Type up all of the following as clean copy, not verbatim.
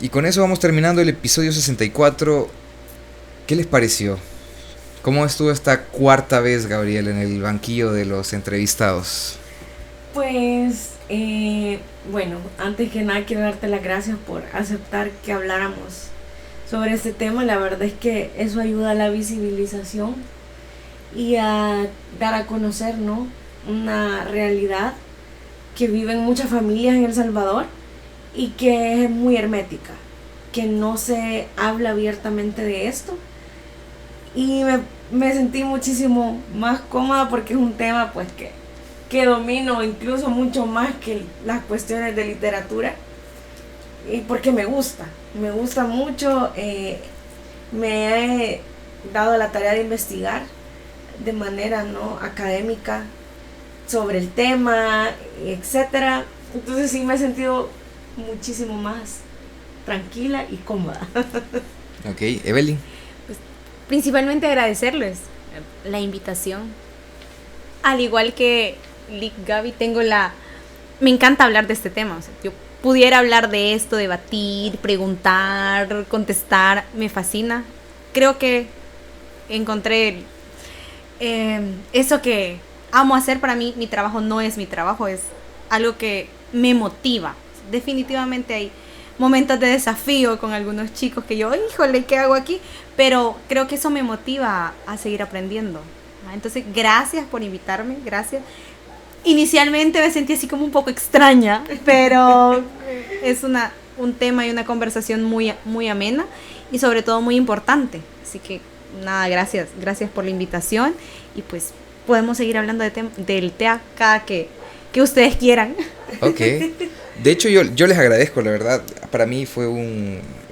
Y con eso vamos terminando el episodio 64. ¿Qué les pareció? ¿Cómo estuvo esta cuarta vez, Gabriel, en el banquillo de los entrevistados? Pues, bueno, antes que nada quiero darte las gracias por aceptar que habláramos sobre este tema. La verdad es que eso ayuda a la visibilización y a dar a conocer, ¿no?, una realidad que viven muchas familias en El Salvador y que es muy hermética, que no se habla abiertamente de esto. Y me sentí muchísimo más cómoda porque es un tema pues que domino incluso mucho más que las cuestiones de literatura, y porque me gusta mucho. Me he dado la tarea de investigar de manera no académica sobre el tema, etcétera. Entonces sí me he sentido muchísimo más tranquila y cómoda. Ok, Evelyn. Pues, principalmente agradecerles la invitación. Al igual que Lick, Gaby, me encanta hablar de este tema. O sea, yo pudiera hablar de esto, debatir, preguntar, contestar, me fascina. Creo que encontré eso que amo hacer. Para mí, mi trabajo no es mi trabajo, es algo que me motiva. Definitivamente hay momentos de desafío con algunos chicos que yo, híjole, ¿qué hago aquí? Pero creo que eso me motiva a seguir aprendiendo. Entonces, gracias por invitarme, gracias. Inicialmente me sentí así como un poco extraña, pero es un tema y una conversación muy, muy amena y sobre todo muy importante. Así que nada, gracias por la invitación y pues podemos seguir hablando del TEA cada que ustedes quieran. Ok. De hecho, yo les agradezco, la verdad. Para mí fue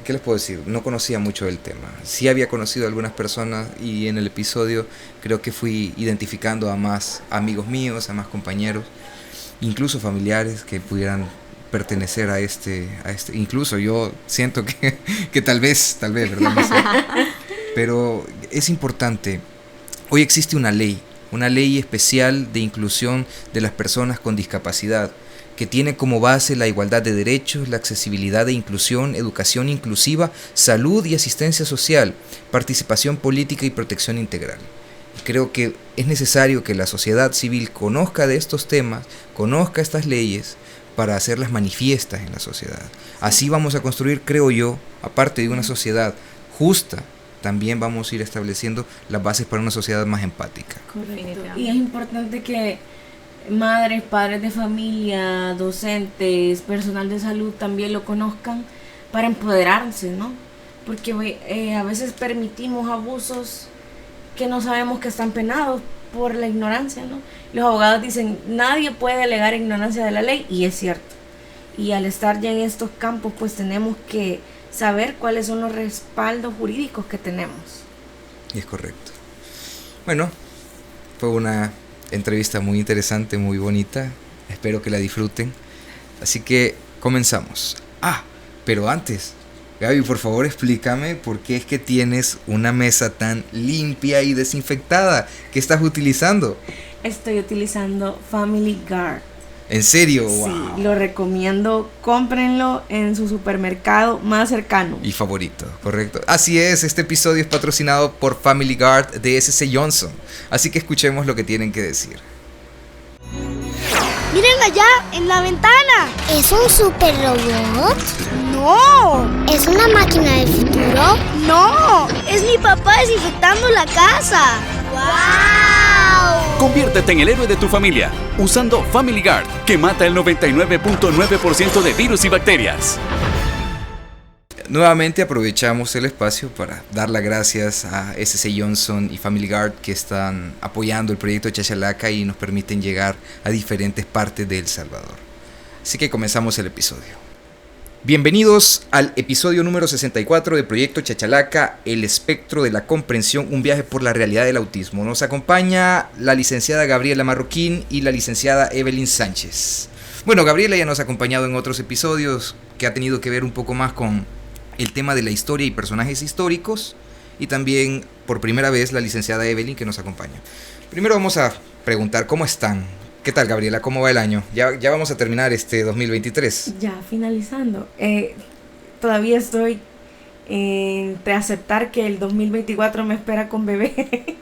¿qué les puedo decir? No conocía mucho del tema. Sí había conocido a algunas personas y en el episodio creo que fui identificando a más amigos míos, a más compañeros, incluso familiares que pudieran pertenecer a este. Incluso yo siento que tal vez, ¿verdad? No sé. Pero es importante. Hoy existe una ley especial de inclusión de las personas con discapacidad, que tiene como base la igualdad de derechos, la accesibilidad e inclusión, educación inclusiva, salud y asistencia social, participación política y protección integral. Creo que es necesario que la sociedad civil conozca de estos temas, conozca estas leyes, para hacerlas manifiestas en la sociedad. Así vamos a construir, creo yo, aparte de una sociedad justa, también vamos a ir estableciendo las bases para una sociedad más empática. Correcto. Y es importante que madres, padres de familia, docentes, personal de salud también lo conozcan para empoderarse, ¿no? Porque a veces permitimos abusos que no sabemos que están penados por la ignorancia, ¿no? Los abogados dicen, nadie puede alegar ignorancia de la ley, y es cierto. Y al estar ya en estos campos, pues tenemos que saber cuáles son los respaldos jurídicos que tenemos. Es correcto. Bueno, fue una entrevista muy interesante, muy bonita. Espero que la disfruten. Así que comenzamos. Pero antes, Gaby, por favor explícame por qué es que tienes una mesa tan limpia y desinfectada. ¿Qué estás utilizando? Estoy utilizando Family Guard. ¿En serio? Sí, Wow. lo recomiendo, cómprenlo en su supermercado más cercano. Y favorito, correcto. Así es, este episodio es patrocinado por Family Guard de S.C. Johnson. Así que escuchemos lo que tienen que decir. ¡Miren allá, en la ventana! ¿Es un super robot? ¡No! ¿Es una máquina del futuro? ¡No! ¡Es mi papá desinfectando la casa! ¡Wow! Conviértete en el héroe de tu familia usando Family Guard, que mata el 99.9% de virus y bacterias. Nuevamente aprovechamos el espacio para dar las gracias a S.C. Johnson y Family Guard, que están apoyando el proyecto Chachalaca y nos permiten llegar a diferentes partes de El Salvador. Así que comenzamos el episodio. Bienvenidos al episodio número 64 del proyecto Chachalaca, el espectro de la comprensión, un viaje por la realidad del autismo. Nos acompaña la licenciada Gabriela Marroquín y la licenciada Evelyn Sánchez. Bueno, Gabriela ya nos ha acompañado en otros episodios que ha tenido que ver un poco más con el tema de la historia y personajes históricos, y también por primera vez la licenciada Evelyn, que nos acompaña. Primero vamos a preguntar cómo están. ¿Qué tal, Gabriela? ¿Cómo va el año? Ya vamos a terminar este 2023. Ya finalizando. todavía estoy entre aceptar que el 2024 me espera con bebé.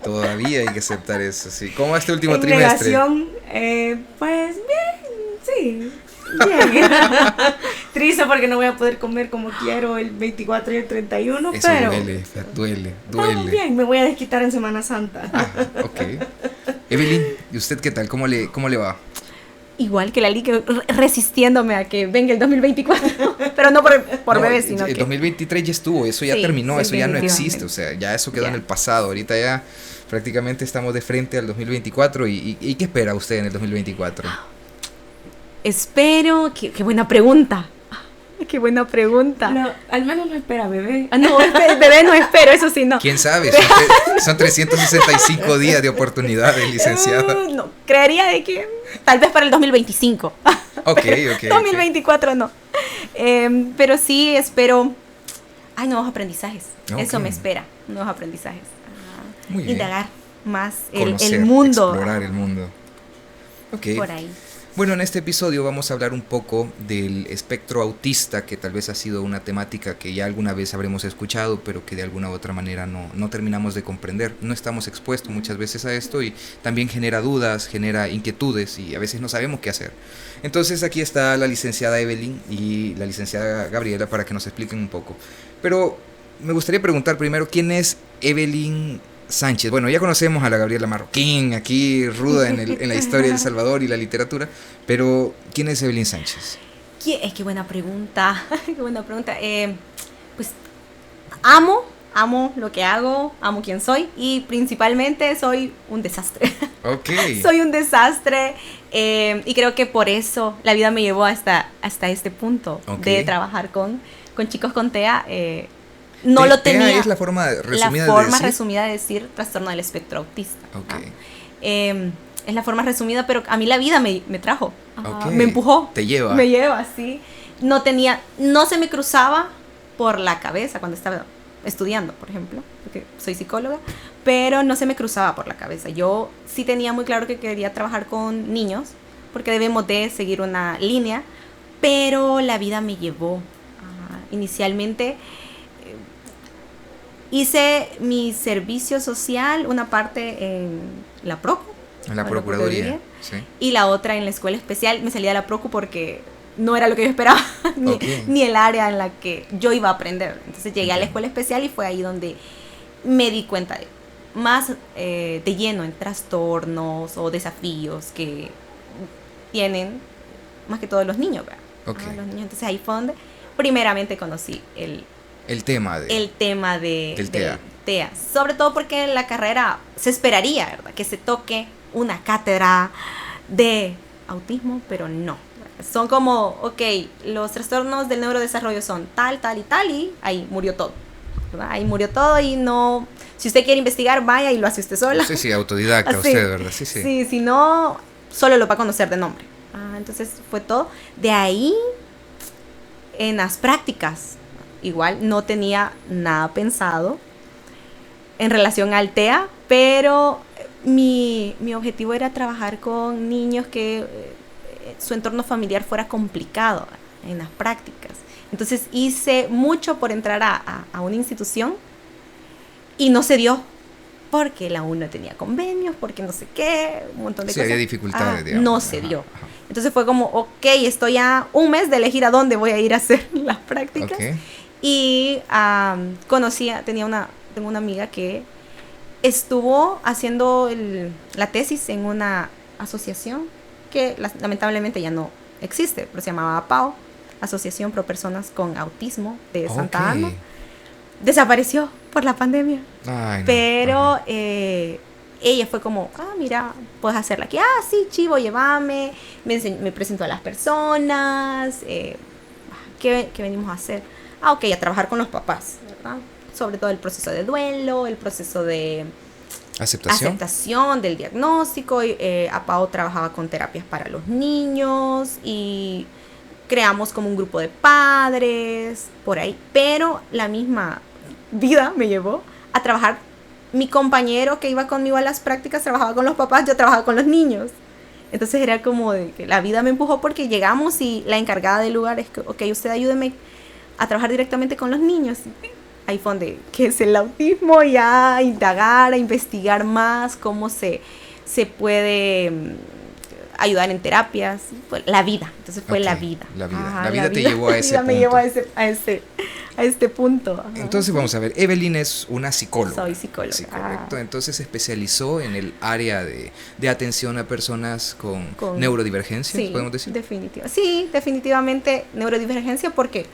Todavía hay que aceptar eso, sí. ¿Cómo va este último En trimestre? negación, pues bien, sí, bien. Triste porque no voy a poder comer como quiero el 24 y el 31, Eso pero duele. no, bien, me voy a desquitar en Semana Santa. Ah, ok. Evelyn, ¿y usted qué tal? ¿Cómo le va? Igual que la Liga, resistiéndome a que venga el 2024, pero no por No, bebés, sino el que... 2023 ya estuvo, eso ya Sí, terminó, sí, eso ya no definitivamente. existe, o sea, ya eso quedó Ya. en el pasado. Ahorita ya prácticamente estamos de frente al 2024. ¿Y qué espera usted en el 2024? Espero, qué buena pregunta. Qué buena pregunta. No, al menos no espera bebé. Ah, no, bebé no espero, eso sí, no. ¿Quién sabe? Son 365 días de oportunidades, licenciada. No, creería de que tal vez para el 2025. Ok. 2024 no. Pero sí espero... Hay nuevos aprendizajes. Ok. Eso me espera. Nuevos aprendizajes. Muy bien. Indagar más Conocer, el mundo. explorar el mundo. Ok. Por ahí. Bueno, en este episodio vamos a hablar un poco del espectro autista, que tal vez ha sido una temática que ya alguna vez habremos escuchado, pero que de alguna u otra manera no terminamos de comprender. No estamos expuestos muchas veces a esto y también genera dudas, genera inquietudes y a veces no sabemos qué hacer. Entonces aquí está la licenciada Evelyn y la licenciada Gabriela para que nos expliquen un poco. Pero me gustaría preguntar primero, ¿quién es Evelyn Sánchez? Bueno, ya conocemos a la Gabriela Marroquín, aquí ruda en la historia de El Salvador y la literatura, pero ¿quién es Evelyn Sánchez? Qué buena pregunta. Qué buena pregunta. Pues amo lo que hago, amo quién soy y principalmente soy un desastre. Ok. Soy un desastre y creo que por eso la vida me llevó hasta este punto Ok. de trabajar con chicos con TEA. No lo tenía. TEA es la forma resumida la forma de decir. resumida de decir trastorno del espectro autista. Ok. ¿no? Es la forma resumida, pero a mí la vida me trajo. Ok. Me empujó. Te lleva. Me lleva, sí. No se me cruzaba por la cabeza cuando estaba estudiando, por ejemplo, porque soy psicóloga, pero no se me cruzaba por la cabeza. Yo sí tenía muy claro que quería trabajar con niños, porque debemos de seguir una línea, pero la vida me llevó. Inicialmente hice mi servicio social, una parte en la PROCU, En la Procuraduría. Sí. y la otra en la escuela especial. Me salía de la PROCU porque no era lo que yo esperaba, Ok. ni el área en la que yo iba a aprender. Entonces llegué a la escuela especial y fue ahí donde me di cuenta de más de lleno en trastornos o desafíos que tienen más que todos los niños, ¿verdad? Ok. Los niños. Entonces ahí fue donde primeramente conocí El tema de... tema del TEA. TEA. Sobre todo porque en la carrera se esperaría, ¿verdad?, que se toque una cátedra de autismo, pero no. Son como, ok, los trastornos del neurodesarrollo son tal, tal y tal, y ahí murió todo, ¿verdad? Ahí murió todo y no... Si usted quiere investigar, vaya y lo hace usted sola. Sí, autodidacta Así. usted, ¿verdad? Sí. Sí, si no, solo lo va a conocer de nombre. Entonces fue todo. De ahí, en las prácticas, igual no tenía nada pensado en relación al TEA, pero mi objetivo era trabajar con niños que su entorno familiar fuera complicado en las prácticas. Entonces hice mucho por entrar a una institución y no se dio, porque la U no tenía convenios, porque no sé qué, un montón de Sí, cosas. había dificultades, digamos. No se Ajá, dio. ajá. Entonces fue como, ok, estoy a un mes de elegir a dónde voy a ir a hacer las prácticas. Ok. Y tengo una amiga que estuvo haciendo la tesis en una asociación que lamentablemente ya no existe, pero se llamaba APAO, Asociación Pro Personas con Autismo de Santa Ok. Ana. Desapareció por la pandemia. Ay, no. Pero Ajá. ella fue como, mira, puedes hacerla aquí. Sí, chivo, llévame. Me presentó a las personas. ¿Qué venimos a hacer? Ok, a trabajar con los papás, ¿verdad? Sobre todo el proceso de duelo, el proceso de ¿Aceptación? del diagnóstico. APAO trabajaba con terapias para los niños y creamos como un grupo de padres por ahí, pero la misma vida me llevó a trabajar. Mi compañero que iba conmigo a las prácticas trabajaba con los papás, yo trabajaba con los niños. Entonces era como de que la vida me empujó, porque llegamos y la encargada del lugar es que, ok, usted ayúdeme a trabajar directamente con los niños. Ahí fue donde, ¿qué es el autismo? Ya a indagar, a investigar más cómo se puede ayudar en terapias, la vida. Entonces fue la vida. La vida. Ajá, la vida te llevó a ese punto. Me llevó a este punto. Ajá. Entonces vamos a ver, Evelyn es una psicóloga. Soy psicóloga. Sí, correcto. Entonces se especializó en el área de atención a personas con neurodivergencias, sí, podemos decir. Sí, definitivamente neurodivergencia, porque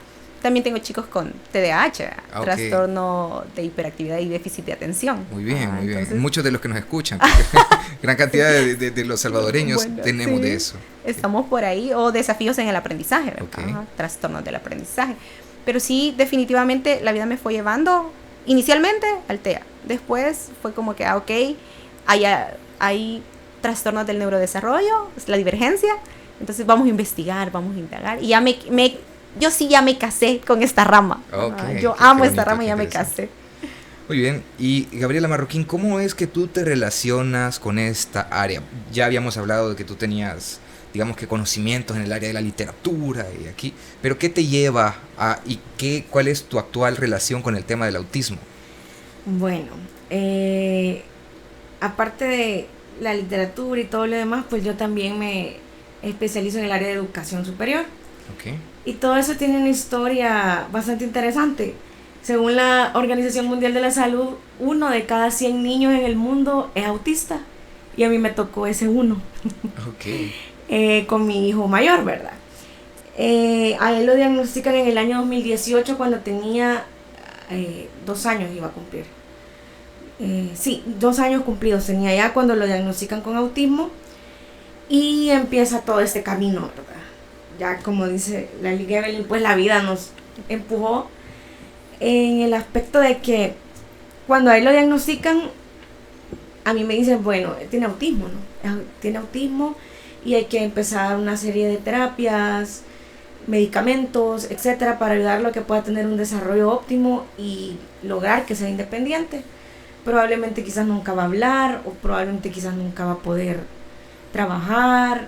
también tengo chicos con TDAH, trastorno de hiperactividad y déficit de atención. Muy bien, muy bien. Entonces, muchos de los que nos escuchan, gran cantidad de los salvadoreños tenemos de eso. Estamos por ahí, o desafíos en el aprendizaje, ¿verdad? Trastornos del aprendizaje. Pero sí, definitivamente la vida me fue llevando inicialmente al TEA. Después fue como que, hay trastornos del neurodesarrollo, es la divergencia. Entonces vamos a investigar, vamos a indagar. Y yo sí ya me casé con esta rama. Yo amo esta rama y ya me casé. Muy bien. Y Gabriela Marroquín, ¿cómo es que tú te relacionas con esta área? Ya habíamos hablado de que tú tenías, digamos que conocimientos en el área de la literatura y aquí, pero ¿qué te lleva cuál es tu actual relación con el tema del autismo? Bueno, aparte de la literatura y todo lo demás, pues yo también me especializo en el área de educación superior. Y todo eso tiene una historia bastante interesante. Según la Organización Mundial de la Salud, 1 de cada 100 niños en el mundo es autista. Y a mí me tocó ese 1. Con mi hijo mayor, ¿verdad? A él lo diagnostican en el año 2018 cuando tenía 2 años, iba a cumplir. 2 años cumplidos tenía ya cuando lo diagnostican con autismo. Y empieza todo este camino, ¿verdad? Ya como dice la Liga Evelyn, pues la vida nos empujó en el aspecto de que cuando a él lo diagnostican, a mí me dicen, bueno, tiene autismo, ¿no? Tiene autismo y hay que empezar una serie de terapias, medicamentos, etcétera, para ayudarlo a que pueda tener un desarrollo óptimo y lograr que sea independiente. Probablemente quizás nunca va a hablar, o probablemente quizás nunca va a poder trabajar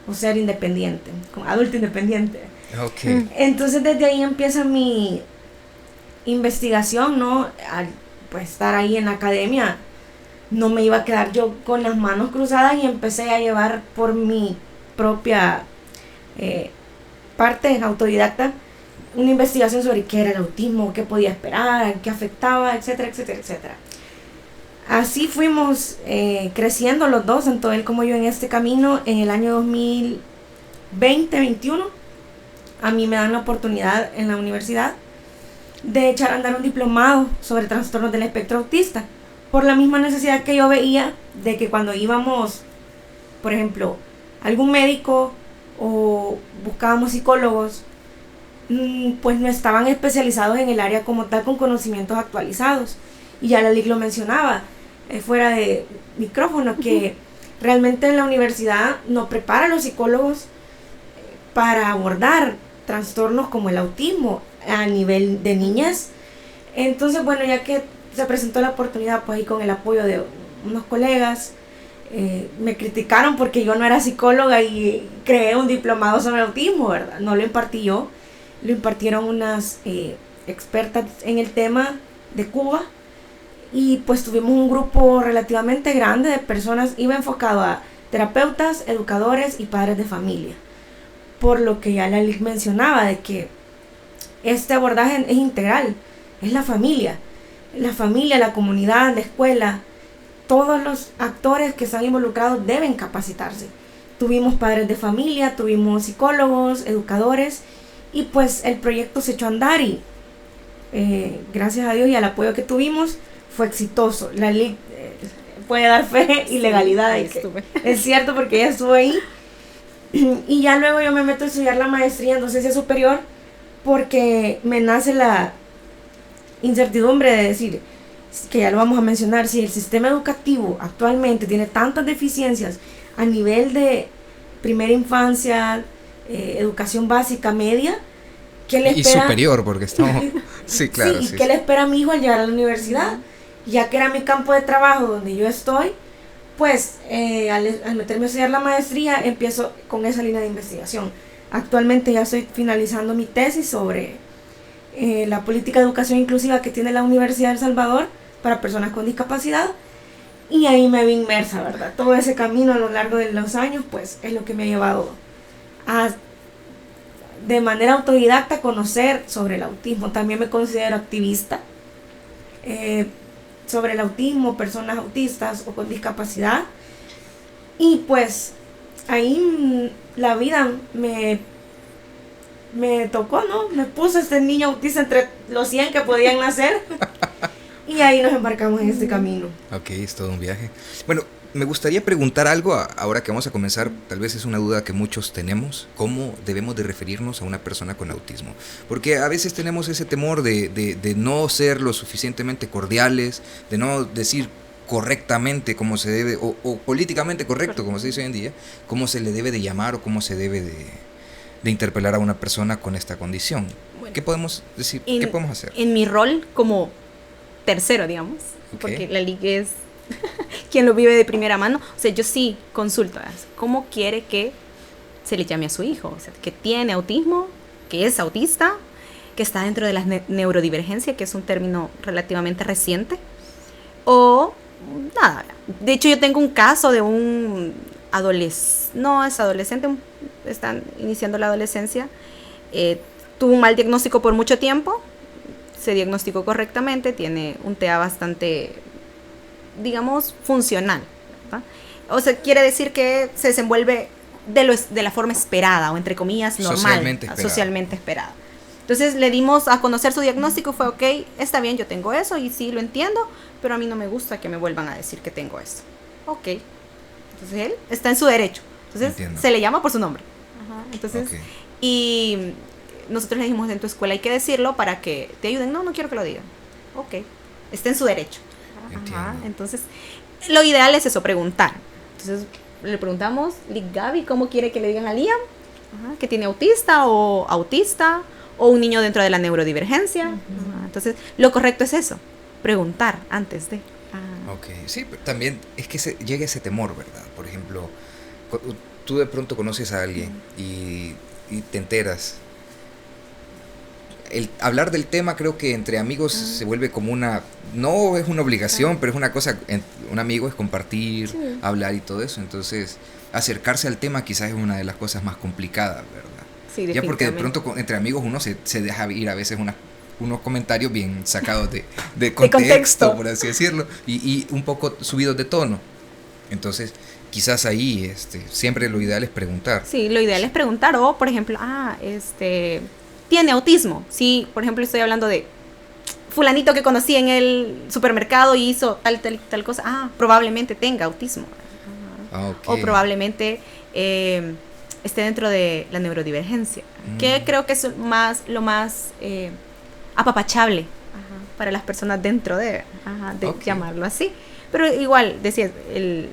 o ser independiente, como adulto independiente. Entonces desde ahí empieza mi investigación, ¿no? Al pues estar ahí en la academia, no me iba a quedar yo con las manos cruzadas y empecé a llevar por mi propia parte autodidacta una investigación sobre qué era el autismo, qué podía esperar, qué afectaba, etcétera, etcétera, etcétera. Así fuimos creciendo los dos, tanto él como yo, en este camino. En el año 2020-21, a mí me dan la oportunidad en la universidad de echar a andar un diplomado sobre trastornos del espectro autista, por la misma necesidad que yo veía de que cuando íbamos, por ejemplo, a algún médico o buscábamos psicólogos, pues no estaban especializados en el área como tal, con conocimientos actualizados. Y ya la LIC lo mencionaba fuera de micrófono, que realmente en la universidad no prepara a los psicólogos para abordar trastornos como el autismo a nivel de niñez. Entonces, bueno, ya que se presentó la oportunidad, pues ahí con el apoyo de unos colegas, me criticaron porque yo no era psicóloga y creé un diplomado sobre autismo, ¿verdad? No lo impartí yo, lo impartieron unas expertas en el tema de Cuba. Y pues tuvimos un grupo relativamente grande de personas, iba enfocado a terapeutas, educadores y padres de familia. Por lo que ya la LIC mencionaba, de que este abordaje es integral, es la familia, la comunidad, la escuela, todos los actores que están involucrados deben capacitarse. Tuvimos padres de familia, tuvimos psicólogos, educadores, y pues el proyecto se echó a andar y gracias a Dios y al apoyo que tuvimos, fue exitoso. La LIC puede dar fe y legalidad de que es cierto, porque ella estuvo ahí. Y ya luego yo me meto a estudiar la maestría en docencia superior, porque me nace la incertidumbre de decir, que ya lo vamos a mencionar, si el sistema educativo actualmente tiene tantas deficiencias a nivel de primera infancia, educación básica, media, ¿qué le espera? Y superior, porque estamos... Sí, claro. Sí, ¿qué le espera a mi hijo al llegar a la universidad? Ya que era mi campo de trabajo donde yo estoy, pues al meterme a estudiar la maestría, empiezo con esa línea de investigación. Actualmente ya estoy finalizando mi tesis sobre la política de educación inclusiva que tiene la Universidad de El Salvador para personas con discapacidad. Y ahí me vi inmersa, ¿verdad? Todo ese camino a lo largo de los años, pues es lo que me ha llevado a, de manera autodidacta, conocer sobre el autismo. También me considero activista sobre el autismo, personas autistas o con discapacidad. Y pues ahí la vida me tocó, ¿no? Me puso este niño autista entre los 100 que podían nacer. Y ahí nos embarcamos en este camino. Ok, es todo un viaje. Bueno, me gustaría preguntar algo ahora que vamos a comenzar. Tal vez es una duda que muchos tenemos. ¿Cómo debemos de referirnos a una persona con autismo? Porque a veces tenemos ese temor de no ser lo suficientemente cordiales, de no decir correctamente como se debe, o políticamente correcto, como se dice hoy en día, cómo se le debe de llamar o cómo se debe de interpelar a una persona con esta condición. Bueno, ¿qué podemos decir? ¿Qué podemos hacer? En mi rol como tercero, digamos, porque la liga es quien lo vive de primera mano. O sea, yo sí consulto cómo quiere que se le llame a su hijo, o sea, que tiene autismo, que es autista, que está dentro de la neurodivergencia, que es un término relativamente reciente, o nada. De hecho, yo tengo un caso de un no es adolescente, están iniciando la adolescencia, tuvo un mal diagnóstico por mucho tiempo, se diagnosticó correctamente, tiene un TEA bastante, digamos, funcional, ¿verdad? O sea, quiere decir que se desenvuelve de la forma esperada, o entre comillas, normal, socialmente esperada. Entonces le dimos a conocer su diagnóstico, fue ok, está bien, yo tengo eso, y sí, lo entiendo, pero a mí no me gusta que me vuelvan a decir que tengo eso. Ok, entonces él está en su derecho, entonces se le llama por su nombre. Ajá. Entonces, y nosotros le dijimos, en tu escuela hay que decirlo para que te ayuden. No quiero que lo digan. Ok, está en su derecho. Ajá. Entonces, lo ideal es eso, preguntar. Entonces, le preguntamos, Gaby, ¿cómo quiere que le digan a Liam? Ajá, que tiene autista, o un niño dentro de la neurodivergencia. Ajá. Entonces, lo correcto es eso, preguntar antes de. Ok, sí, pero también es que llega ese temor, ¿verdad? Por ejemplo, tú de pronto conoces a alguien y te enteras. El hablar del tema, creo que entre amigos se vuelve como no es una obligación, pero es una cosa, un amigo es compartir, hablar y todo eso. Entonces, acercarse al tema quizás es una de las cosas más complicadas, ¿verdad? Sí, ya porque de pronto entre amigos uno se deja ir a veces unos comentarios bien sacados de contexto, por así decirlo, y un poco subidos de tono. Entonces, quizás ahí siempre lo ideal es preguntar. Sí, lo ideal es preguntar, o por ejemplo, tiene autismo. Si, por ejemplo, estoy hablando de fulanito que conocí en el supermercado y hizo tal cosa, probablemente tenga autismo. Okay. O probablemente esté dentro de la neurodivergencia, que creo que es lo más apapachable para las personas dentro de llamarlo así. Pero igual, decía,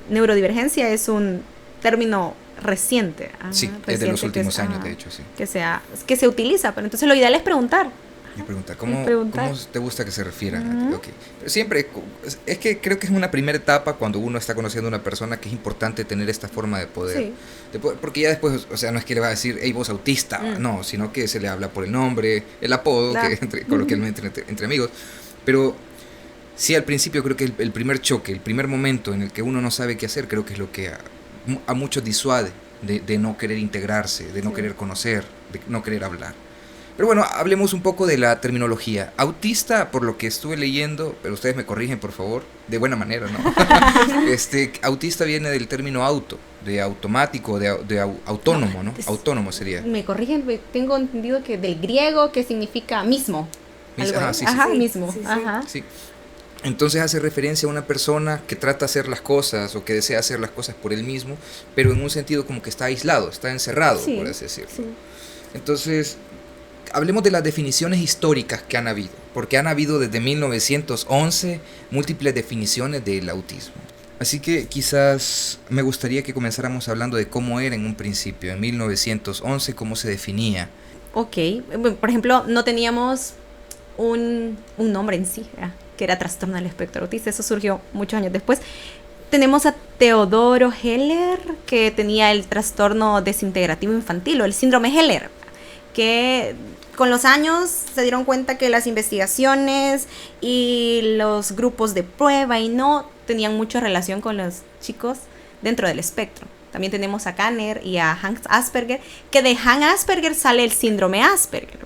neurodivergencia es un término reciente. Sí, es de los últimos años, de hecho, sí. Que se utiliza, pero entonces lo ideal es preguntar. Y preguntar, ¿cómo te gusta que se refieran? Okay. Pero siempre, es que creo que es una primera etapa cuando uno está conociendo a una persona que es importante tener esta forma de poder. Porque ya después, o sea, no es que le va a decir, hey, vos autista, no, sino que se le habla por el nombre, el apodo, que coloquialmente entre amigos. Pero sí, al principio creo que el primer choque, el primer momento en el que uno no sabe qué hacer, creo que es lo que a muchos disuade de no querer integrarse, de no querer conocer, de no querer hablar. Pero bueno, hablemos un poco de la terminología. Autista, por lo que estuve leyendo, pero ustedes me corrigen, por favor, de buena manera, ¿no? Autista viene del término de automático, de autónomo, ¿no? Autónomo sería. Me corrigen, tengo entendido que del griego, que significa mismo. Mismo. Sí. Entonces hace referencia a una persona que trata de hacer las cosas o que desea hacer las cosas por él mismo, pero en un sentido como que está aislado, está encerrado, por así decirlo. Sí. Entonces, hablemos de las definiciones históricas que han habido, porque han habido desde 1911 múltiples definiciones del autismo. Así que quizás me gustaría que comenzáramos hablando de cómo era en un principio, en 1911, cómo se definía. Ok, por ejemplo, no teníamos un nombre en sí, que era trastorno del espectro autista, eso surgió muchos años después. Tenemos a Teodoro Heller, que tenía el trastorno desintegrativo infantil, o el síndrome Heller, que con los años se dieron cuenta que las investigaciones y los grupos de prueba y no tenían mucha relación con los chicos dentro del espectro. También tenemos a Kanner y a Hans Asperger, que de Hans Asperger sale el síndrome Asperger,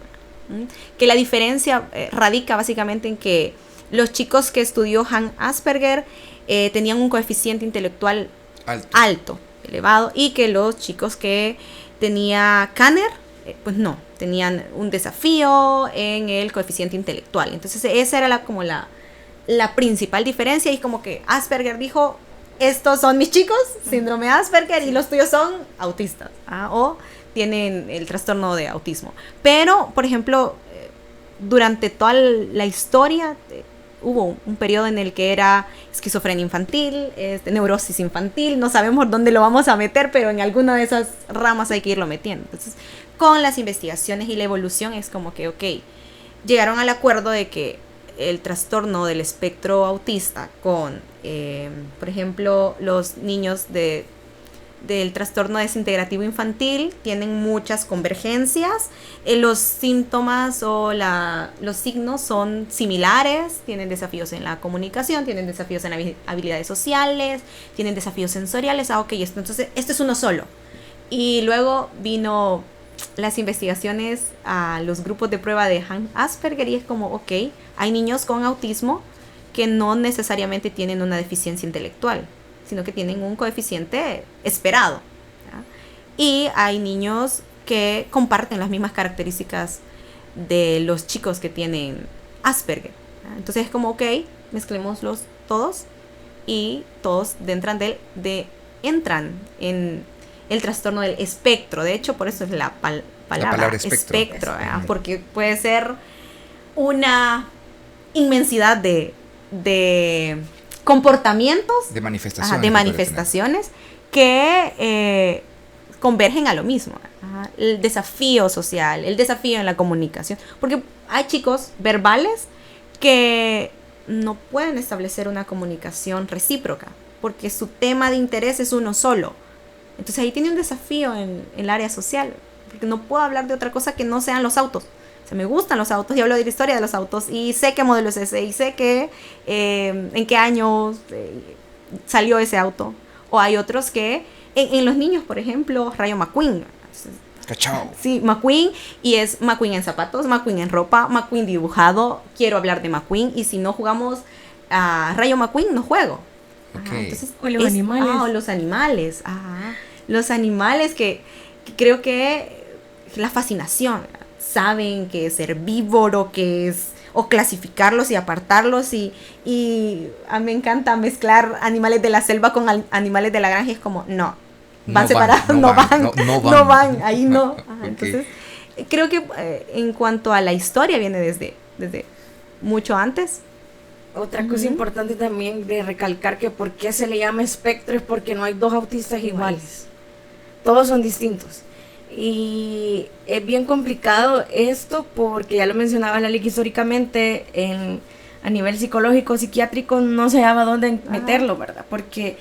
que la diferencia radica básicamente en que los chicos que estudió Hans Asperger tenían un coeficiente intelectual alto, elevado, y que los chicos que tenía Kanner, pues no, tenían un desafío en el coeficiente intelectual. Entonces esa era como la principal diferencia, y como que Asperger dijo, estos son mis chicos, síndrome Asperger, y los tuyos son autistas, o tienen el trastorno de autismo. Pero, por ejemplo, durante toda la historia hubo un periodo en el que era esquizofrenia infantil, neurosis infantil, no sabemos dónde lo vamos a meter, pero en alguna de esas ramas hay que irlo metiendo. Entonces, con las investigaciones y la evolución es como que, ok, llegaron al acuerdo de que el trastorno del espectro autista con, por ejemplo, los niños del trastorno desintegrativo infantil tienen muchas convergencias. Los síntomas o los signos son similares, tienen desafíos en la comunicación, tienen desafíos en habilidades sociales, tienen desafíos sensoriales. Ok, entonces esto es uno solo. Y luego vino las investigaciones a los grupos de prueba de Hans Asperger, y es como, ok, hay niños con autismo que no necesariamente tienen una deficiencia intelectual, sino que tienen un coeficiente esperado, ¿ya? Y hay niños que comparten las mismas características de los chicos que tienen Asperger, ¿ya? Entonces es como, ok, mezclémoslos todos, y todos entran en el trastorno del espectro. De hecho, por eso es la palabra espectro, ¿ya? Porque puede ser una inmensidad de comportamientos, de manifestaciones, de manifestaciones que convergen a lo mismo. El desafío social, el desafío en la comunicación, porque hay chicos verbales que no pueden establecer una comunicación recíproca porque su tema de interés es uno solo. Entonces ahí tiene un desafío en el área social, porque no puedo hablar de otra cosa que no sean los autos. O sea, me gustan los autos y hablo de la historia de los autos y sé qué modelo es ese y sé que en qué año salió ese auto. O hay otros que en los niños, por ejemplo, Rayo McQueen. Cachao. Sí, McQueen, y es McQueen en zapatos, McQueen en ropa, McQueen dibujado. Quiero hablar de McQueen, y si no jugamos a Rayo McQueen, no juego. Okay. Entonces, o los animales. O los animales. Los animales que creo que la fascinación. Saben que es herbívoro, que es, o clasificarlos y apartarlos, y a mí me encanta mezclar animales de la selva con animales de la granja, y es como, no, van separados, no van, ahí no. Okay. Entonces, creo que en cuanto a la historia viene desde mucho antes. Otra cosa importante también de recalcar, que por qué se le llama espectro es porque no hay dos autistas iguales. Todos son distintos. Y es bien complicado esto porque ya lo mencionaba Lali, que históricamente a nivel psicológico, psiquiátrico, no se sabe dónde meterlo, ¿verdad? Porque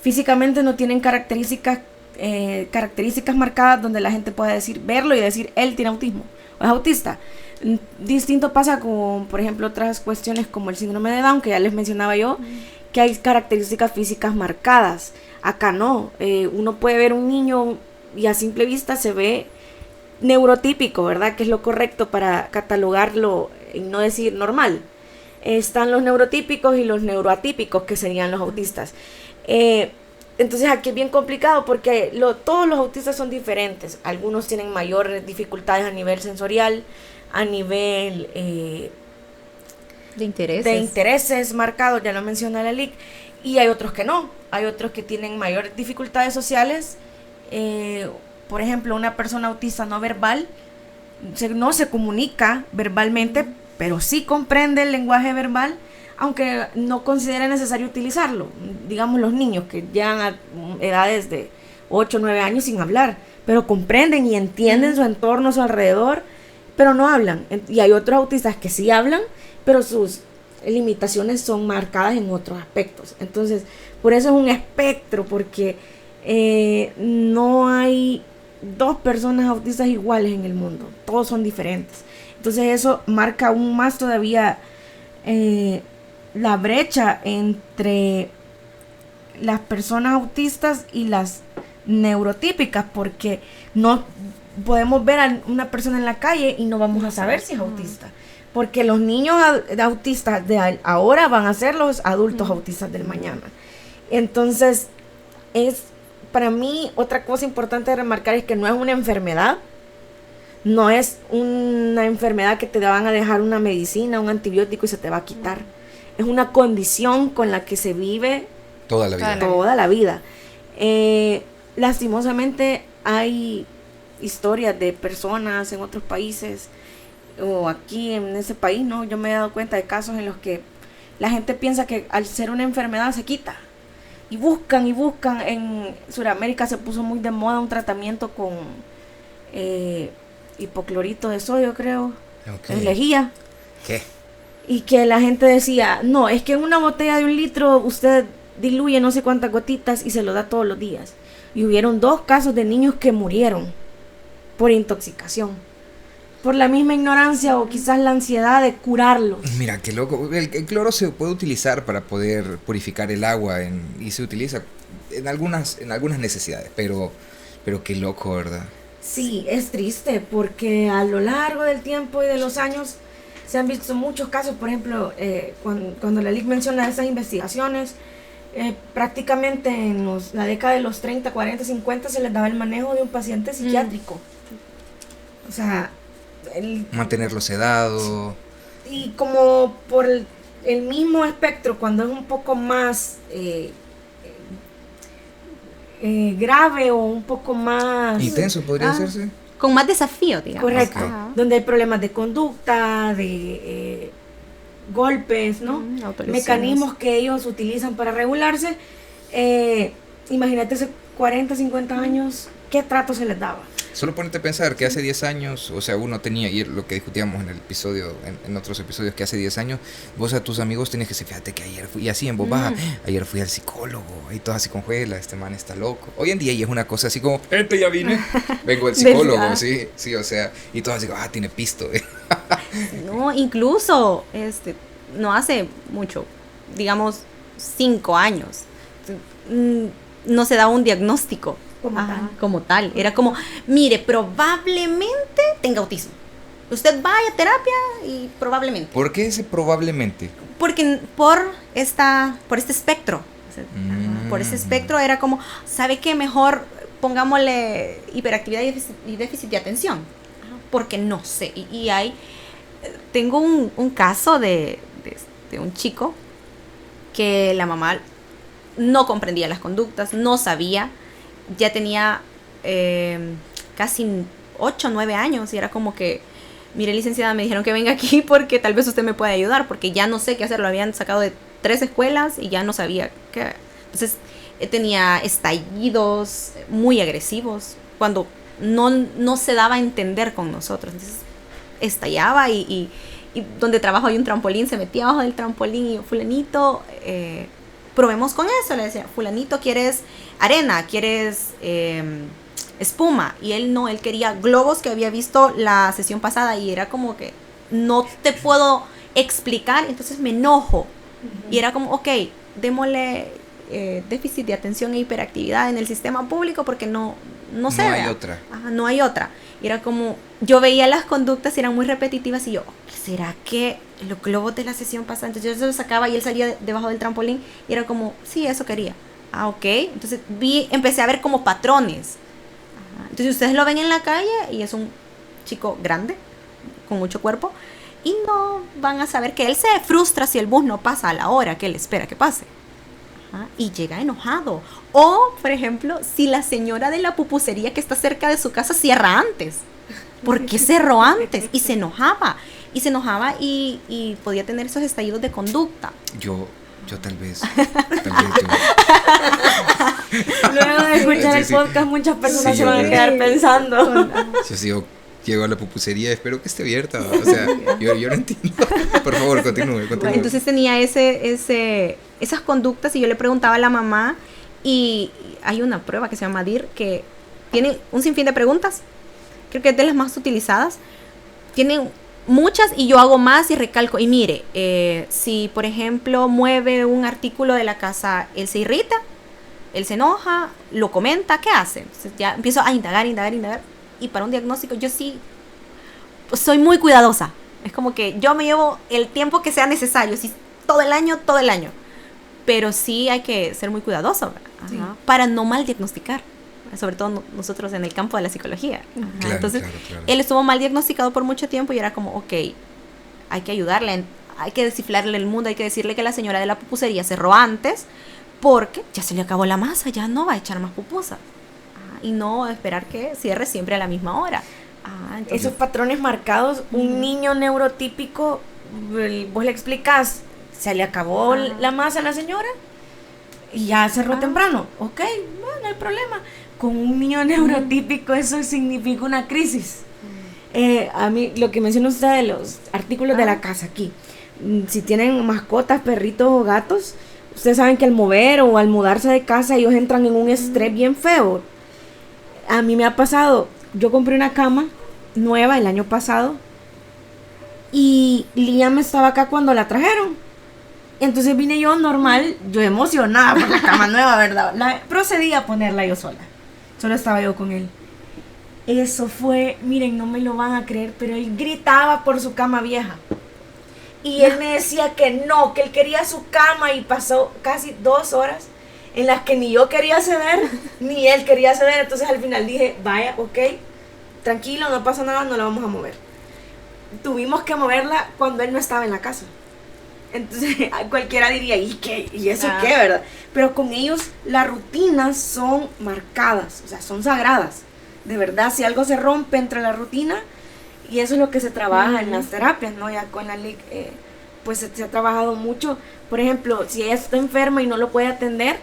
físicamente no tienen características marcadas donde la gente pueda verlo y decir, él tiene autismo o es autista. Distinto pasa con, por ejemplo, otras cuestiones como el síndrome de Down, que ya les mencionaba yo, que hay características físicas marcadas. Acá no, uno puede ver un niño y a simple vista se ve neurotípico, ¿verdad? Que es lo correcto para catalogarlo y no decir normal. Están los neurotípicos y los neuroatípicos, que serían los autistas. Entonces aquí es bien complicado porque todos los autistas son diferentes. Algunos tienen mayores dificultades a nivel sensorial, a nivel de intereses marcados, ya lo menciona la LIC, y hay otros que no. Hay otros que tienen mayores dificultades sociales. Por ejemplo, una persona autista no verbal no se comunica verbalmente, pero sí comprende el lenguaje verbal, aunque no considera necesario utilizarlo. Digamos, los niños que llegan a edades de 8 o 9 años sin hablar, pero comprenden y entienden su entorno, su alrededor, pero no hablan. Y hay otros autistas que sí hablan, pero sus limitaciones son marcadas en otros aspectos. Entonces, por eso es un espectro, porque no hay dos personas autistas iguales en el mundo, todos son diferentes. Entonces eso marca aún más todavía la brecha entre las personas autistas y las neurotípicas, porque no podemos ver a una persona en la calle y no vamos a saber si es autista, porque los niños autistas de ahora van a ser los adultos autistas del mañana. Entonces, es para mí otra cosa importante de remarcar es que no es una enfermedad, no es una enfermedad que te van a dejar una medicina, un antibiótico y se te va a quitar. Es una condición con la que se vive toda la vida. Toda la vida. Lastimosamente hay historias de personas en otros países o aquí en ese país, ¿no? Yo me he dado cuenta de casos en los que la gente piensa que al ser una enfermedad se quita. Y buscan. En Sudamérica se puso muy de moda un tratamiento con hipoclorito de sodio, creo. Okay. Es lejía. ¿Qué? Y que la gente decía, no, es que en una botella de 1 litro usted diluye no sé cuántas gotitas y se lo da todos los días. Y hubieron 2 casos de niños que murieron por intoxicación, por la misma ignorancia o quizás la ansiedad de curarlos. Mira, qué loco. El cloro se puede utilizar para poder purificar el agua y se utiliza en algunas necesidades, pero qué loco, ¿verdad? Sí, es triste porque a lo largo del tiempo y de los años se han visto muchos casos. Por ejemplo, cuando la LIC menciona esas investigaciones, prácticamente en la década de los 30, 40, 50 se les daba el manejo de un paciente psiquiátrico. O sea, mantenerlo sedado. Y como por el mismo espectro, cuando es un poco más grave o un poco más intenso, podría hacerse. Con más desafío, digamos. Correcto. Ajá. Donde hay problemas de conducta, de golpes, ¿no? Mecanismos que ellos utilizan para regularse. Imagínate hace 40, 50 años, ¿qué trato se les daba? Solo ponerte a pensar que hace 10 años, o sea, uno tenía, y lo que discutíamos en el episodio, en otros episodios, que hace 10 años, vos a tus amigos tenías que decir, fíjate que ayer fui, y así en voz baja, ayer fui al psicólogo, y todos así con juela, este man está loco. Hoy en día ya es una cosa así como, ya vine, vengo al psicólogo, sí, o sea, y todos así, tiene pisto. No, incluso, no hace mucho, digamos 5 años, no se daba un diagnóstico como tal. Era como, mire, probablemente tenga autismo. Usted vaya a terapia y probablemente. ¿Por qué ese probablemente? Porque por este espectro. Por ese espectro era como, ¿sabe qué? Mejor pongámosle hiperactividad y déficit de atención. Porque no sé. Y tengo un caso de un chico que la mamá no comprendía las conductas, no sabía. Ya tenía casi 8 o 9 años y era como que, mire, licenciada, me dijeron que venga aquí porque tal vez usted me puede ayudar, porque ya no sé qué hacer. Lo habían sacado de 3 escuelas y ya no sabía qué. Entonces tenía estallidos muy agresivos cuando no se daba a entender con nosotros. Entonces estallaba y donde trabajo hay un trampolín, se metía abajo del trampolín y yo, fulanito, probemos con eso. Le decía, fulanito, ¿quieres arena? ¿Quieres espuma? Y él no, él quería globos que había visto la sesión pasada y era como que no te puedo explicar, entonces me enojo. Y era como, ok, démosle déficit de atención e hiperactividad en el sistema público porque no sé. No hay otra. Ajá, no hay otra. Y era como, yo veía las conductas y eran muy repetitivas y yo, ¿será que los globos de la sesión pasada? Entonces yo se los sacaba y él salía debajo del trampolín y era como, sí, eso quería. Ok. Entonces empecé a ver como patrones. Ajá. Entonces ustedes lo ven en la calle y es un chico grande, con mucho cuerpo, y no van a saber que él se frustra si el bus no pasa a la hora que él espera que pase. Ajá. Y llega enojado. O, por ejemplo, si la señora de la pupusería que está cerca de su casa cierra antes. ¿Por qué cerró antes? Y se enojaba. Y podía tener esos estallidos de conducta. Yo tal vez. Luego de escuchar el podcast, muchas personas se van a quedar pensando. Yo llego a la pupusería, espero que esté abierta. O sea, yo no entiendo. Por favor, continúe. Bueno, entonces tenía esas conductas y yo le preguntaba a la mamá y hay una prueba que se llama DIR que tiene un sinfín de preguntas. Creo que es de las más utilizadas. Tiene muchas y yo hago más y recalco. Y mire, si por ejemplo mueve un artículo de la casa, él se irrita, él se enoja, lo comenta, ¿qué hace? Entonces ya empiezo a indagar. Y para un diagnóstico yo sí soy muy cuidadosa. Es como que yo me llevo el tiempo que sea necesario, si todo el año. Pero sí hay que ser muy cuidadoso, sí, para no mal diagnosticar. Sobre todo nosotros en el campo de la psicología. Claro, Entonces, claro. él estuvo mal diagnosticado por mucho tiempo y era como, ok, hay que ayudarle, hay que descifrarle el mundo, hay que decirle que la señora de la pupusería cerró antes porque ya se le acabó la masa, ya no va a echar más pupusas. Y no esperar que cierre siempre a la misma hora. Entonces, esos patrones marcados, un niño neurotípico, vos le explicas, se le acabó la masa a la señora y ya cerró temprano. Ok, bueno, no hay problema. Con un niño neurotípico eso significa una crisis. A mí, lo que menciona usted de los artículos de la casa aquí, si tienen mascotas, perritos o gatos, ustedes saben que al mover o al mudarse de casa ellos entran en un estrés bien feo. A mí me ha pasado, yo compré una cama nueva el año pasado y Liam estaba acá cuando la trajeron. Entonces vine yo normal, yo emocionada por la cama nueva, ¿verdad? Procedí a ponerla yo sola. Solo estaba yo con él. Eso fue, miren, no me lo van a creer, pero él gritaba por su cama vieja. Y él me decía que no, que él quería su cama y pasó casi 2 horas en las que ni yo quería ceder, ni él quería ceder. Entonces al final dije, vaya, ok, tranquilo, no pasa nada, no la vamos a mover. Tuvimos que moverla cuando él no estaba en la casa. Entonces cualquiera diría, ¿y qué? ¿Y eso qué, verdad? Pero con ellos las rutinas son marcadas, o sea, son sagradas. De verdad, si algo se rompe entre la rutina, y eso es lo que se trabaja en las terapias, ¿no? Ya con la LIC, pues se ha trabajado mucho. Por ejemplo, si ella está enferma y no lo puede atender,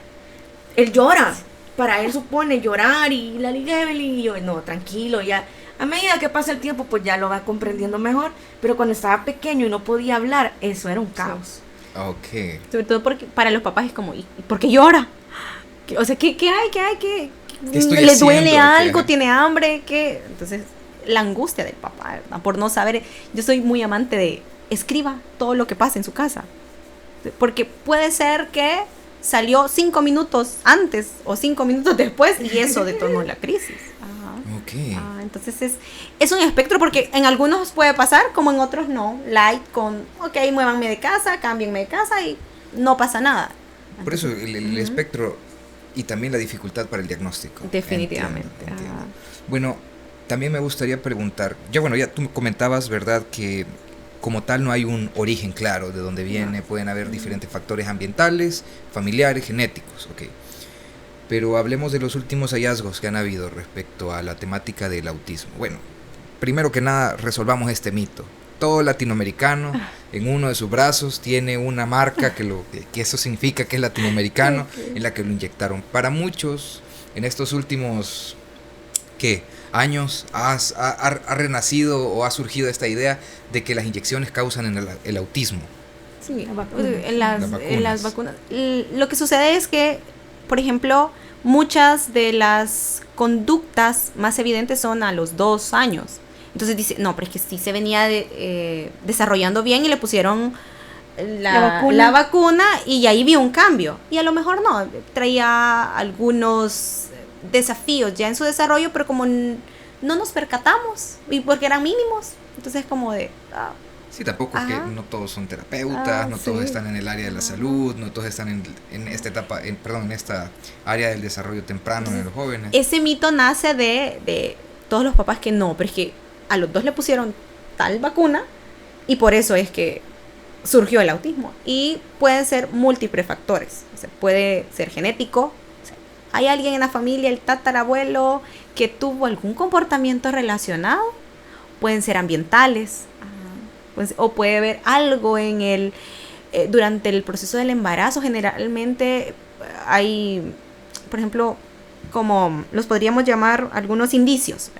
él llora. Para él supone llorar y la LIC Evelyn, y yo, no, tranquilo, ya. A medida que pasa el tiempo, pues ya lo va comprendiendo mejor. Pero cuando estaba pequeño y no podía hablar, eso era un caos. Ok. Sobre todo porque para los papás es como, ¿y por qué llora? O sea, ¿qué hay? ¿Qué ¿le duele algo? ¿Tiene hambre? ¿Qué? Entonces, la angustia del papá, ¿verdad? Por no saber. Yo soy muy amante de escriba todo lo que pasa en su casa. Porque puede ser que salió 5 minutos antes o 5 minutos después y eso detonó la crisis. Okay. Entonces es un espectro porque en algunos puede pasar como en otros no. Light con, ok, muévanme de casa, cámbienme de casa y no pasa nada. Por eso el espectro y también la dificultad para el diagnóstico. Definitivamente. Entiendo. Bueno, también me gustaría preguntar, ya tú comentabas, ¿verdad?, que como tal no hay un origen claro de dónde viene, pueden haber diferentes factores ambientales, familiares, genéticos, ok. Pero hablemos de los últimos hallazgos que han habido respecto a la temática del autismo. Bueno, primero que nada, resolvamos este mito. Todo latinoamericano en uno de sus brazos tiene una marca que eso significa que es latinoamericano, en la que lo inyectaron. Para muchos, en estos últimos años, ha renacido o ha surgido esta idea de que las inyecciones causan el autismo. Sí, en las vacunas. Lo que sucede es que, por ejemplo, muchas de las conductas más evidentes son a los 2 años. Entonces dice, no, pero es que sí se venía desarrollando bien y le pusieron la vacuna y ahí vio un cambio. Y a lo mejor no, traía algunos desafíos ya en su desarrollo, pero como no nos percatamos y porque eran mínimos, entonces como de... Sí, tampoco es que no todos son terapeutas, no todos están en el área de la salud, no todos están en esta etapa, en esta área del desarrollo temprano de los jóvenes. Ese mito nace de todos los papás que no, pero es que a los 2 le pusieron tal vacuna y por eso es que surgió el autismo. Y pueden ser múltiples factores, o sea, puede ser genético, o sea, hay alguien en la familia, el tatarabuelo, que tuvo algún comportamiento relacionado, pueden ser ambientales, pues, o puede haber algo en durante el proceso del embarazo. Generalmente hay, por ejemplo, como los podríamos llamar algunos indicios.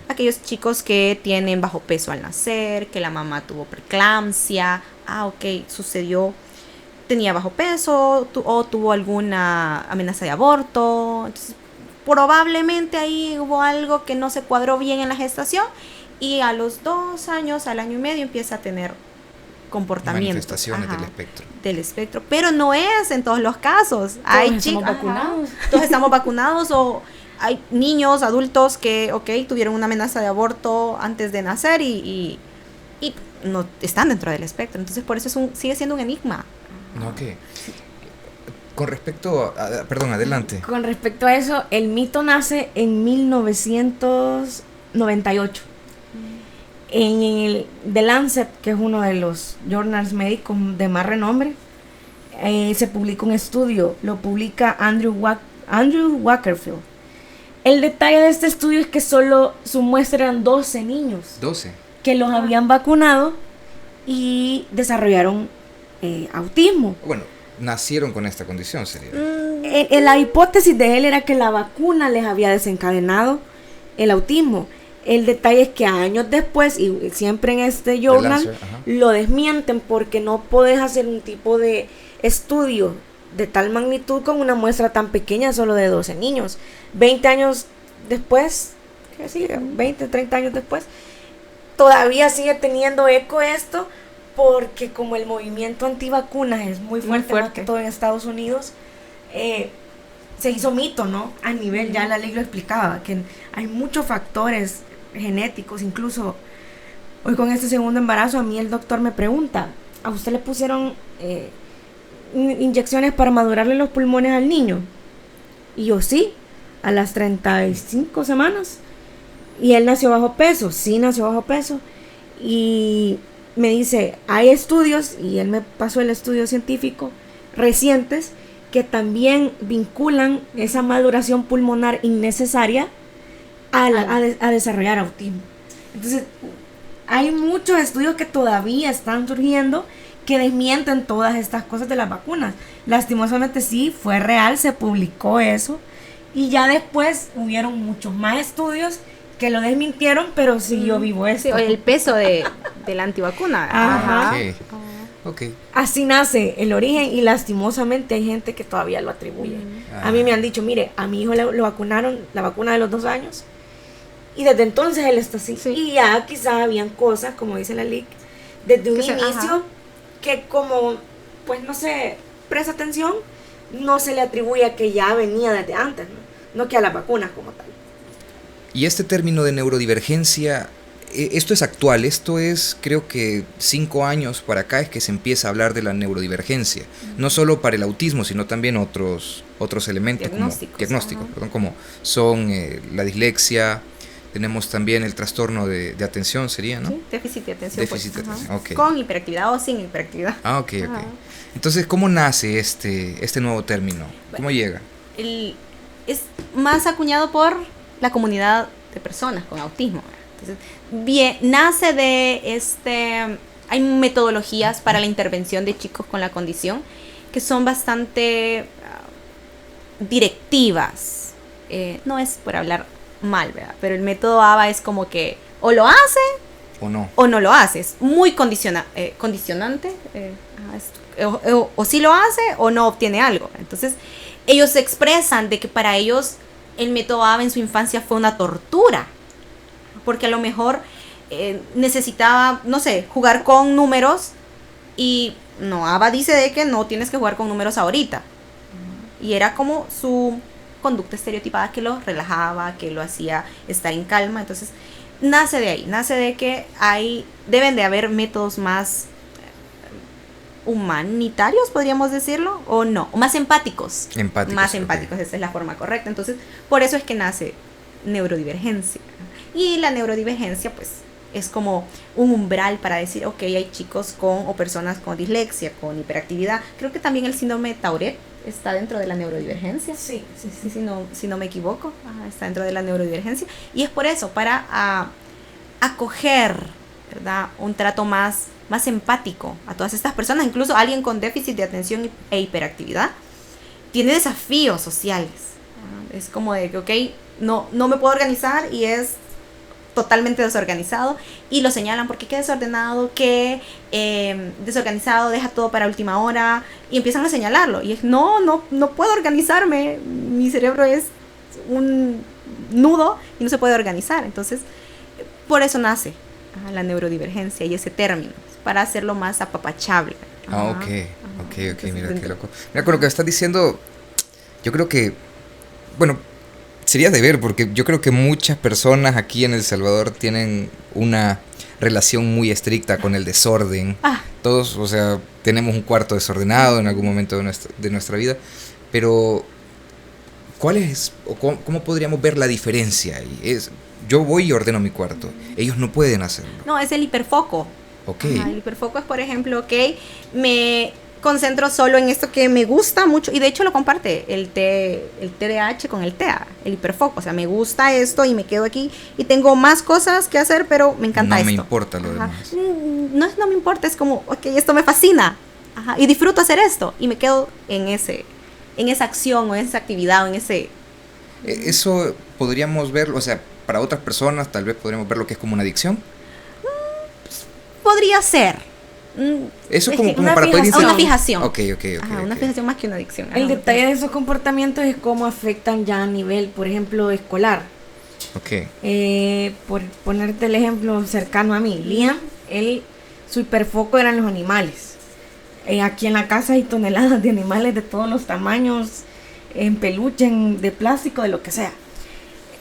Aquellos chicos que tienen bajo peso al nacer, que la mamá tuvo preeclampsia, tenía bajo peso o tuvo alguna amenaza de aborto. Entonces, probablemente ahí hubo algo que no se cuadró bien en la gestación y a los 2 años, al año y medio, empieza a tener comportamientos. Manifestaciones del espectro. Del espectro, pero no es en todos los casos. Hay estamos vacunados. Todos estamos vacunados, o hay niños, adultos que, tuvieron una amenaza de aborto antes de nacer y no están dentro del espectro. Entonces, por eso sigue siendo un enigma. No, ¿qué? Con respecto a... Perdón, adelante. Con respecto a eso, el mito nace en 1998. En el The Lancet, que es uno de los journals médicos de más renombre, se publica un estudio, lo publica Andrew Wakerfield. El detalle de este estudio es que solo su muestra eran 12 niños. 12. Que los habían vacunado y desarrollaron autismo. Bueno, nacieron con esta condición, sería. La hipótesis de él era que la vacuna les había desencadenado el autismo. El detalle es que años después, y siempre en este journal, lo desmienten porque no puedes hacer un tipo de estudio de tal magnitud con una muestra tan pequeña, solo de 12 niños. 20 años después, ¿qué sigue? 20, 30 años después, todavía sigue teniendo eco esto, porque como el movimiento antivacunas es muy fuerte, más que todo en Estados Unidos, se hizo mito, ¿no? A nivel, ya la ley lo explicaba, que hay muchos factores genéticos. Incluso hoy con este segundo embarazo, a mí el doctor me pregunta, ¿a usted le pusieron inyecciones para madurarle los pulmones al niño? Y yo, sí, a las 35 semanas. Y él nació bajo peso, sí nació bajo peso. Y me dice, hay estudios, y él me pasó el estudio científico recientes, que también vinculan esa maduración pulmonar innecesaria a desarrollar autismo. Entonces, hay muchos estudios que todavía están surgiendo que desmienten todas estas cosas de las vacunas. Lastimosamente sí, fue real, se publicó eso, y ya después hubieron muchos más estudios que lo desmintieron, pero siguió vivo esto. Sí, el peso de la antivacuna. Ajá. Okay. Así nace el origen, y lastimosamente hay gente que todavía lo atribuye. A mí me han dicho, mire, a mi hijo lo vacunaron, la vacuna de los 2 años, y desde entonces él está así. Sí. Y ya quizás habían cosas, como dice la LIC, desde un inicio, que como, pues no se presta atención, no se le atribuye a que ya venía desde antes, no que a las vacunas como tal. Y este término de neurodivergencia, esto es actual, esto es, creo que 5 años para acá es que se empieza a hablar de la neurodivergencia, no solo para el autismo, sino también otros elementos, como son la dislexia. Tenemos también el trastorno de atención, sería, ¿no? Sí, déficit de atención. Déficit de atención, ok. Con hiperactividad o sin hiperactividad. Ok. Entonces, ¿cómo nace este nuevo término? ¿Cómo llega? Es más acuñado por la comunidad de personas con autismo. Entonces, nace de hay metodologías para la intervención de chicos con la condición que son bastante directivas. No es por hablar mal, ¿verdad? Pero el método ABA es como que o lo hace o no lo hace. Es muy condicionante. O sí lo hace o no obtiene algo. Entonces, ellos expresan de que para ellos el método ABA en su infancia fue una tortura, porque a lo mejor necesitaba, no sé, jugar con números, y no, ABA dice de que no tienes que jugar con números ahorita, y era como su conducta estereotipada que lo relajaba, que lo hacía estar en calma. Entonces nace de ahí, nace de que deben de haber métodos más humanitarios, podríamos decirlo, o no, más empáticos. Más empáticos, esa es la forma correcta. Entonces, por eso es que nace neurodivergencia. Y la neurodivergencia, pues, es como un umbral para decir, ok, hay chicos o personas con dislexia, con hiperactividad. Creo que también el síndrome de Tourette está dentro de la neurodivergencia. Sí, si no me equivoco, está dentro de la neurodivergencia. Y es por eso, para acoger, ¿verdad?, un trato más empático a todas estas personas. Incluso alguien con déficit de atención e hiperactividad tiene desafíos sociales. Es como de que, ok, no me puedo organizar, y es totalmente desorganizado, y lo señalan porque qué desordenado, qué desorganizado, deja todo para última hora, y empiezan a señalarlo, y es no puedo organizarme, mi cerebro es un nudo y no se puede organizar. Entonces por eso nace la neurodivergencia y ese término, para hacerlo más apapachable. Ok, mira qué loco. Mira, con lo que estás diciendo, yo creo que, bueno, sería de ver, porque yo creo que muchas personas aquí en El Salvador tienen una relación muy estricta con el desorden. Todos, o sea, tenemos un cuarto desordenado en algún momento de nuestra vida, pero ¿cuál es, o cómo podríamos ver la diferencia ahí? Yo voy y ordeno mi cuarto, ellos no pueden hacerlo. No, es el hiperfoco. Ok. El hiperfoco es, por ejemplo, me concentro solo en esto que me gusta mucho, y de hecho lo comparte el TDAH con el TEA, el hiperfoco. O sea, me gusta esto y me quedo aquí y tengo más cosas que hacer, pero me encanta esto. No me importa lo demás. No me importa, es como, ok, esto me fascina. Y disfruto hacer esto y me quedo en esa acción o en esa actividad o en ese... Eso podríamos verlo, o sea, para otras personas tal vez podríamos ver lo que es como una adicción. Podría ser. Eso es como una para poder Una fijación. Ok. Una fijación más que una adicción. El detalle de esos comportamientos es cómo afectan ya a nivel, por ejemplo, escolar. Ok. Por ponerte el ejemplo cercano a mí, Liam, su hiperfoco eran los animales. Aquí en la casa hay toneladas de animales de todos los tamaños, en peluche, de plástico, de lo que sea.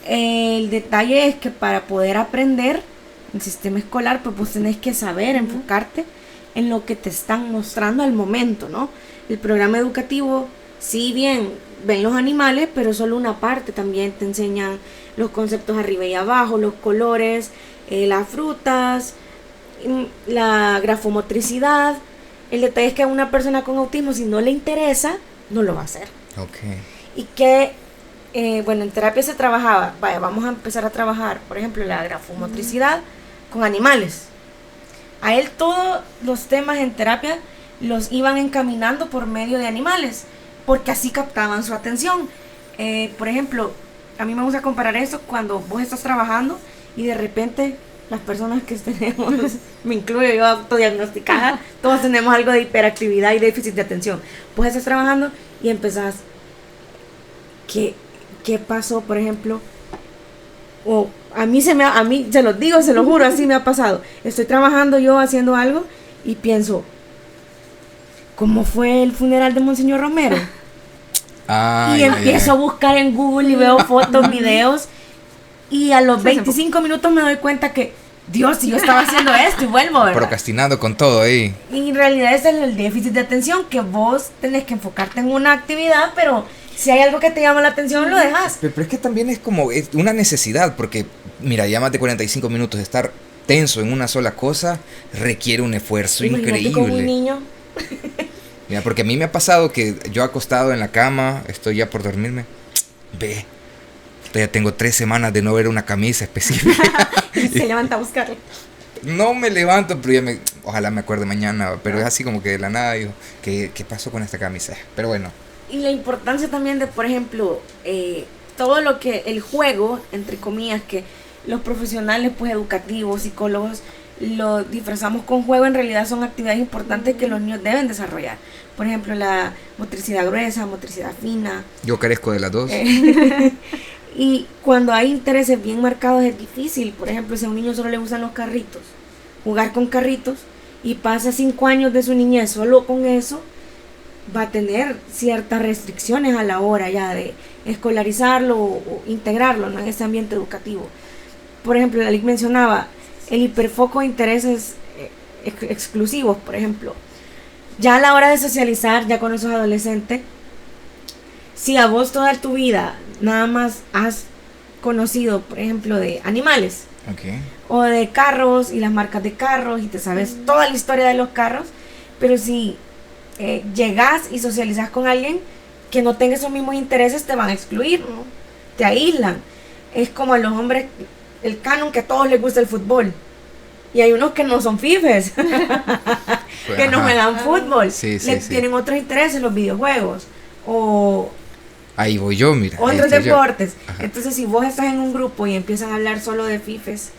El detalle es que para poder aprender el sistema escolar, pues vos tenés que saber enfocarte en lo que te están mostrando al momento, ¿no? El programa educativo, si bien ven los animales, pero solo una parte. También te enseñan los conceptos arriba y abajo, los colores, las frutas, la grafomotricidad. El detalle es que a una persona con autismo, si no le interesa, no lo va a hacer. Ok. Y que, bueno, en terapia se trabajaba, vamos a empezar a trabajar, por ejemplo, la grafomotricidad con animales. A él todos los temas en terapia los iban encaminando por medio de animales, porque así captaban su atención. Por ejemplo, a mí me gusta comparar eso cuando vos estás trabajando y de repente las personas que tenemos, me incluyo yo autodiagnosticada, todos tenemos algo de hiperactividad y déficit de atención. Vos estás trabajando y empezás, ¿qué pasó, por ejemplo? O a mí se los digo, se lo juro, así me ha pasado. Estoy trabajando yo haciendo algo y pienso, ¿cómo fue el funeral de Monseñor Romero? Y empiezo a buscar en Google y veo fotos, videos, y a los 25 minutos me doy cuenta que, Dios, si yo estaba haciendo esto y vuelvo, ¿verdad? Procrastinando con todo ahí. Y en realidad ese es el déficit de atención, que vos tenés que enfocarte en una actividad, pero si hay algo que te llama la atención, lo dejas. Pero es que también es como una necesidad, porque, mira, ya más de 45 minutos de estar tenso en una sola cosa requiere un esfuerzo increíble. Como un niño. Mira, porque a mí me ha pasado que yo acostado en la cama, estoy ya por dormirme, ya tengo 3 semanas de no ver una camisa específica. Y se levanta a buscarla. No me levanto, pero ojalá me acuerde mañana, pero es así como que de la nada digo, ¿qué pasó con esta camisa? Pero bueno. Y la importancia también de, por ejemplo, todo lo que el juego, entre comillas, que los profesionales pues educativos, psicólogos, lo disfrazamos con juego, en realidad son actividades importantes que los niños deben desarrollar. Por ejemplo, la motricidad gruesa, motricidad fina. Yo carezco de las dos. Y cuando hay intereses bien marcados es difícil. Por ejemplo, si a un niño solo le gustan los carritos, jugar con carritos, y pasa 5 años de su niñez solo con eso, va a tener ciertas restricciones a la hora ya de escolarizarlo o integrarlo, ¿no?, en ese ambiente educativo. Por ejemplo, la Lic mencionaba el hiperfoco de intereses exclusivos, por ejemplo. Ya a la hora de socializar, ya con esos adolescentes, si a vos toda tu vida nada más has conocido, por ejemplo, de animales, o de carros y las marcas de carros, y te sabes toda la historia de los carros, pero si llegas y socializas con alguien que no tenga esos mismos intereses, te van a excluir, ¿no? Te aíslan. Es como a los hombres, el canon que a todos les gusta el fútbol, y hay unos que no son fifes, que no juegan fútbol, tienen otros intereses, los videojuegos, o ahí voy yo, mira. Otros deportes. Entonces, si vos estás en un grupo y empiezan a hablar solo de fifes,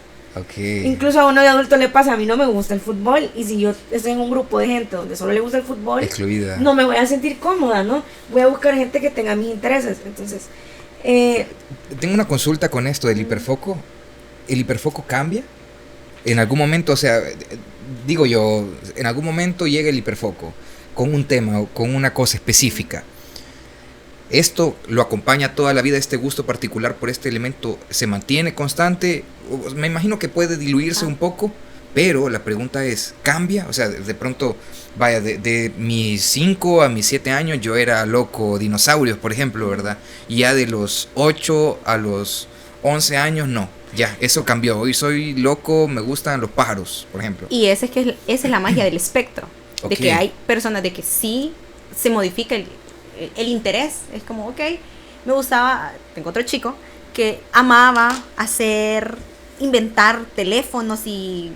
incluso a uno de adulto le pasa, a mí no me gusta el fútbol, y si yo estoy en un grupo de gente donde solo le gusta el fútbol, excluida, no me voy a sentir cómoda, ¿no? Voy a buscar gente que tenga mis intereses. Entonces, tengo una consulta con esto del hiperfoco. ¿El hiperfoco cambia en algún momento, o sea, digo yo, en algún momento llega el hiperfoco con un tema o con una cosa específica. ¿Esto lo acompaña toda la vida, este gusto particular por este elemento? ¿Se mantiene constante? Me imagino que puede diluirse un poco, pero la pregunta es, ¿cambia? O sea, de pronto, vaya, de mis 5 a mis 7 años yo era loco dinosaurios, por ejemplo, ¿verdad? Y ya de los 8 a los 11 años, no. Ya, eso cambió. Hoy soy loco, me gustan los pájaros, por ejemplo. Y esa es la magia del espectro. De que hay personas de que sí se modifica el interés. Es como, ok, me gustaba, tengo otro chico que amaba inventar teléfonos y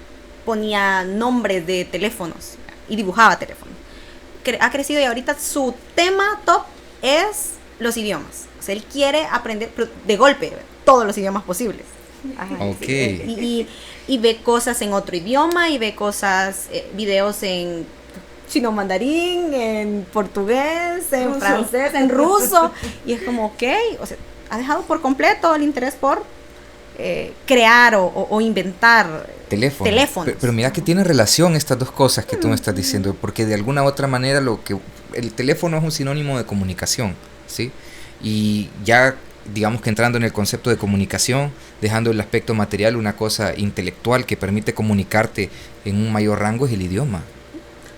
ponía nombres de teléfonos y dibujaba teléfonos. Ha crecido y ahorita su tema top es los idiomas. O sea, él quiere aprender de golpe todos los idiomas posibles. Ajá, okay. Sí. Y ve cosas en otro idioma y ve cosas, videos en chino mandarín, en portugués, en francés, en ruso. Y es como, ok, o sea, ha dejado por completo el interés por crear o inventar teléfonos. Pero mira que tiene relación estas dos cosas que tú me estás diciendo, porque de alguna u otra manera el teléfono es un sinónimo de comunicación, ¿sí? Y ya digamos que entrando en el concepto de comunicación, dejando el aspecto material, una cosa intelectual que permite comunicarte en un mayor rango es el idioma.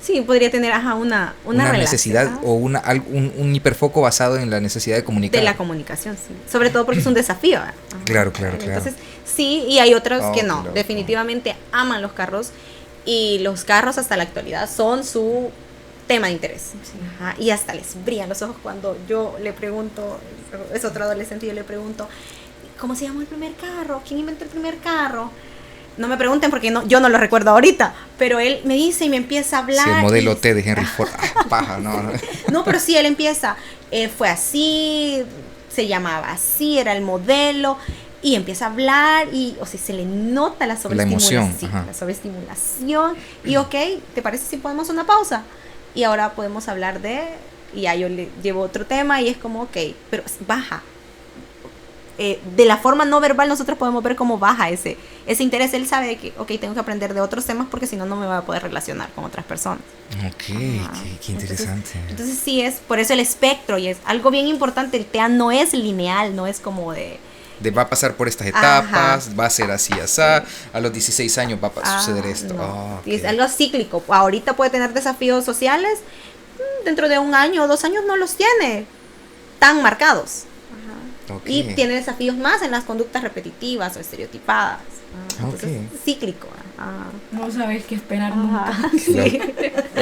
Sí, podría tener una necesidad o un hiperfoco basado en la necesidad de comunicar. De la comunicación, sí. Sobre todo porque es un desafío. Claro. Entonces, sí, y hay otros que no. Claro. Definitivamente aman los carros y los carros hasta la actualidad son su tema de interés. Sí. Ajá, y hasta les brillan los ojos cuando yo le pregunto, es otro adolescente, y yo le pregunto, ¿cómo se llamó el primer carro? ¿Quién inventó el primer carro? No me pregunten porque yo no lo recuerdo ahorita, pero él me dice y me empieza a hablar. Sí, el modelo T de Henry Ford. Paja, no. No, pero sí, él empieza, fue así, se llamaba así, era el modelo, y empieza a hablar y, o sea, se le nota la sobreestimulación. La sobreestimulación. Y ok, ¿te parece si podemos una pausa? Y ahora podemos hablar y ya yo le llevo otro tema y es como, ok, pero baja. De la forma no verbal nosotros podemos ver cómo baja ese interés. Él sabe que, ok, tengo que aprender de otros temas porque si no, no me voy a poder relacionar con otras personas. Ok, qué interesante. Entonces sí, es por eso el espectro, y es algo bien importante. El TEA no es lineal, no es como va a pasar por estas etapas, va a ser así, a los 16 años va a suceder esto. No. Okay. Es algo cíclico. Ahorita puede tener desafíos sociales, dentro de 1 año o 2 años no los tiene tan marcados. Okay. Y tiene desafíos más en las conductas repetitivas o estereotipadas. Entonces, cíclico. No sabes qué esperar nunca. Sí.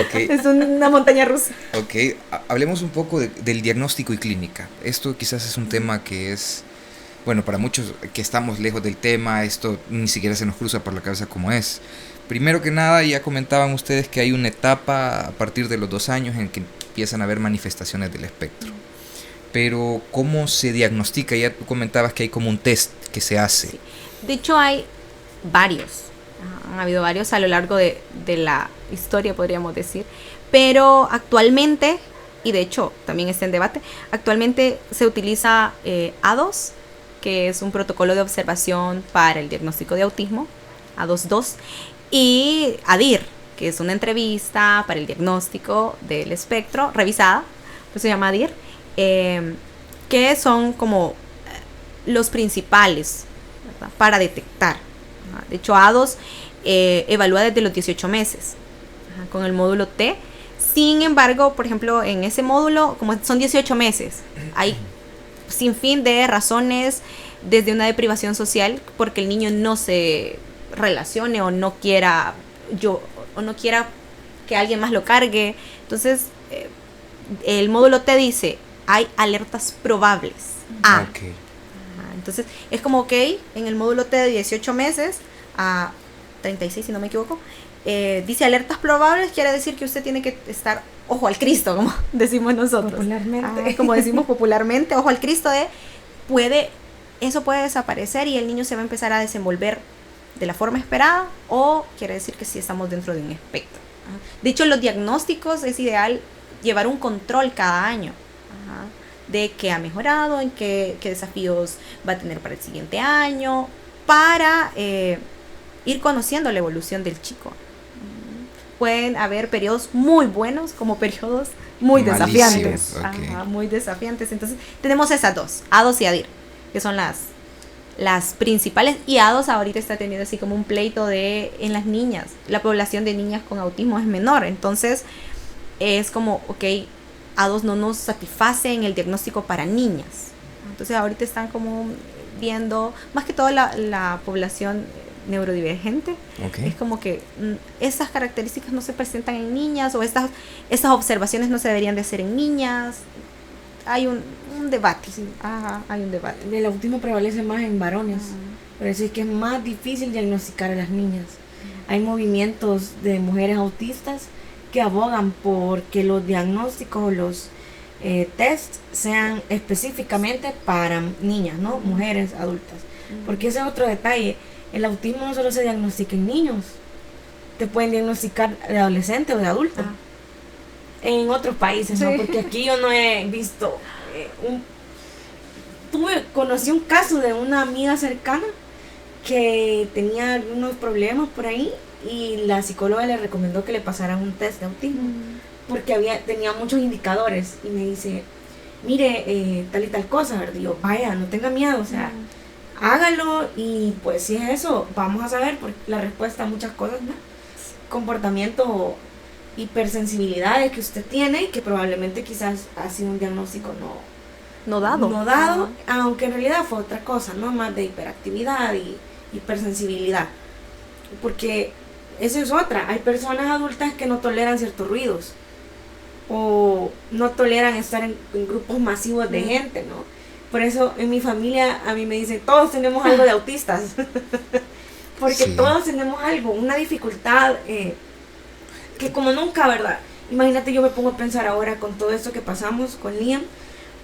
Okay. Es una montaña rusa. Ok, hablemos un poco del diagnóstico y clínica. Esto quizás es un tema que es, bueno, para muchos que estamos lejos del tema, esto ni siquiera se nos cruza por la cabeza como es. Primero que nada, ya comentaban ustedes que hay una etapa a partir de los 2 años en que empiezan a haber manifestaciones del espectro. Pero ¿cómo se diagnostica? Ya tú comentabas que hay como un test que se hace. Sí. De hecho hay varios. Han habido varios a lo largo de la historia, podríamos decir. Pero actualmente, y de hecho también está en debate, actualmente se utiliza A2, que es un protocolo de observación para el diagnóstico de autismo, A2-2, y ADIR, que es una entrevista para el diagnóstico del espectro, revisada, pues se llama ADIR. Que son como los principales, ¿verdad?, para detectar. De hecho, A2 evalúa desde los 18 meses con el módulo T. Sin embargo, por ejemplo, en ese módulo, como son 18 meses, hay sin fin de razones, desde una deprivación social, porque el niño no se relacione o no quiera que alguien más lo cargue. Entonces, el módulo T dice, hay alertas probables. Okay. Entonces, es como, ok, en el módulo T de 18 meses a 36, si no me equivoco, dice alertas probables, quiere decir que usted tiene que estar ojo al Cristo, como decimos nosotros. Popularmente. Como decimos popularmente, ojo al Cristo eso puede desaparecer y el niño se va a empezar a desenvolver de la forma esperada, o quiere decir que sí estamos dentro de un espectro. De hecho, los diagnósticos es ideal llevar un control cada año de qué ha mejorado, en qué desafíos va a tener para el siguiente año, para ir conociendo la evolución del chico. Pueden haber periodos muy buenos como periodos muy Malísimos, desafiantes. ok. Ajá, muy desafiantes. Entonces, tenemos esas dos, A2 y ADIR, que son las principales. Y A2 ahorita está teniendo así como un pleito en las niñas. La población de niñas con autismo es menor. Entonces, es como, ok, A2 no nos satisface en el diagnóstico para niñas. Entonces, ahorita están como viendo, más que todo la población neurodivergente. Ok. Es como que esas características no se presentan en niñas, o estas observaciones no se deberían de hacer en niñas. Hay un debate. Sí. Ajá, hay un debate. El autismo prevalece más en varones. Por eso es que es más difícil diagnosticar a las niñas. Hay movimientos de mujeres autistas que abogan por que los diagnósticos o los tests sean específicamente para niñas, ¿no? Mujeres adultas. Porque ese es otro detalle. El autismo no solo se diagnostica en niños. Te pueden diagnosticar de adolescente o de adulto. Ah. En otros países, ¿no? Sí. Porque aquí yo no he visto conocí un caso de una amiga cercana que tenía algunos problemas por ahí y la psicóloga le recomendó que le pasaran un test de autismo porque tenía muchos indicadores y me dice, mire, tal y tal cosa, ¿verdad? Y yo, vaya, no tenga miedo, o sea, hágalo y pues si es eso, vamos a saber porque la respuesta a muchas cosas, ¿no? Comportamiento, hipersensibilidades que usted tiene y que probablemente quizás ha sido un diagnóstico No dado. aunque en realidad fue otra cosa, ¿no? Más de hiperactividad y hipersensibilidad. Porque eso es otra. Hay personas adultas que no toleran ciertos ruidos o no toleran estar en grupos masivos de gente, ¿no? Por eso en mi familia a mí me dicen, todos tenemos algo de autistas. Porque Sí. todos tenemos algo, una dificultad que como nunca, ¿verdad? Imagínate, yo me pongo a pensar ahora con todo esto que pasamos con Liam,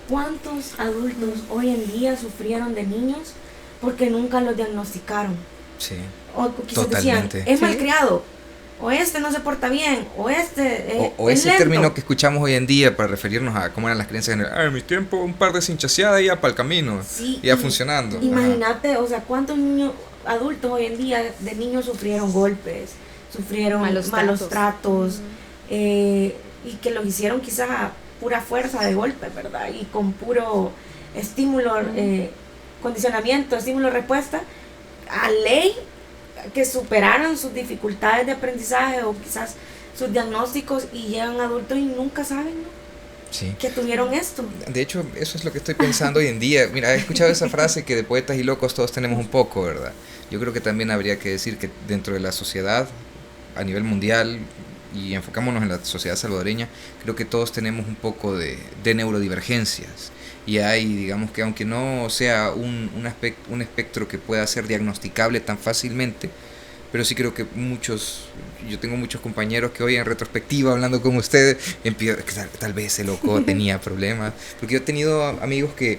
¿cuántos adultos hoy en día sufrieron de niños porque nunca los diagnosticaron? Sí. O quizás decían, Totalmente. es Sí. malcriado, o este no se porta bien, o este O es ese lento. término que escuchamos hoy en día para referirnos a cómo eran las creencias generales. En mi tiempo, un par de cinchaseadas y ya para el camino. Sí, y ya y funcionando. Imagínate, o sea, cuántos niños adultos hoy en día de niños sufrieron golpes, sufrieron malos tratos, y que los hicieron quizás a pura fuerza de golpe, ¿verdad? Y con puro estímulo, condicionamiento, estímulo-respuesta, a ley que superaron sus dificultades de aprendizaje o quizás sus diagnósticos y llegan adultos y nunca saben, ¿no? Sí. Que tuvieron esto. De hecho, eso es lo que estoy pensando hoy en día. Mira, he escuchado esa frase que de poetas y locos todos tenemos un poco, ¿verdad? Yo creo que también habría que decir que dentro de la sociedad, a nivel mundial, y enfocámonos en la sociedad salvadoreña, creo que todos tenemos un poco de neurodivergencias. Y hay, digamos que aunque no sea un espectro que pueda ser diagnosticable tan fácilmente, pero sí creo que yo tengo muchos compañeros que hoy en retrospectiva, hablando con ustedes, tal vez ese loco tenía problemas. Porque yo he tenido amigos que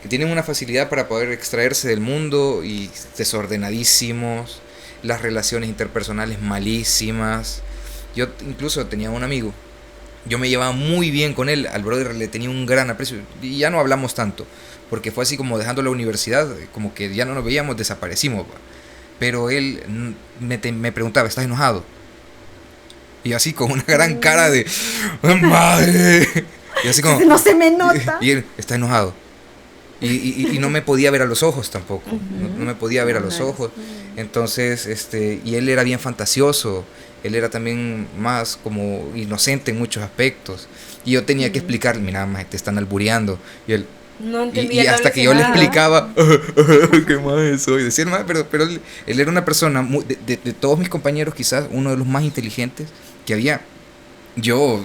tienen una facilidad para poder extraerse del mundo y desordenadísimos, las relaciones interpersonales malísimas. Yo incluso tenía un amigo, yo me llevaba muy bien con él, al brother le tenía un gran aprecio y ya no hablamos tanto, porque fue así como dejando la universidad, como que ya no nos veíamos, desaparecimos. Pero él me preguntaba, ¿estás enojado? Y así con una gran cara de ¡madre! Y así como, no se me nota. y él está enojado. Y no me podía ver a los ojos tampoco. No me podía ver a los ojos. Entonces, y él era bien fantasioso. Él era también más como inocente en muchos aspectos. Y yo tenía que explicarle, mira, más te están albureando. Y él, No entendía y hasta que yo le explicaba, ¿qué más soy? Decía, pero él era una persona, de todos mis compañeros, quizás uno de los más inteligentes que había. Yo,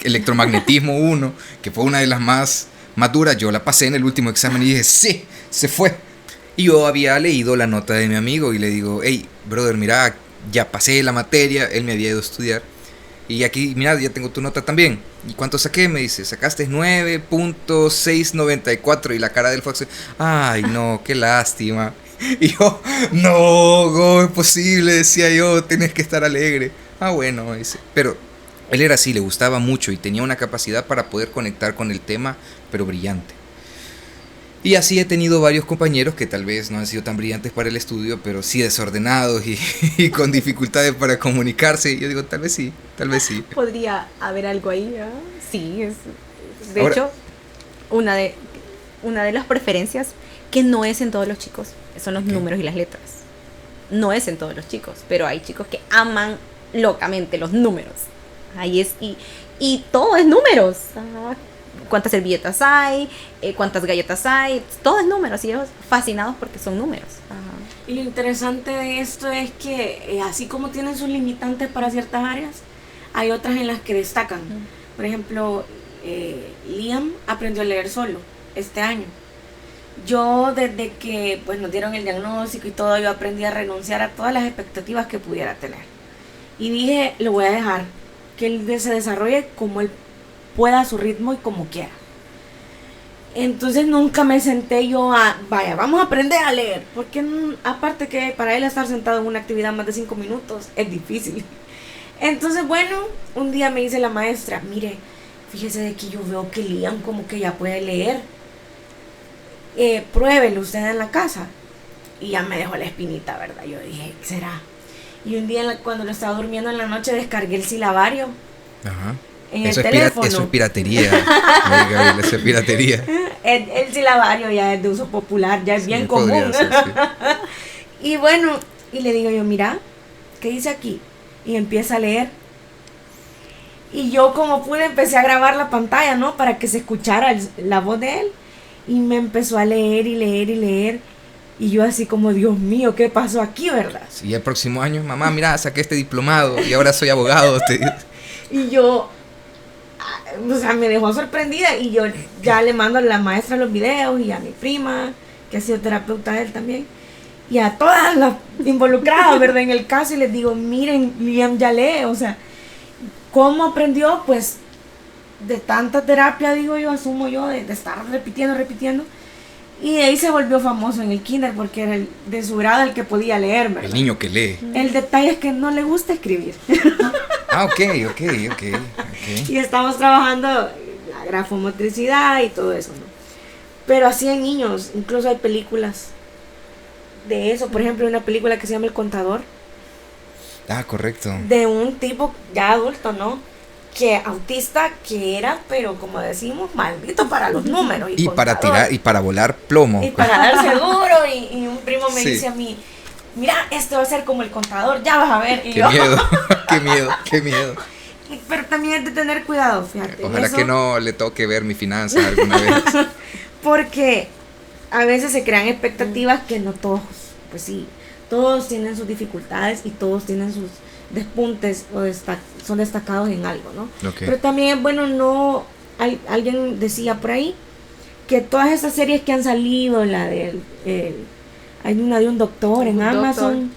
electromagnetismo 1, que fue una de las más duras, yo la pasé en el último examen y dije, sí, se fue. Y yo había leído la nota de mi amigo y le digo, hey, brother, mira, ya pasé la materia, él me había ido a estudiar. Y aquí, mira, ya tengo tu nota también. ¿Y cuánto saqué? Me dice, sacaste 9.694. Y la cara del Fox, ay, no, qué lástima. Y yo, no, ¿cómo es posible? Decía yo, tienes que estar alegre. Ah, bueno, me dice. Pero él era así, le gustaba mucho y tenía una capacidad para poder conectar con el tema, pero brillante. Y así he tenido varios compañeros que tal vez no han sido tan brillantes para el estudio, pero sí desordenados y con dificultades para comunicarse. Y yo digo, tal vez sí, tal vez sí. Podría haber algo ahí, ¿ah? Sí, de Ahora- hecho, una de las preferencias que no es en todos los chicos son los Ok. números y las letras. No es en todos los chicos, pero hay chicos que aman locamente los números. Ahí es, y todo es números. Ajá. Cuántas servilletas hay, cuántas galletas hay, todo es números y ellos fascinados porque son números. Ajá. Y lo interesante de esto es que así como tienen sus limitantes para ciertas áreas, hay otras en las que destacan. Por ejemplo, Liam aprendió a leer solo este año. Yo desde que pues nos dieron el diagnóstico y todo, yo aprendí a renunciar a todas las expectativas que pudiera tener. Y dije, lo voy a dejar, que él se desarrolle como él pueda, a su ritmo y como quiera. Entonces nunca me senté yo a, vaya, vamos a aprender a leer, porque aparte que para él estar sentado en una actividad más de 5 minutos es difícil. Entonces bueno, un día me dice la maestra, mire, fíjese de que yo veo que Liam como que ya puede leer, pruébelo usted en la casa. Y ya me dejó la espinita, ¿verdad? Yo dije, ¿qué será? Y un día cuando lo estaba durmiendo en la noche descargué el silabario Ajá. en Eso el es, teléfono. eso es piratería. Oye, Gabriel, eso es piratería. El silabario ya es de uso popular, ya es Sí, bien podría común. ser, sí. Y bueno, y le digo yo, mira, ¿qué dice aquí? Y empieza a leer. Y yo como pude empecé a grabar la pantalla, ¿no? Para que se escuchara la voz de él. Y me empezó a leer y leer y leer. Y yo así como, Dios mío, ¿qué pasó aquí, verdad? Sí, el próximo año, mamá, mira, saqué este diplomado y ahora soy abogado. Y yo, o sea, me dejó sorprendida. Y yo ya le mando a la maestra los videos y a mi prima, que ha sido terapeuta de él también. Y a todas las involucradas, ¿verdad? En el caso, y les digo, miren, Liam ya lee, o sea, ¿cómo aprendió? Pues de tanta terapia, digo yo, asumo yo, de estar repitiendo. Y de ahí se volvió famoso en el kinder porque era de su grado el que podía leer, ¿verdad? El niño que lee. El detalle es que no le gusta escribir. Ah, ok. Y estamos trabajando la grafomotricidad y todo eso, ¿no? Pero así hay niños, incluso hay películas de eso. Por ejemplo, hay una película que se llama El Contador, Ah, correcto. de un tipo ya adulto, ¿no? Que autista que era, pero como decimos, maldito para los números. Y para contador. tirar y para volar plomo. Y para darse duro. Y un primo me Sí. dice a mí, mira, esto va a ser como El Contador, ya vas a ver. Y Qué yo, miedo, qué miedo. pero también es de tener cuidado, fíjate. Ojalá eso, que no le toque ver mi finanza alguna vez. Porque a veces se crean expectativas que no todos, pues sí, todos tienen sus dificultades y todos tienen sus despuntes o son destacados en algo, ¿no? Ok. Pero también es bueno, alguien decía por ahí que todas esas series que han salido, hay una de un doctor en Un doctor. Amazon,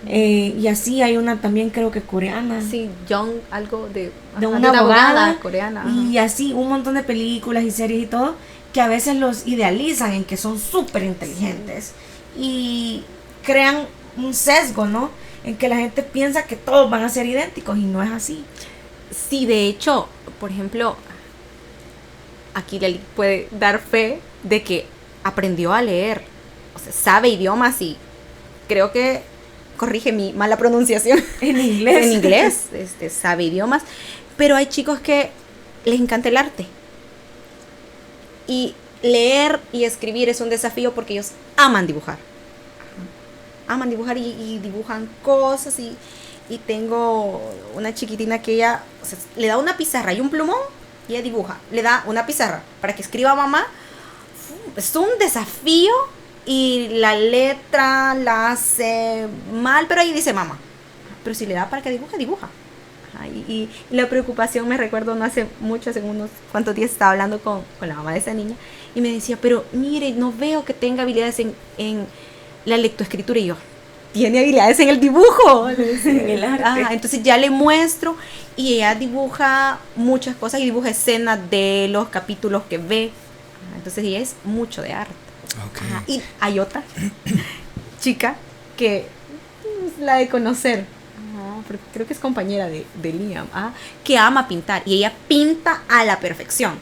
y así hay una también creo que coreana. Sí, Young, algo de una abogada coreana. Y así un montón de películas y series y todo, que a veces los idealizan en que son súper inteligentes y crean un sesgo, ¿no? En que la gente piensa que todos van a ser idénticos y no es así. Sí, de hecho, por ejemplo, aquí Lali puede dar fe de que aprendió a leer, o sea, sabe idiomas y creo que corrige mi mala pronunciación En inglés. en inglés, sabe idiomas, pero hay chicos que les encanta el arte y leer y escribir es un desafío porque ellos aman dibujar y dibujan cosas y tengo una chiquitina que ella, o sea, le da una pizarra y un plumón y ella dibuja, le da una pizarra para que escriba mamá. Es un desafío y la letra la hace mal, pero ahí dice mamá. Pero si le da para que dibuje, dibuja. Ajá, y la preocupación, me recuerdo, no hace mucho, hace unos cuantos días estaba hablando con la mamá de esa niña y me decía, pero mire, no veo que tenga habilidades en la lectoescritura. Y yo, tiene habilidades en el dibujo. En el arte. Ajá, entonces ya le muestro y ella dibuja muchas cosas y dibuja escenas de los capítulos que ve. Ajá, entonces ella es mucho de arte. Ok. Ajá, y hay otra chica que es la de conocer. Ajá, porque creo que es compañera de Liam, que ama pintar y ella pinta a la perfección.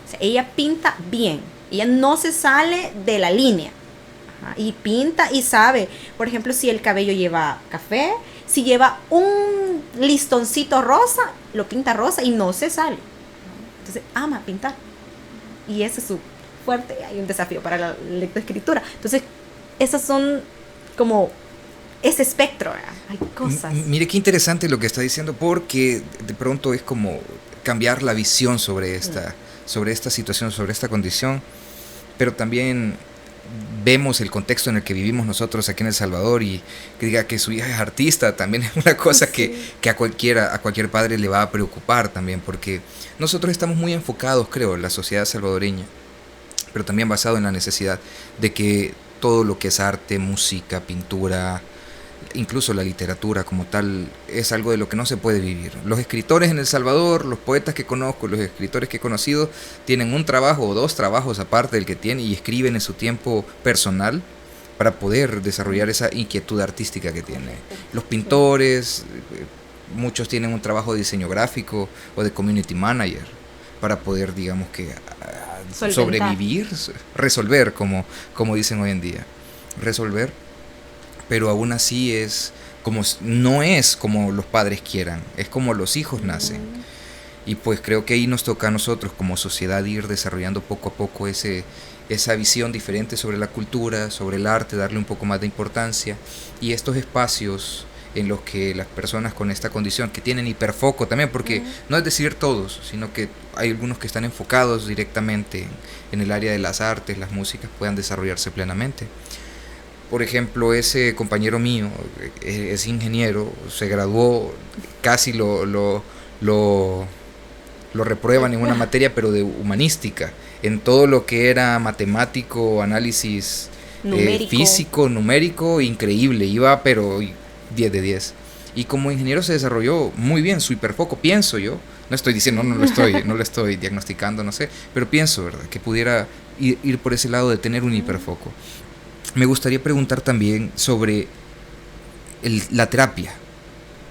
O sea, ella pinta bien. Ella no se sale de la línea. Ajá, y pinta y sabe, por ejemplo, si el cabello lleva café, si lleva un listoncito rosa, lo pinta rosa y no se sale. Entonces, ama pintar. Y ese es su fuerte. Hay un desafío para la lectoescritura. Entonces, esas son como ese espectro, ¿verdad? Hay cosas. Mire qué interesante lo que está diciendo, porque de pronto es como cambiar la visión sobre esta situación, sobre esta condición, pero también vemos el contexto en el que vivimos nosotros aquí en El Salvador, y que diga que su hija es artista también es una cosa Sí. que a cualquier padre le va a preocupar también, porque nosotros estamos muy enfocados, creo, en la sociedad salvadoreña, pero también basado en la necesidad de que todo lo que es arte, música, pintura, incluso la literatura como tal, es algo de lo que no se puede vivir. Los escritores en El Salvador, los poetas que conozco, los escritores que he conocido, tienen un trabajo o dos trabajos aparte del que tienen, y escriben en su tiempo personal para poder desarrollar esa inquietud artística que tiene. Los pintores, muchos tienen un trabajo de diseño gráfico o de community manager para poder, digamos que, Solventar. sobrevivir, resolver, como dicen hoy en día, resolver. Pero aún así no es como los padres quieran, es como los hijos nacen. Y pues creo que ahí nos toca a nosotros como sociedad ir desarrollando poco a poco esa visión diferente sobre la cultura, sobre el arte, darle un poco más de importancia, y estos espacios en los que las personas con esta condición, que tienen hiperfoco también, porque no es decir todos, sino que hay algunos que están enfocados directamente en el área de las artes, las músicas, puedan desarrollarse plenamente. Por ejemplo, ese compañero mío es ingeniero, se graduó, casi lo reprueban en una materia, pero de humanística, en todo lo que era matemático, análisis físico, numérico, increíble, iba pero 10 de 10. Y como ingeniero se desarrolló muy bien su hiperfoco, pienso yo, no estoy diciendo, no lo estoy diagnosticando, no sé, pero pienso, ¿verdad?, que pudiera ir por ese lado de tener un hiperfoco. Me gustaría preguntar también sobre la terapia,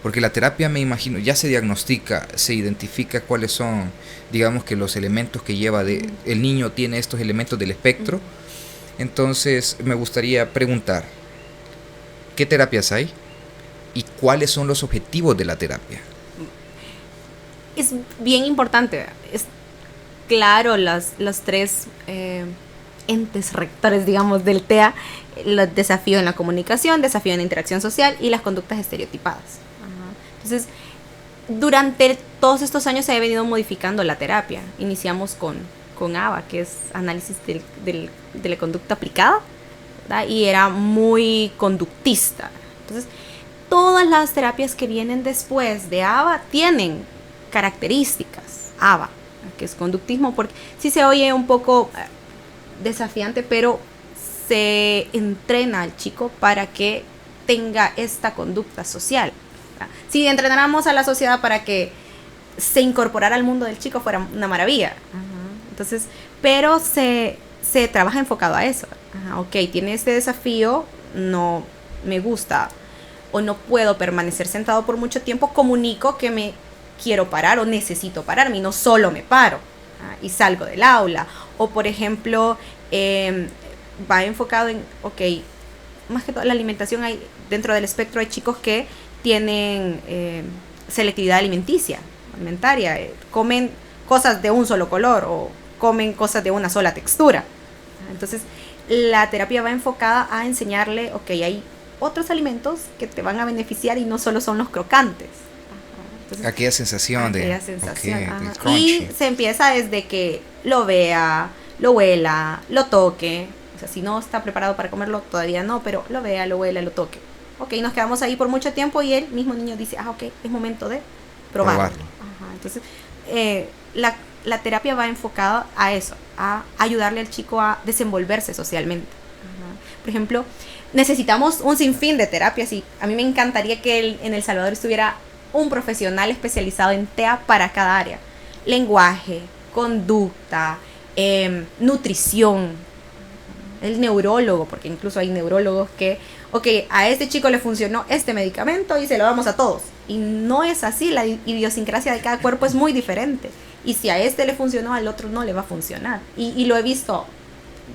porque la terapia, me imagino, ya se diagnostica, se identifica cuáles son, digamos que los elementos que lleva el niño tiene estos elementos del espectro. Entonces me gustaría preguntar, ¿qué terapias hay y cuáles son los objetivos de la terapia? Es bien importante, es claro, los tres entes rectores, digamos, del TEA, el desafío en la comunicación, desafío en la interacción social y las conductas estereotipadas. Entonces, durante todos estos años se ha venido modificando la terapia. Iniciamos con ABA, que es análisis de la conducta aplicada, ¿verdad? Y era muy conductista. Entonces, todas las terapias que vienen después de ABA tienen características ABA, que es conductismo, porque sí se oye un poco desafiante, pero se entrena al chico para que tenga esta conducta social. Si entrenáramos a la sociedad para que se incorporara al mundo del chico, fuera una maravilla. Entonces, pero se trabaja enfocado a eso. Ok, tiene este desafío, no me gusta o no puedo permanecer sentado por mucho tiempo, comunico que me quiero parar o necesito pararme, y no solo me paro y salgo del aula. O por ejemplo, va enfocado en, ok, más que todo la alimentación, hay dentro del espectro hay chicos que tienen selectividad alimentaria, comen cosas de un solo color o comen cosas de una sola textura. Entonces la terapia va enfocada a enseñarle, ok, hay otros alimentos que te van a beneficiar y no solo son los crocantes. Entonces, aquella sensación aquella sensación, del y crunchy. se empieza desde que lo vea, lo huela, lo toque. O sea, si no está preparado para comerlo, todavía no, pero lo vea, lo huela, lo toque. Ok, nos quedamos ahí por mucho tiempo y el mismo niño dice, ok, es momento de probarlo. Entonces, la terapia va enfocada a eso, a ayudarle al chico a desenvolverse socialmente. Por ejemplo, necesitamos un sinfín de terapias, y a mí me encantaría que en El Salvador estuviera un profesional especializado en TEA para cada área. Lenguaje, conducta, nutrición, el neurólogo, porque incluso hay neurólogos que, ok, a este chico le funcionó este medicamento y se lo damos a todos. Y no es así, la idiosincrasia de cada cuerpo es muy diferente. Y si a este le funcionó, al otro no le va a funcionar. Y lo he visto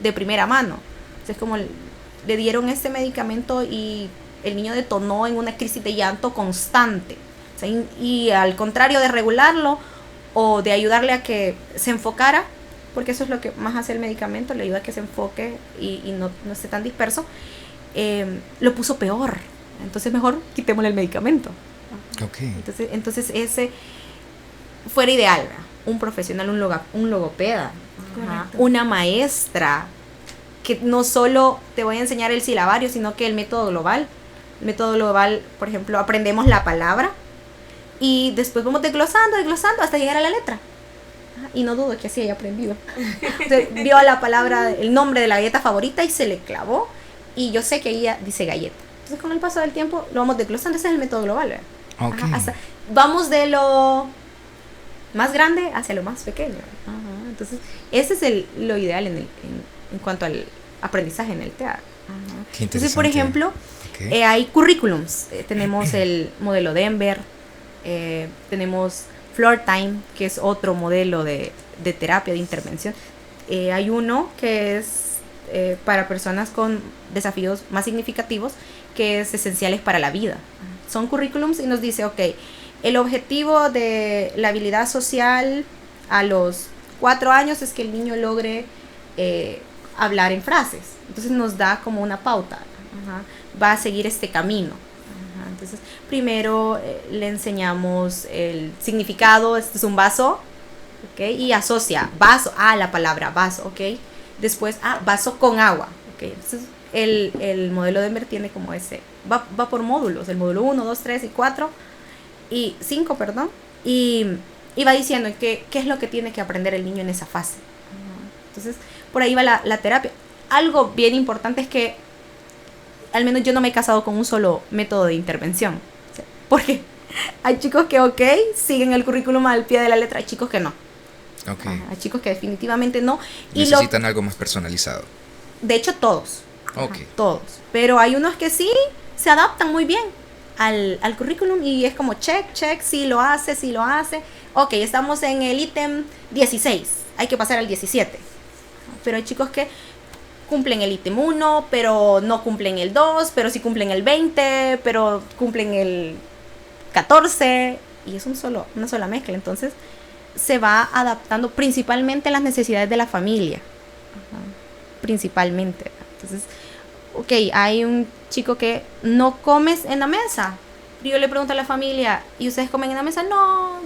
de primera mano. Entonces, como le dieron este medicamento y el niño detonó en una crisis de llanto constante. O sea, y al contrario de regularlo o de ayudarle a que se enfocara, porque eso es lo que más hace el medicamento, le ayuda a que se enfoque y no esté tan disperso, lo puso peor. Entonces mejor quitémosle el medicamento. Okay. Entonces ese fuera ideal, ¿verdad? Un profesional, un logopeda, una maestra, que no solo te voy a enseñar el silabario, sino que el método global. El método global, por ejemplo, aprendemos la palabra y después vamos desglosando hasta llegar a la letra. Y no dudo que así haya aprendido. Entonces, vio la palabra, el nombre de la galleta favorita y se le clavó. Y yo sé que ella dice galleta. Entonces, con el paso del tiempo, lo vamos desglosando. Ese es el método global, ¿verdad? Okay. Vamos de lo más grande hacia lo más pequeño. Entonces, ese es lo ideal en cuanto al aprendizaje en el TEA. Entonces, por ejemplo, hay currículums. Tenemos el modelo Denver, tenemos Floor Time, que es otro modelo de terapia, de intervención. Hay uno que es para personas con desafíos más significativos, que es esenciales para la vida. Son currículums y nos dice, ok, el objetivo de la habilidad social a los 4 años es que el niño logre hablar en frases. Entonces nos da como una pauta. Va a seguir este camino. Entonces, primero le enseñamos el significado. Este es un vaso, ¿okay? Y asocia vaso a la palabra vaso, ¿okay? Después, vaso con agua, ¿okay? Entonces, el modelo de Denver tiene como ese, va por módulos, el módulo 1, 2, 3 y 4 y 5, perdón, y va diciendo qué es lo que tiene que aprender el niño en esa fase. Entonces, por ahí va la terapia. Algo bien importante es que al menos yo no me he casado con un solo método de intervención. O sea, porque hay chicos que, siguen el currículum al pie de la letra, hay chicos que no. Okay. Hay chicos que definitivamente no. Necesitan algo más personalizado. De hecho, todos. Okay. Todos. Pero hay unos que sí se adaptan muy bien al currículum y es como check, sí lo hace. Ok, estamos en el ítem 16, hay que pasar al 17. Pero hay chicos que cumplen el ítem 1, pero no cumplen el 2, pero sí cumplen el 20, pero cumplen el 14, y es una sola mezcla. Entonces se va adaptando principalmente a las necesidades de la familia. Principalmente. Entonces, ok, hay un chico que no comes en la mesa. Y yo le pregunto a la familia, ¿y ustedes comen en la mesa? No,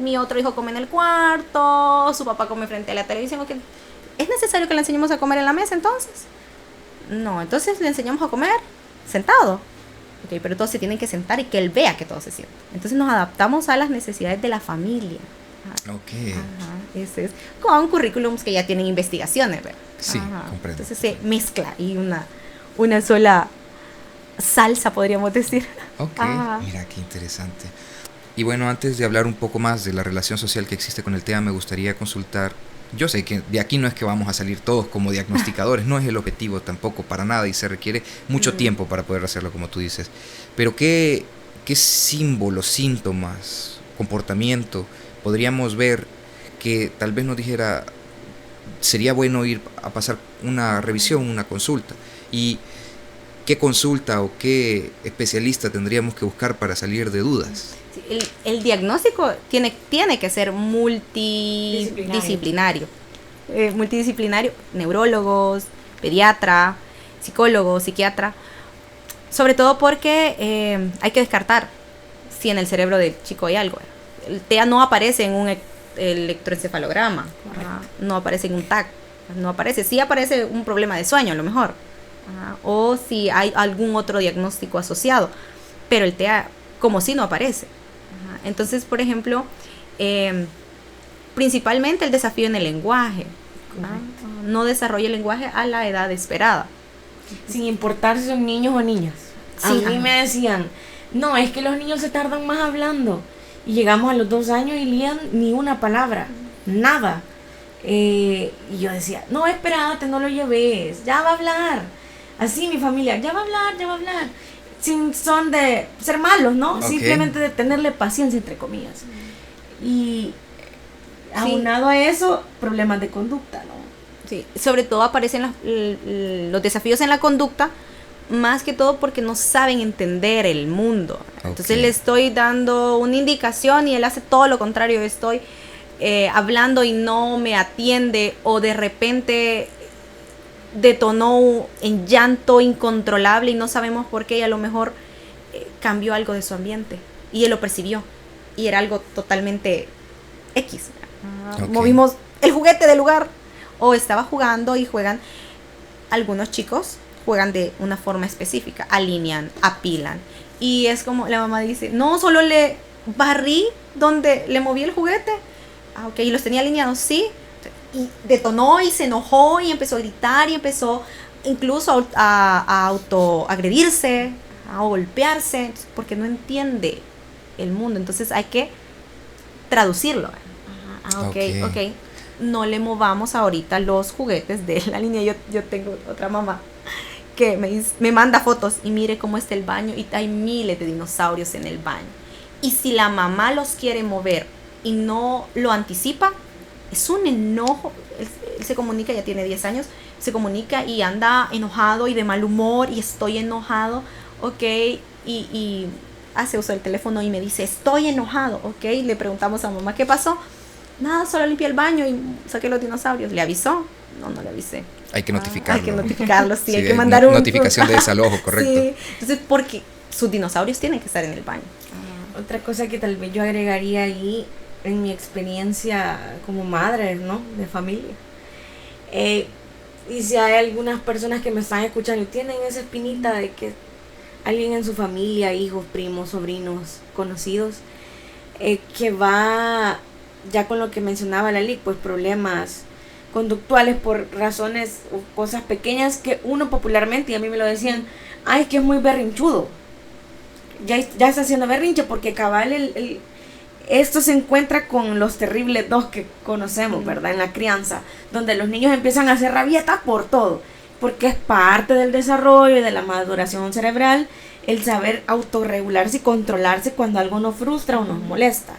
mi otro hijo come en el cuarto, su papá come frente a la televisión. Okay. ¿Es necesario que le enseñemos a comer en la mesa entonces? No, entonces le enseñamos a comer sentado. Ok, pero todos se tienen que sentar y que él vea que todos se sientan. Entonces nos adaptamos a las necesidades de la familia. Ok. Ese es con currículums que ya tienen investigaciones, ¿verdad? Sí, comprendo. Entonces se mezcla y una sola salsa, podríamos decir. Ok, mira qué interesante. Y bueno, antes de hablar un poco más de la relación social que existe con el TEA, me gustaría consultar. Yo sé que de aquí no es que vamos a salir todos como diagnosticadores, no es el objetivo tampoco para nada y se requiere mucho tiempo para poder hacerlo, como tú dices. Pero ¿qué símbolos, síntomas, comportamiento podríamos ver que tal vez nos dijera sería bueno ir a pasar una revisión, una consulta? ¿Y qué consulta o qué especialista tendríamos que buscar para salir de dudas? El diagnóstico tiene que ser multidisciplinario. Multidisciplinario, neurólogos, pediatra, psicólogo, psiquiatra. Sobre todo porque hay que descartar si en el cerebro del chico hay algo. El TEA no aparece en un electroencefalograma, no aparece en un TAC, no aparece. Sí aparece un problema de sueño a lo mejor, o si hay algún otro diagnóstico asociado, pero el TEA como si no aparece. Entonces, por ejemplo, principalmente el desafío en el lenguaje. No desarrolla el lenguaje a la edad esperada. Sin importar si son niños o niñas. A mí me decían, no, es que los niños se tardan más hablando. Y llegamos a los 2 años y Lian ni una palabra, nada. Y yo decía, no, espérate, no lo lleves, ya va a hablar. Así mi familia, ya va a hablar. Sin son de ser malos, ¿no? Okay. Simplemente de tenerle paciencia, entre comillas. Y aunado a eso, problemas de conducta, ¿no? Sí, sobre todo aparecen los desafíos en la conducta, más que todo porque no saben entender el mundo. Entonces le estoy dando una indicación y él hace todo lo contrario. Estoy hablando y no me atiende, o de repente detonó en llanto incontrolable y no sabemos por qué, y a lo mejor cambió algo de su ambiente y él lo percibió y era algo totalmente X. Movimos el juguete del lugar, o estaba jugando y juegan, algunos chicos juegan de una forma específica, alinean, apilan, y es como la mamá dice, no, solo le barrí donde le moví el juguete. Ok, y los tenía alineados, sí, y detonó y se enojó y empezó a gritar y empezó incluso a autoagredirse, a golpearse, porque no entiende el mundo. Entonces hay que traducirlo. Ok, no le movamos ahorita los juguetes de la línea. Yo tengo otra mamá que me manda fotos y mire cómo está el baño y hay miles de dinosaurios en el baño. Y si la mamá los quiere mover y no lo anticipa, es un enojo. Él se comunica, ya tiene 10 años, se comunica y anda enojado y de mal humor y estoy enojado, ok, y hace uso del teléfono y me dice, estoy enojado, ok, le preguntamos a mamá, ¿qué pasó? Nada, solo limpié el baño y saqué los dinosaurios. ¿Le avisó? No le avisé. Hay que notificarlo. Hay que notificarlo, sí, hay que hay mandar notificación de desalojo, correcto. Sí, entonces porque sus dinosaurios tienen que estar en el baño. Otra cosa que tal vez yo agregaría ahí, en mi experiencia como madre, ¿no?, de familia, y si hay algunas personas que me están escuchando y tienen esa espinita de que alguien en su familia, hijos, primos, sobrinos, conocidos, que va, ya con lo que mencionaba Lali, pues problemas conductuales por razones o cosas pequeñas que uno popularmente, y a mí me lo decían, ay, es que es muy berrinchudo, ya está haciendo berrinche, porque cabal esto se encuentra con los terribles dos que conocemos, ¿verdad?, en la crianza, donde los niños empiezan a hacer rabietas por todo, porque es parte del desarrollo y de la maduración cerebral el saber autorregularse y controlarse cuando algo nos frustra o nos molesta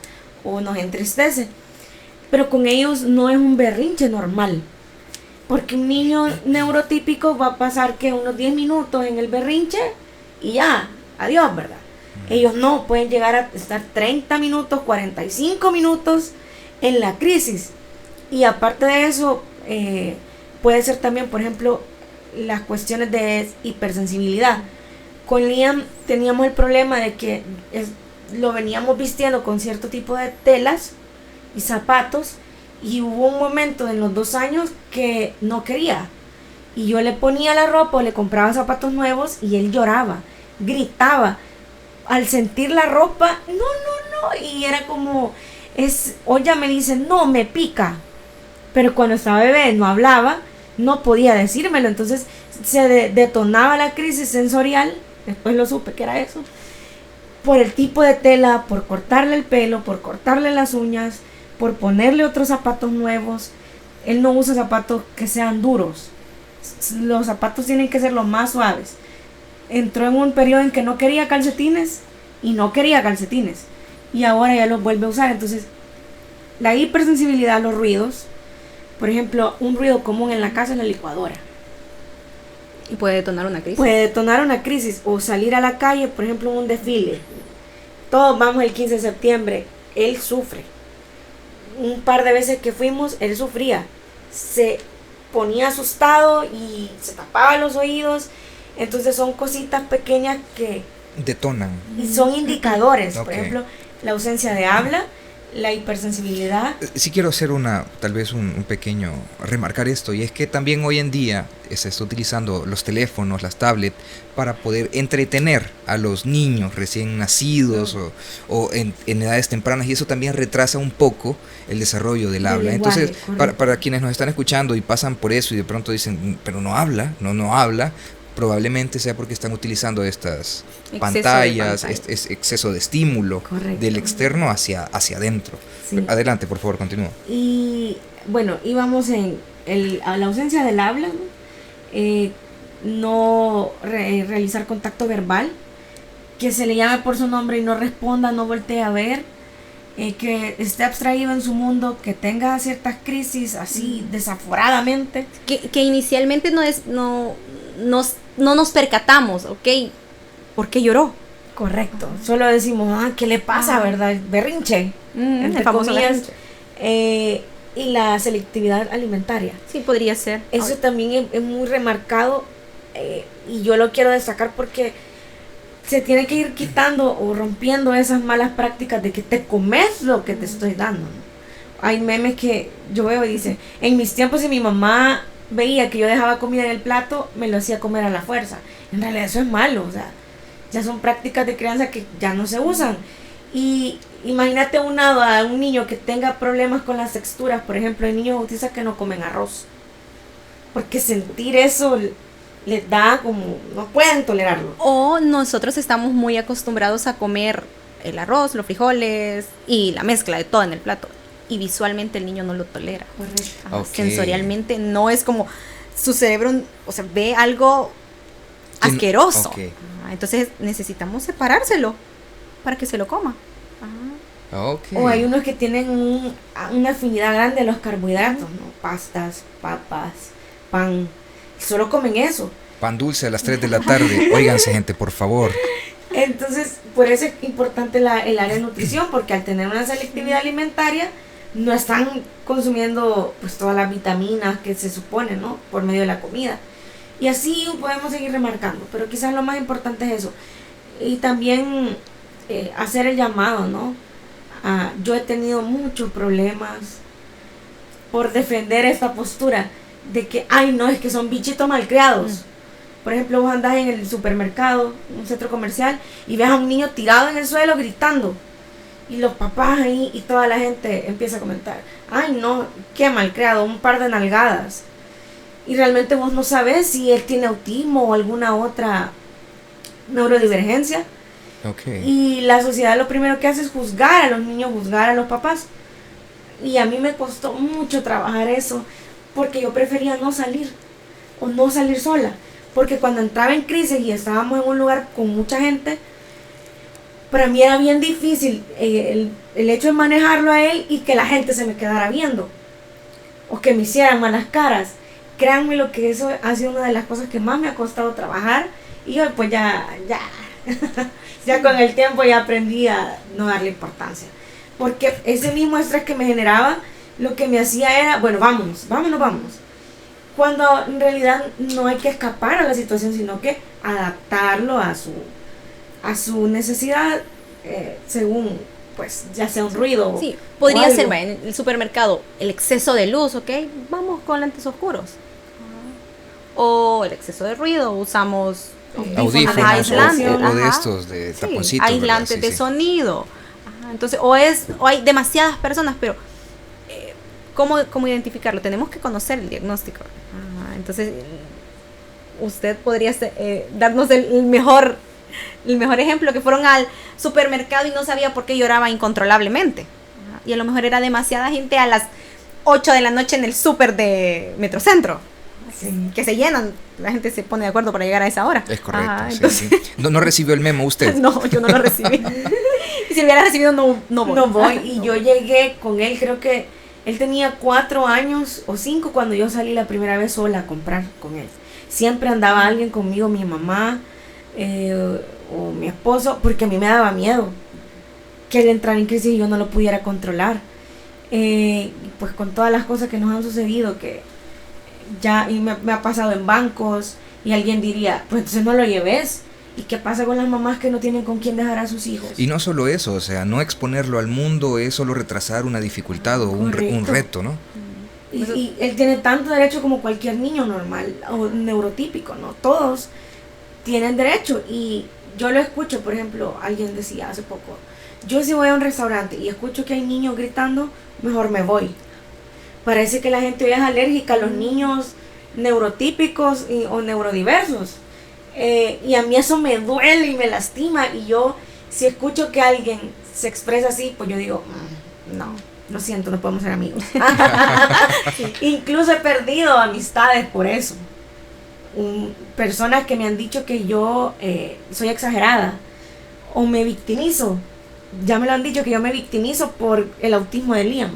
o nos entristece. Pero con ellos no es un berrinche normal, porque un niño neurotípico va a pasar que unos 10 minutos en el berrinche y ya, adiós, ¿verdad? Ellos no, pueden llegar a estar 30 minutos, 45 minutos en la crisis. Y aparte de eso, puede ser también, por ejemplo, las cuestiones de hipersensibilidad. Con Liam teníamos el problema de que lo veníamos vistiendo con cierto tipo de telas y zapatos, y hubo un momento en los 2 años que no quería, y yo le ponía la ropa o le compraba zapatos nuevos y él lloraba, gritaba al sentir la ropa, no, y era como, hoy ya me dice, no, me pica, pero cuando estaba bebé no hablaba, no podía decírmelo, entonces se detonaba la crisis sensorial. Después lo supe que era eso, por el tipo de tela, por cortarle el pelo, por cortarle las uñas, por ponerle otros zapatos nuevos. Él no usa zapatos que sean duros, los zapatos tienen que ser los más suaves. Entró en un periodo en que no quería calcetines y ahora ya los vuelve a usar. Entonces la hipersensibilidad a los ruidos, por ejemplo, un ruido común en la casa es la licuadora. Y puede detonar una crisis. O salir a la calle, por ejemplo, en un desfile. Todos vamos el 15 de septiembre. Él sufre. Un par de veces que fuimos, él sufría. Se ponía asustado y se tapaba los oídos. Entonces son cositas pequeñas que detonan. Y son indicadores. Por ejemplo, la ausencia de habla, la hipersensibilidad. Sí quiero hacer tal vez un pequeño, remarcar esto, y es que también hoy en día se está utilizando los teléfonos, las tablets, para poder entretener a los niños recién nacidos o en edades tempranas, y eso también retrasa un poco el desarrollo del habla. Entonces, para quienes nos están escuchando y pasan por eso y de pronto dicen, pero no habla, probablemente sea porque están utilizando estas pantallas, exceso de estímulo. Correcto. Del externo hacia adentro. Sí. Adelante, por favor, continúa. Y bueno, íbamos a la ausencia del habla, no realizar contacto verbal, que se le llame por su nombre y no responda, no voltee a ver, que esté abstraído en su mundo, que tenga ciertas crisis así desaforadamente. Que inicialmente no nos percatamos, ¿ok? ¿Por qué lloró? Correcto. Solo decimos, ¿qué le pasa, verdad? Berrinche. Entre el famoso comillas. berrinche. Y la selectividad alimentaria. Sí, podría ser. Eso también es muy remarcado, y yo lo quiero destacar porque se tiene que ir quitando o rompiendo esas malas prácticas de que te comes lo que te estoy dando, ¿no? Hay memes que yo veo y dice, en mis tiempos si mi mamá veía que yo dejaba comida en el plato, me lo hacía comer a la fuerza. En realidad eso es malo, o sea, ya son prácticas de crianza que ya no se usan. Y imagínate a un niño que tenga problemas con las texturas, por ejemplo, hay niños autistas que no comen arroz, porque sentir eso les da como, no pueden tolerarlo. O nosotros estamos muy acostumbrados a comer el arroz, los frijoles y la mezcla de todo en el plato. Y visualmente el niño no lo tolera. Correcto. Ajá, Ok. Sensorialmente no es como su cerebro, o sea, ve algo asqueroso. Ok. Ajá, entonces necesitamos separárselo para que se lo coma. Ajá. Ok. O hay unos que tienen una afinidad grande a los carbohidratos, ¿no? Pastas, papas, pan. Solo comen eso. Pan dulce a las 3 de la tarde. Óiganse, gente, por favor. Entonces, por eso es importante el área de nutrición, porque al tener una selectividad alimentaria, no están consumiendo pues todas las vitaminas que se supone, ¿no? Por medio de la comida. Y así podemos seguir remarcando, pero quizás lo más importante es eso. Y también hacer el llamado, ¿no? Yo he tenido muchos problemas por defender esta postura de que, ay no, es que son bichitos malcriados. Por ejemplo, vos andás en el supermercado, un centro comercial, y ves a un niño tirado en el suelo gritando. Y los papás ahí y toda la gente empieza a comentar, ay no, qué malcriado, un par de nalgadas. Y realmente vos no sabes si él tiene autismo o alguna otra neurodivergencia. Ok. Y la sociedad lo primero que hace es juzgar a los niños, juzgar a los papás. Y a mí me costó mucho trabajar eso, porque yo prefería no salir o no salir sola. Porque cuando entraba en crisis y estábamos en un lugar con mucha gente, para mí era bien difícil el hecho de manejarlo a él y que la gente se me quedara viendo o que me hicieran malas caras. Créanme lo que eso ha sido una de las cosas que más me ha costado trabajar, y hoy pues ya con el tiempo ya aprendí a no darle importancia, porque ese mismo estrés que me generaba lo que me hacía era, bueno, vámonos, cuando en realidad no hay que escapar a la situación, sino que adaptarlo a su necesidad, según pues ya sea un ruido. Sí, podría o ser, algo. en el supermercado, el exceso de luz, ¿ok? Vamos con lentes oscuros. O el exceso de ruido, usamos Audífonos aislantes, o de ajá. estos de Sí, taponcitos. aislantes ¿verdad? Sí, de sí. sonido. Ajá, entonces, o hay demasiadas personas, pero ¿cómo identificarlo? Tenemos que conocer el diagnóstico. Ajá, entonces, usted podría darnos el mejor ejemplo, que fueron al supermercado y no sabía por qué lloraba incontrolablemente. Ajá, y a lo mejor era demasiada gente a las 8 de la noche en el súper de Metrocentro. Sí. Que se llenan, la gente se pone de acuerdo para llegar a esa hora. Es correcto. Ajá, Sí, entonces, sí. No recibió el memo usted. no, yo no lo recibí. Y si lo hubiera recibido, no voy. No voy. Y yo llegué con él, creo que él tenía 4 años o 5 cuando yo salí la primera vez sola a comprar con él. Siempre andaba alguien conmigo, mi mamá o mi esposo, porque a mí me daba miedo que él entrara en crisis y yo no lo pudiera controlar. Pues con todas las cosas que nos han sucedido, que ya y me ha pasado en bancos, y alguien diría, pues entonces no lo lleves. ¿Y qué pasa con las mamás que no tienen con quién dejar a sus hijos? Y no solo eso, o sea, no exponerlo al mundo es solo retrasar una dificultad o un Correcto. reto, ¿no? Y él tiene tanto derecho como cualquier niño normal o neurotípico, ¿no? Todos tienen derecho. Y yo lo escucho, por ejemplo, alguien decía hace poco, yo si voy a un restaurante y escucho que hay niños gritando, mejor me voy. Parece que la gente hoy es alérgica a los niños neurotípicos o neurodiversos. Y a mí eso me duele y me lastima. Y yo, si escucho que alguien se expresa así, pues yo digo, no, lo siento, no podemos ser amigos. Incluso he perdido amistades por eso. Personas que me han dicho que yo soy exagerada o me victimizo ya me lo han dicho que yo me victimizo por el autismo de Liam.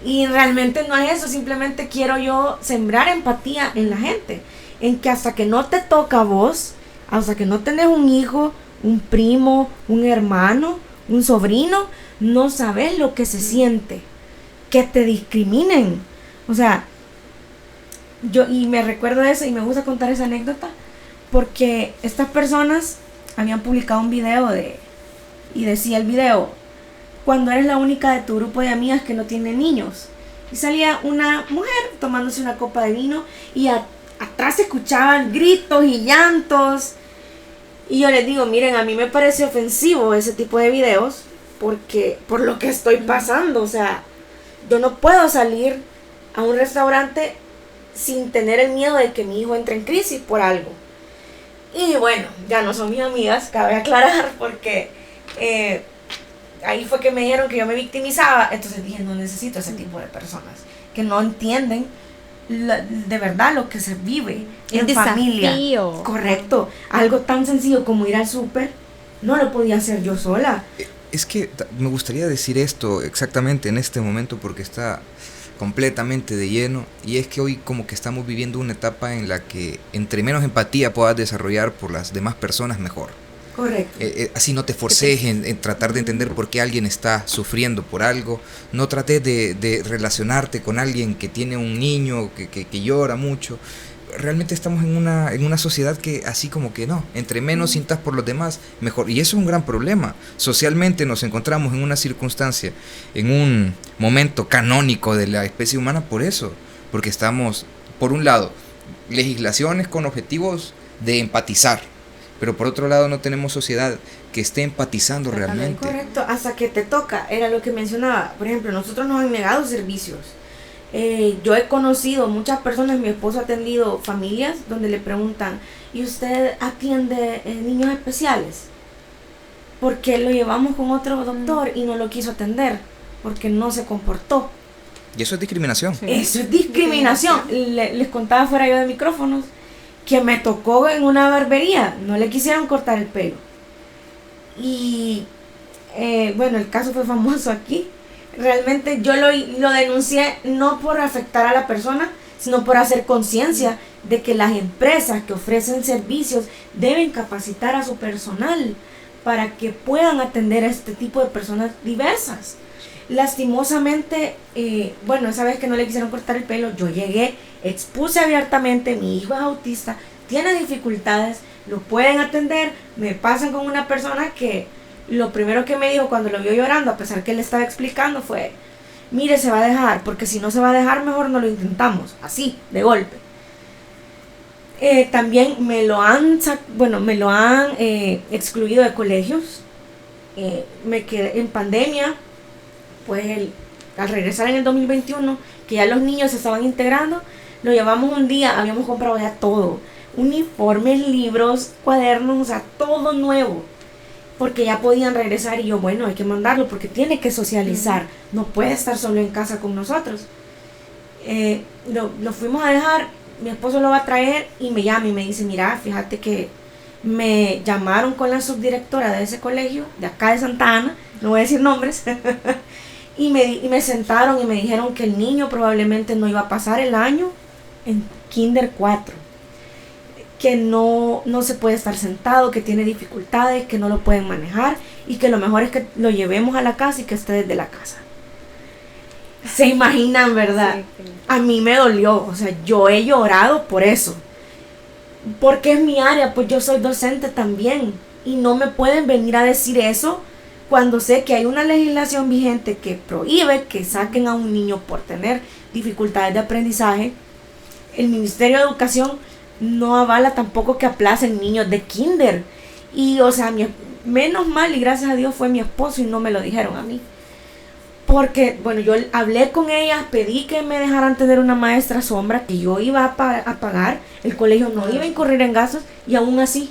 Y realmente no es eso, simplemente quiero yo sembrar empatía en la gente. En que hasta que no te toca a vos, hasta que no tenés un hijo, un primo, un hermano, un sobrino, no sabes lo que se siente. Que te discriminen. O sea, yo y me recuerdo de eso y me gusta contar esa anécdota porque estas personas habían publicado un video y decía el video: cuando eres la única de tu grupo de amigas que no tiene niños. Y salía una mujer tomándose una copa de vino y atrás se escuchaban gritos y llantos. Y yo les digo, miren, a mí me parece ofensivo ese tipo de videos porque por lo que estoy pasando. O sea, yo no puedo salir a un restaurante sin tener el miedo de que mi hijo entre en crisis por algo. Y bueno, ya no son mis amigas, cabe aclarar, porque ahí fue que me dijeron que yo me victimizaba. Entonces dije, no necesito ese tipo de personas que no entienden de verdad lo que se vive en familia. Correcto. Algo tan sencillo como ir al súper no lo podía hacer yo sola. Es que me gustaría decir esto exactamente en este momento porque está completamente de lleno, y es que hoy como que estamos viviendo una etapa en la que entre menos empatía puedas desarrollar por las demás personas, mejor. Correcto. Así no te forces en tratar de entender por qué alguien está sufriendo por algo. No trates de relacionarte con alguien que tiene un niño que llora mucho. Realmente estamos en una sociedad que así como que no, entre menos sientas por los demás, mejor. Y eso es un gran problema. Socialmente nos encontramos en una circunstancia, en un momento canónico de la especie humana por eso. Porque estamos, por un lado, legislaciones con objetivos de empatizar, pero por otro lado no tenemos sociedad que esté empatizando realmente. Correcto, hasta que te toca, era lo que mencionaba. Por ejemplo, nosotros nos han negado servicios. Yo he conocido muchas personas, mi esposo ha atendido familias donde le preguntan, ¿y usted atiende niños especiales? Porque lo llevamos con otro doctor y no lo quiso atender, porque no se comportó. Y eso es discriminación. Sí. Eso es discriminación. Les contaba fuera yo de micrófonos que me tocó en una barbería, no le quisieron cortar el pelo. Y bueno, el caso fue famoso aquí. Realmente yo lo denuncié no por afectar a la persona, sino por hacer conciencia de que las empresas que ofrecen servicios deben capacitar a su personal para que puedan atender a este tipo de personas diversas. Lastimosamente, bueno, esa vez que no le quisieron cortar el pelo, yo llegué, expuse abiertamente, mi hijo es autista, tiene dificultades, lo pueden atender, me pasan con una persona que lo primero que me dijo cuando lo vio llorando, a pesar que le estaba explicando, fue: mire, se va a dejar, porque si no se va a dejar, mejor no lo intentamos, así, de golpe. También me lo han excluido de colegios. Me quedé en pandemia, pues al regresar en el 2021, que ya los niños se estaban integrando, lo llevamos un día, habíamos comprado ya todo, uniformes, libros, cuadernos, o sea, todo nuevo, porque ya podían regresar. Y yo, bueno, hay que mandarlo porque tiene que socializar, no puede estar solo en casa con nosotros. Lo fuimos a dejar, mi esposo lo va a traer y me llama y me dice: mira, fíjate que me llamaron con la subdirectora de ese colegio, de acá de Santa Ana, no voy a decir nombres, y me sentaron y me dijeron que el niño probablemente no iba a pasar el año en Kinder 4. Que no se puede estar sentado, que tiene dificultades, que no lo pueden manejar y que lo mejor es que lo llevemos a la casa y que esté desde la casa. Se imaginan, ¿verdad? Sí. A mí me dolió, o sea, yo he llorado por eso. Porque es mi área, pues yo soy docente también y no me pueden venir a decir eso cuando sé que hay una legislación vigente que prohíbe que saquen a un niño por tener dificultades de aprendizaje. El Ministerio de Educación no avala tampoco que aplacen niños de kinder. Y o sea, menos mal y gracias a Dios fue mi esposo y no me lo dijeron a mí. Porque, bueno, yo hablé con ellas, pedí que me dejaran tener una maestra sombra que yo iba a pagar, el colegio no iba a incurrir en gastos y aún así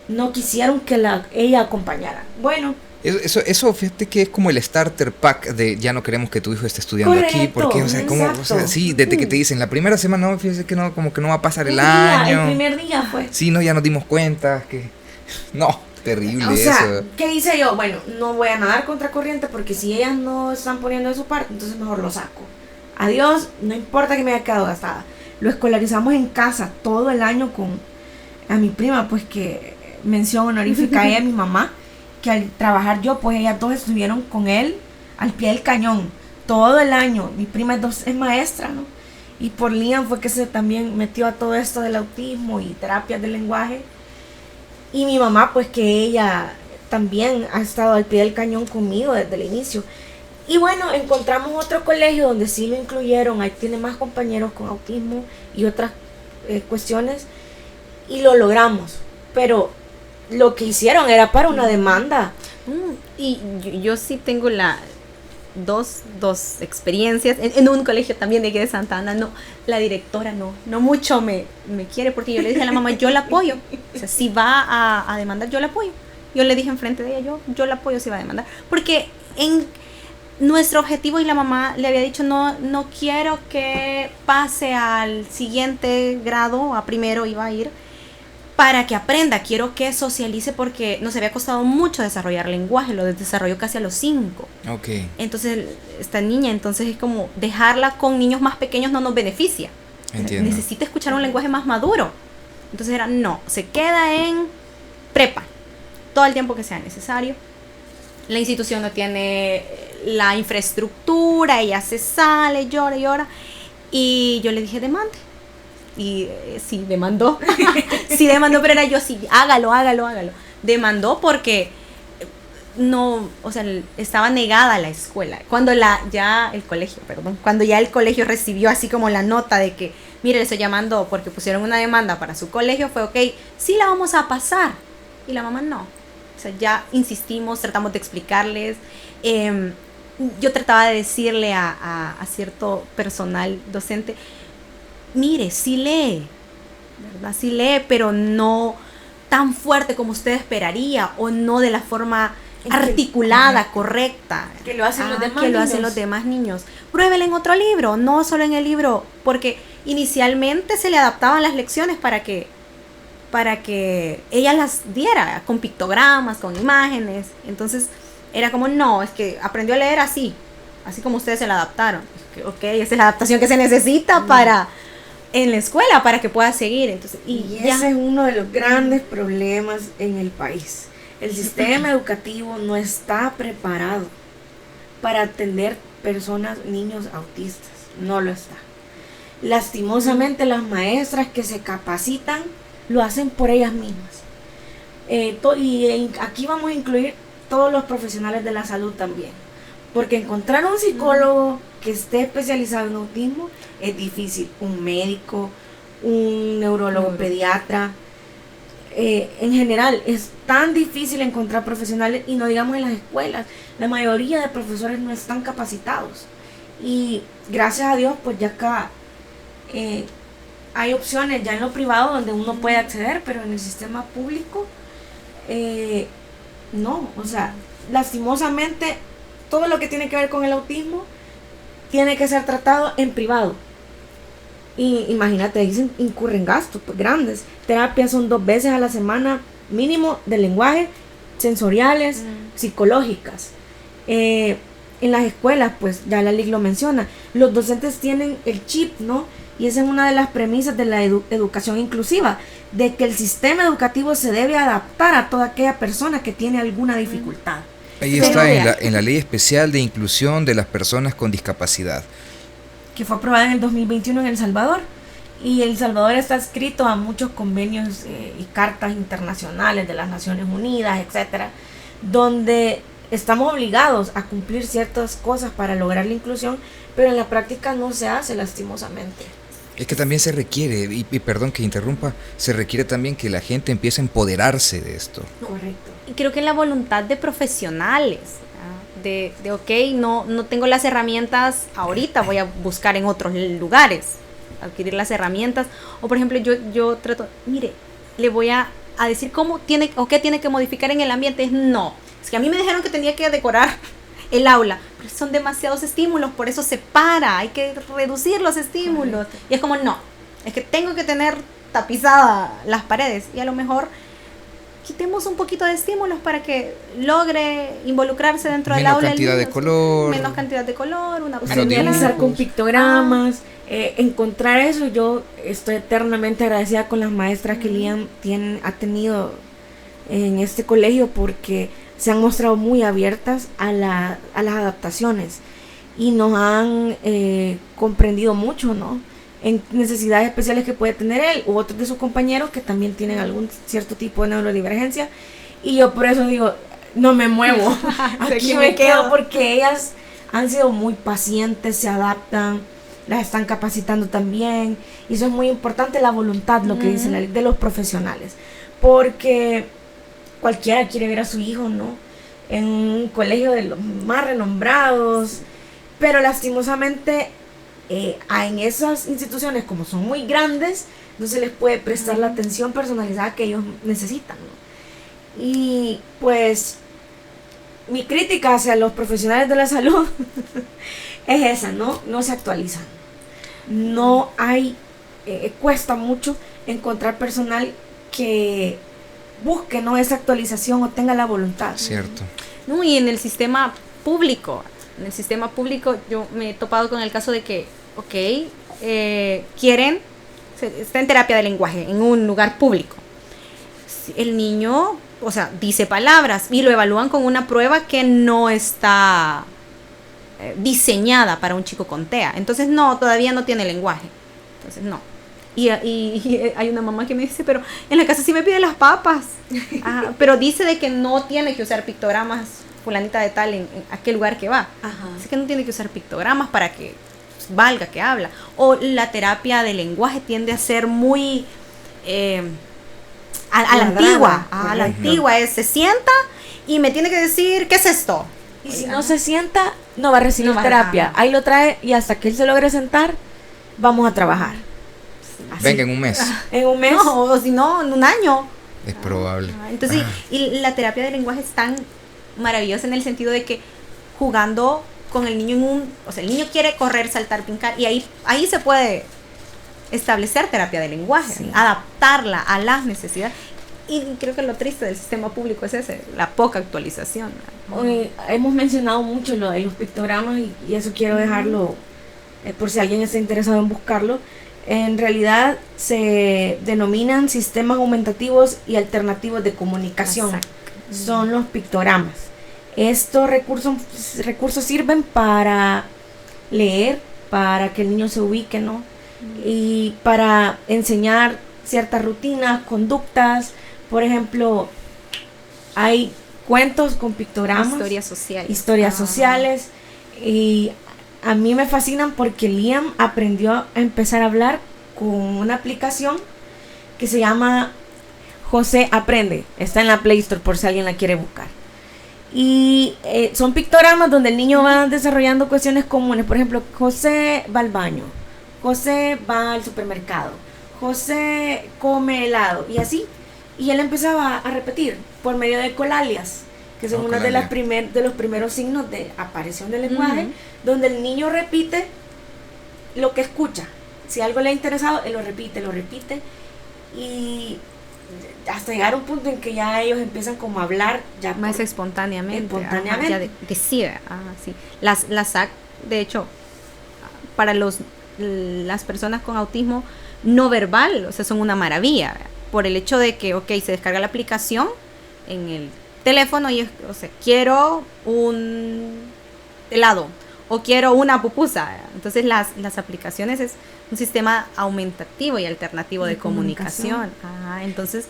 no quisieron que ella acompañara. Bueno. Eso, fíjate que es como el starter pack de ya no queremos que tu hijo esté estudiando. Correcto, aquí, porque, o sea, como, o sea, sí, desde que te dicen la primera semana, no, fíjese que no, como que no va a pasar el año. El primer día fue. Sí, no, ya nos dimos cuenta que no. Terrible O sea, eso. ¿qué hice yo? Bueno, no voy a nadar contra corriente porque si ellas no están poniendo de su parte, entonces mejor lo saco. Adiós, no importa que me haya quedado gastada. Lo escolarizamos en casa todo el año con a mi prima, pues que mención honorífica a ella, mi mamá, que al trabajar yo, pues ellas dos estuvieron con él al pie del cañón todo el año. Mi prima es maestra, ¿no? Y por Liam fue que se también metió a todo esto del autismo y terapias del lenguaje. Y mi mamá, pues que ella también ha estado al pie del cañón conmigo desde el inicio. Y bueno, encontramos otro colegio donde sí lo incluyeron, ahí tiene más compañeros con autismo y otras cuestiones, y lo logramos. Pero lo que hicieron era para una demanda. Y yo sí tengo dos experiencias en un colegio también de aquí de Santa Ana. No, la directora no mucho me quiere, porque yo le dije a la mamá, yo la apoyo, o sea, si va a demandar, yo la apoyo. Yo le dije enfrente de ella, yo la apoyo si va a demandar, porque en nuestro objetivo, y la mamá le había dicho, no quiero que pase al siguiente grado, a primero iba a ir, para que aprenda, quiero que socialice, porque nos había costado mucho desarrollar lenguaje, lo desarrolló casi a los 5. Ok. Entonces, esta niña, entonces es como dejarla con niños más pequeños no nos beneficia. Entiendo. Necesita escuchar un lenguaje más maduro. Entonces era, no, se queda en prepa, todo el tiempo que sea necesario. La institución no tiene la infraestructura, ella se sale, llora. Y yo le dije, demande. Y sí, demandó. Sí, demandó, pero era yo, sí, hágalo. Demandó porque no, o sea, estaba negada la escuela. Cuando ya el colegio recibió así como la nota de que, mire, le estoy llamando porque pusieron una demanda para su colegio, fue ok, sí la vamos a pasar. Y la mamá no. O sea, ya insistimos, tratamos de explicarles. Yo trataba de decirle a cierto personal docente, mire, sí lee, ¿verdad? Sí lee, pero no tan fuerte como usted esperaría, o no de la forma articulada, correcta. Que lo hacen los demás que lo niños. hacen los demás niños. Pruébele en otro libro, no solo en el libro, porque inicialmente se le adaptaban las lecciones para que ella las diera con pictogramas, con imágenes. Entonces era como, no, es que aprendió a leer así como ustedes se la adaptaron. Ok, esa es la adaptación que se necesita para en la escuela para que pueda seguir. Entonces, y ese es uno de los grandes problemas en el país. El sistema educativo no está preparado para atender niños autistas. No lo está. Lastimosamente, las maestras que se capacitan lo hacen por ellas mismas. Aquí vamos a incluir todos los profesionales de la salud también. Porque encontrar un psicólogo que esté especializado en autismo es difícil. Un médico, un neurólogo pediatra. En general es tan difícil encontrar profesionales, y no digamos en las escuelas. La mayoría de profesores no están capacitados. Y gracias a Dios, pues ya acá hay opciones ya en lo privado donde uno puede acceder, pero en el sistema público no. O sea, lastimosamente todo lo que tiene que ver con el autismo tiene que ser tratado en privado. Y imagínate, ahí incurren gastos grandes. Terapias son 2 veces a la semana mínimo de lenguaje, sensoriales, psicológicas. En las escuelas, pues ya la LIC lo menciona, los docentes tienen el chip, ¿no? Y esa es una de las premisas de la educación inclusiva, de que el sistema educativo se debe adaptar a toda aquella persona que tiene alguna dificultad. Ahí está en la Ley Especial de Inclusión de las Personas con Discapacidad, que fue aprobada en el 2021 en El Salvador. Y El Salvador está adscrito a muchos convenios y cartas internacionales de las Naciones Unidas, etcétera, donde estamos obligados a cumplir ciertas cosas para lograr la inclusión, pero en la práctica no se hace, lastimosamente. Es que también se requiere, y perdón que interrumpa, se requiere también que la gente empiece a empoderarse de esto. Correcto. Y creo que la voluntad de profesionales, de ok, no tengo las herramientas ahorita, voy a buscar en otros lugares, adquirir las herramientas. O por ejemplo, yo trato, mire, le voy a decir cómo tiene o qué tiene que modificar en el ambiente. No, es que a mí me dijeron que tenía que decorar el aula, pero son demasiados estímulos, por eso se para, hay que reducir los estímulos. Correcto. Y es como, no, es que tengo que tener tapizadas las paredes, y a lo mejor quitemos un poquito de estímulos para que logre involucrarse dentro del Menos aula. cantidad de color. Menos cantidad de color, una Menos Señalizar con dibujos. pictogramas, encontrar eso. Yo estoy eternamente agradecida con las maestras que Liam ha tenido en este colegio, porque se han mostrado muy abiertas a las adaptaciones y nos han comprendido mucho, ¿no? En necesidades especiales que puede tener él u otros de sus compañeros que también tienen algún cierto tipo de neurodivergencia. Y yo por eso digo, no me muevo, aquí me quedo, porque ellas han sido muy pacientes, se adaptan, las están capacitando también, y eso es muy importante, la voluntad, lo que dice la ley de los profesionales, porque cualquiera quiere ver a su hijo, ¿no?, en un colegio de los más renombrados, pero lastimosamente en esas instituciones, como son muy grandes, no se les puede prestar la atención personalizada que ellos necesitan, ¿no? Y pues mi crítica hacia los profesionales de la salud es esa, no se actualizan, no hay, cuesta mucho encontrar personal que busque, ¿no?, esa actualización o tenga la voluntad. Cierto. No, y en el sistema público yo me he topado con el caso de que, está en terapia de lenguaje en un lugar público. El niño, o sea, dice palabras y lo evalúan con una prueba que no está diseñada para un chico con TEA. Entonces, no, todavía no tiene lenguaje. Entonces, no. Y hay una mamá que me dice, pero en la casa sí me pide las papas. Pero dice de que no tiene que usar pictogramas, fulanita de tal, en aquel lugar que va. Así que no tiene que usar pictogramas para que valga que habla. O la terapia de lenguaje tiende a ser muy a la antigua. A la antigua se sienta y me tiene que decir, ¿qué es esto? Y si no se sienta, no va a recibir terapia. Ahí lo trae y hasta que él se logre sentar, vamos a trabajar. Así. Venga, en un mes. En un mes. No, o si no, en un año. Es probable. Entonces, y la terapia de lenguaje es tan maravillosa en el sentido de que jugando con el niño o sea, el niño quiere correr, saltar, brincar, y ahí se puede establecer terapia de lenguaje, adaptarla a las necesidades. Y creo que lo triste del sistema público es la poca actualización. Hemos mencionado mucho lo de los pictogramas y eso quiero dejarlo por si alguien está interesado en buscarlo. En realidad se denominan sistemas aumentativos y alternativos de comunicación. Exacto. Son los pictogramas. Estos recursos sirven para leer, para que el niño se ubique, ¿no? Y para enseñar ciertas rutinas, conductas. Por ejemplo, hay cuentos con pictogramas, historias sociales, y a mí me fascinan porque Liam aprendió a empezar a hablar con una aplicación que se llama José Aprende. Está en la Play Store por si alguien la quiere buscar. Y son pictogramas donde el niño va desarrollando cuestiones comunes. Por ejemplo, José va al baño, José va al supermercado, José come helado, y así. Y él empezaba a repetir por medio de colalias, que son uno de los primeros signos de aparición del lenguaje, donde el niño repite lo que escucha. Si algo le ha interesado, él lo repite, y hasta llegar a un punto en que ya ellos empiezan como a hablar ya más espontáneamente. Ya decide. Sí. Las SAC, de hecho, para las personas con autismo no verbal, o sea, son una maravilla, por el hecho de que, se descarga la aplicación en el teléfono y, quiero un helado o quiero una pupusa. Entonces las aplicaciones es un sistema aumentativo y alternativo de comunicación. Entonces,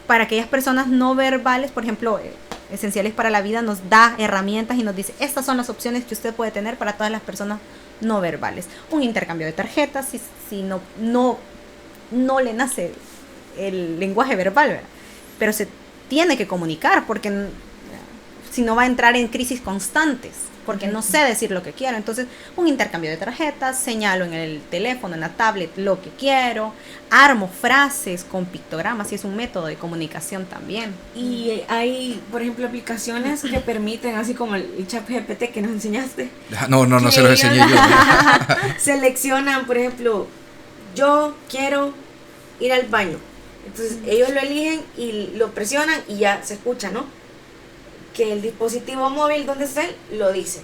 para aquellas personas no verbales, por ejemplo, Esenciales para la Vida nos da herramientas y nos dice, estas son las opciones que usted puede tener para todas las personas no verbales. Un intercambio de tarjetas, si no le nace el lenguaje verbal, ¿verdad? Pero se tiene que comunicar, porque si no va a entrar en crisis constantes, porque no sé decir lo que quiero. Entonces, un intercambio de tarjetas, señalo en el teléfono, en la tablet lo que quiero, armo frases con pictogramas, y es un método de comunicación también. Y hay, por ejemplo, aplicaciones que permiten, así como el ChatGPT que nos enseñaste. No se los enseñé yo. Seleccionan, por ejemplo, yo quiero ir al baño. Entonces ellos lo eligen y lo presionan y ya se escucha, ¿no? Que el dispositivo móvil donde está él lo dice.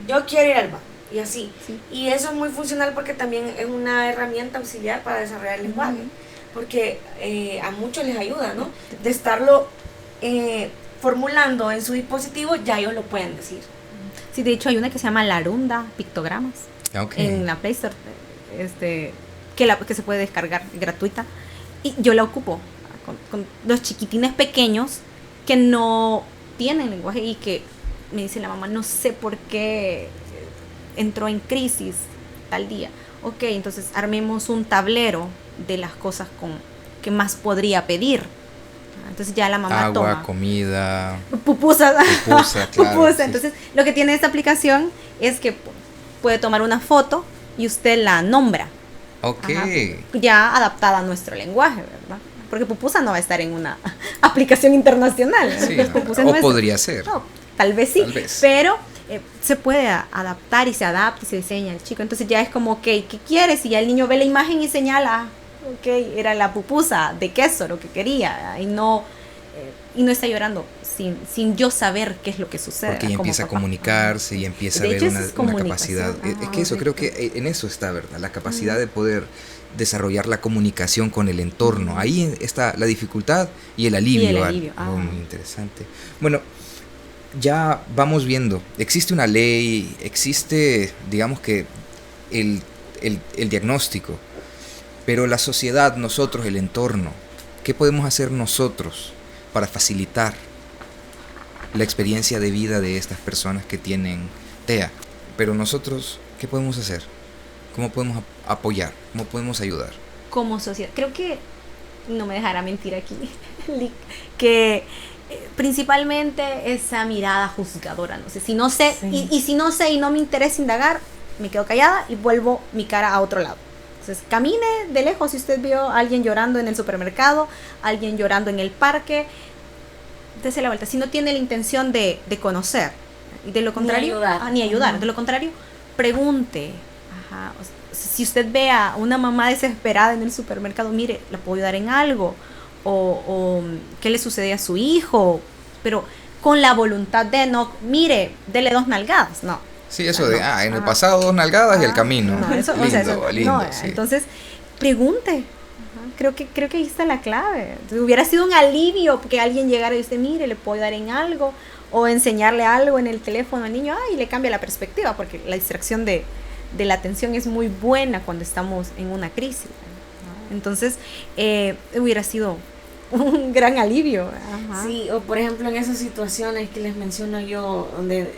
Yo quiero ir al banco. Y así. Sí. Y eso es muy funcional porque también es una herramienta auxiliar para desarrollar el lenguaje. Porque a muchos les ayuda, ¿no? De estarlo formulando en su dispositivo, ya ellos lo pueden decir. Sí, de hecho hay una que se llama Larunda Pictogramas Okay. en la Play Store, que se puede descargar gratuita. Y yo la ocupo con los chiquitines pequeños que no tienen lenguaje y que me dice la mamá, no sé por qué entró en crisis tal día. Ok, entonces armemos un tablero de las cosas que más podría pedir. Entonces ya la mamá Agua, toma. comida, Pupusa, pupusa, claro. pupusa. Sí. Entonces, lo que tiene esta aplicación es que puede tomar una foto y usted la nombra. Ok. Ajá, ya adaptada a nuestro lenguaje, ¿verdad? Porque pupusa no va a estar en una aplicación internacional. Sí, Entonces, pupusa o no es- podría ser. no, tal vez sí, Tal vez. pero se puede adaptar y se adapta y se diseña el chico. Entonces ya es como, ok, ¿qué quieres? Y ya el niño ve la imagen y señala, ok, era la pupusa de queso lo que quería, y no está llorando sin yo saber qué es lo que sucede. Porque ella como empieza a papá. comunicarse y empieza De a ver hecho, una, eso es una comunicación. capacidad. Es Ajá, que eso, creo que en eso está, ¿verdad? La capacidad de poder desarrollar la comunicación con el entorno. Ahí está la dificultad y el alivio. Y el alivio, Muy interesante. Bueno, ya vamos viendo. Existe una ley, existe, digamos que, el diagnóstico, pero la sociedad, nosotros, el entorno, ¿qué podemos hacer nosotros para facilitar la experiencia de vida de estas personas que tienen TEA? Pero nosotros, ¿qué podemos hacer? ¿Cómo podemos apoyar? ¿Cómo podemos ayudar? Como sociedad, creo que no me dejará mentir aquí, Lick, que principalmente esa mirada juzgadora, no sé, si no sé, Sí. y si no sé y no me interesa indagar, me quedo callada y vuelvo mi cara a otro lado. Entonces, camine de lejos si usted vio a alguien llorando en el supermercado, alguien llorando en el parque, dése la vuelta. Si no tiene la intención de conocer, y de lo contrario, ayudar. ni ayudar, Ajá. de lo contrario, pregunte. Ajá, o sea, si usted ve a una mamá desesperada en el supermercado, mire, ¿la puedo ayudar en algo? O ¿qué le sucede a su hijo? Pero con la voluntad de no, mire, dele 2 nalgadas, no. Sí, eso No, de, en el ajá. pasado 2 nalgadas y el Ah, camino. no, eso, lindo, o sea, eso- lindo, no, sí. entonces, pregunte. Ajá, creo que ahí está la clave. Entonces, hubiera sido un alivio que alguien llegara y usted, mire, le puedo dar en algo, o enseñarle algo en el teléfono al niño, y le cambia la perspectiva, porque la distracción de la atención es muy buena cuando estamos en una crisis. ¿no? Entonces, hubiera sido un gran alivio. Ajá. Sí, o por ejemplo en esas situaciones que les menciono yo, donde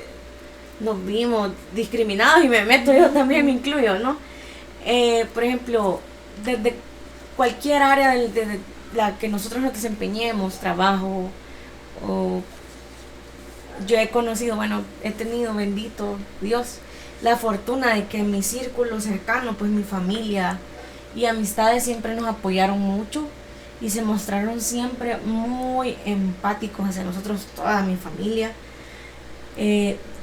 nos vimos discriminados y me meto yo también, me incluyo, ¿no? Por ejemplo, desde cualquier área de la que nosotros nos desempeñemos, trabajo, o yo he conocido, bueno, he tenido, bendito Dios, la fortuna de que en mi círculo cercano, pues mi familia y amistades siempre nos apoyaron mucho y se mostraron siempre muy empáticos hacia nosotros, toda mi familia.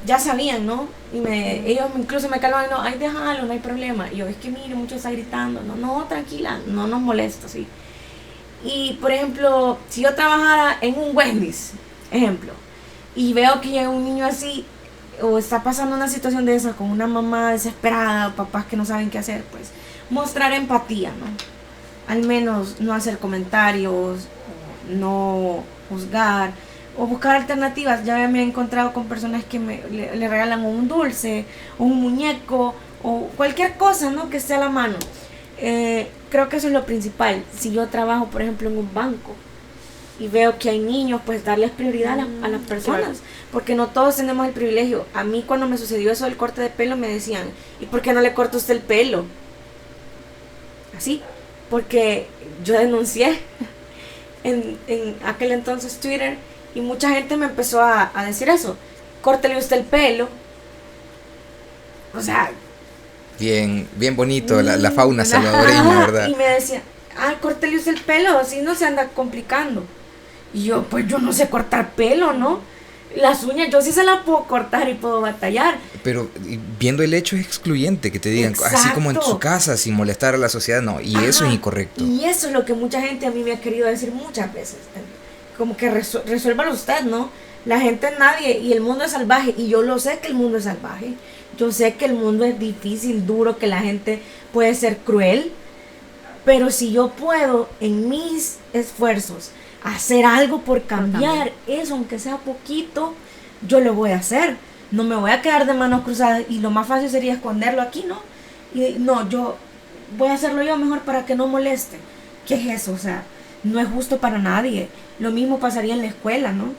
Ya sabían, ¿no? Y ellos incluso me calman, no, ay, déjalo, no hay problema. Y yo, es que mire, mucho está gritando, no, tranquila, no nos molesta, sí. Y por ejemplo, si yo trabajara en un Wendy's, ejemplo, y veo que llega un niño así, o está pasando una situación de esa con una mamá desesperada, o papás que no saben qué hacer, pues mostrar empatía, ¿no? Al menos no hacer comentarios, no juzgar, o buscar alternativas. Ya me he encontrado con personas que le regalan un dulce, o un muñeco, o cualquier cosa, ¿no? Que esté a la mano. Creo que eso es lo principal. Si yo trabajo, por ejemplo, en un banco y veo que hay niños, pues darles prioridad a las personas, porque no todos tenemos el privilegio. A mí cuando me sucedió eso del corte de pelo me decían, ¿y por qué no le corta usted el pelo? Así, porque yo denuncié en aquel entonces Twitter y mucha gente me empezó a decir eso, córtele usted el pelo. O sea, Bien bonito la fauna salvadoreña, ¿verdad? Y me decía, córtele usted el pelo, así no se anda complicando. Y yo, pues yo no sé cortar pelo, ¿no? Las uñas yo sí se las puedo cortar y puedo batallar, Pero viendo el hecho es excluyente que te digan, así Exacto. como en su casa, sin molestar a la sociedad, no, y Ajá. eso es incorrecto. Y eso es lo que mucha gente a mí me ha querido decir muchas veces. Como que resuélvalo usted, ¿no? La gente es nadie y el mundo es salvaje. Y yo lo sé que el mundo es salvaje. Yo sé que el mundo es difícil, duro, que la gente puede ser cruel. Pero si yo puedo en mis esfuerzos hacer algo por cambiar eso, aunque sea poquito, yo lo voy a hacer. No me voy a quedar de manos cruzadas y lo más fácil sería esconderlo aquí, ¿no? Y no, yo voy a hacerlo yo mejor para que no moleste. ¿Qué es eso? O sea, no es justo para nadie. Lo mismo pasaría en la escuela, ¿no?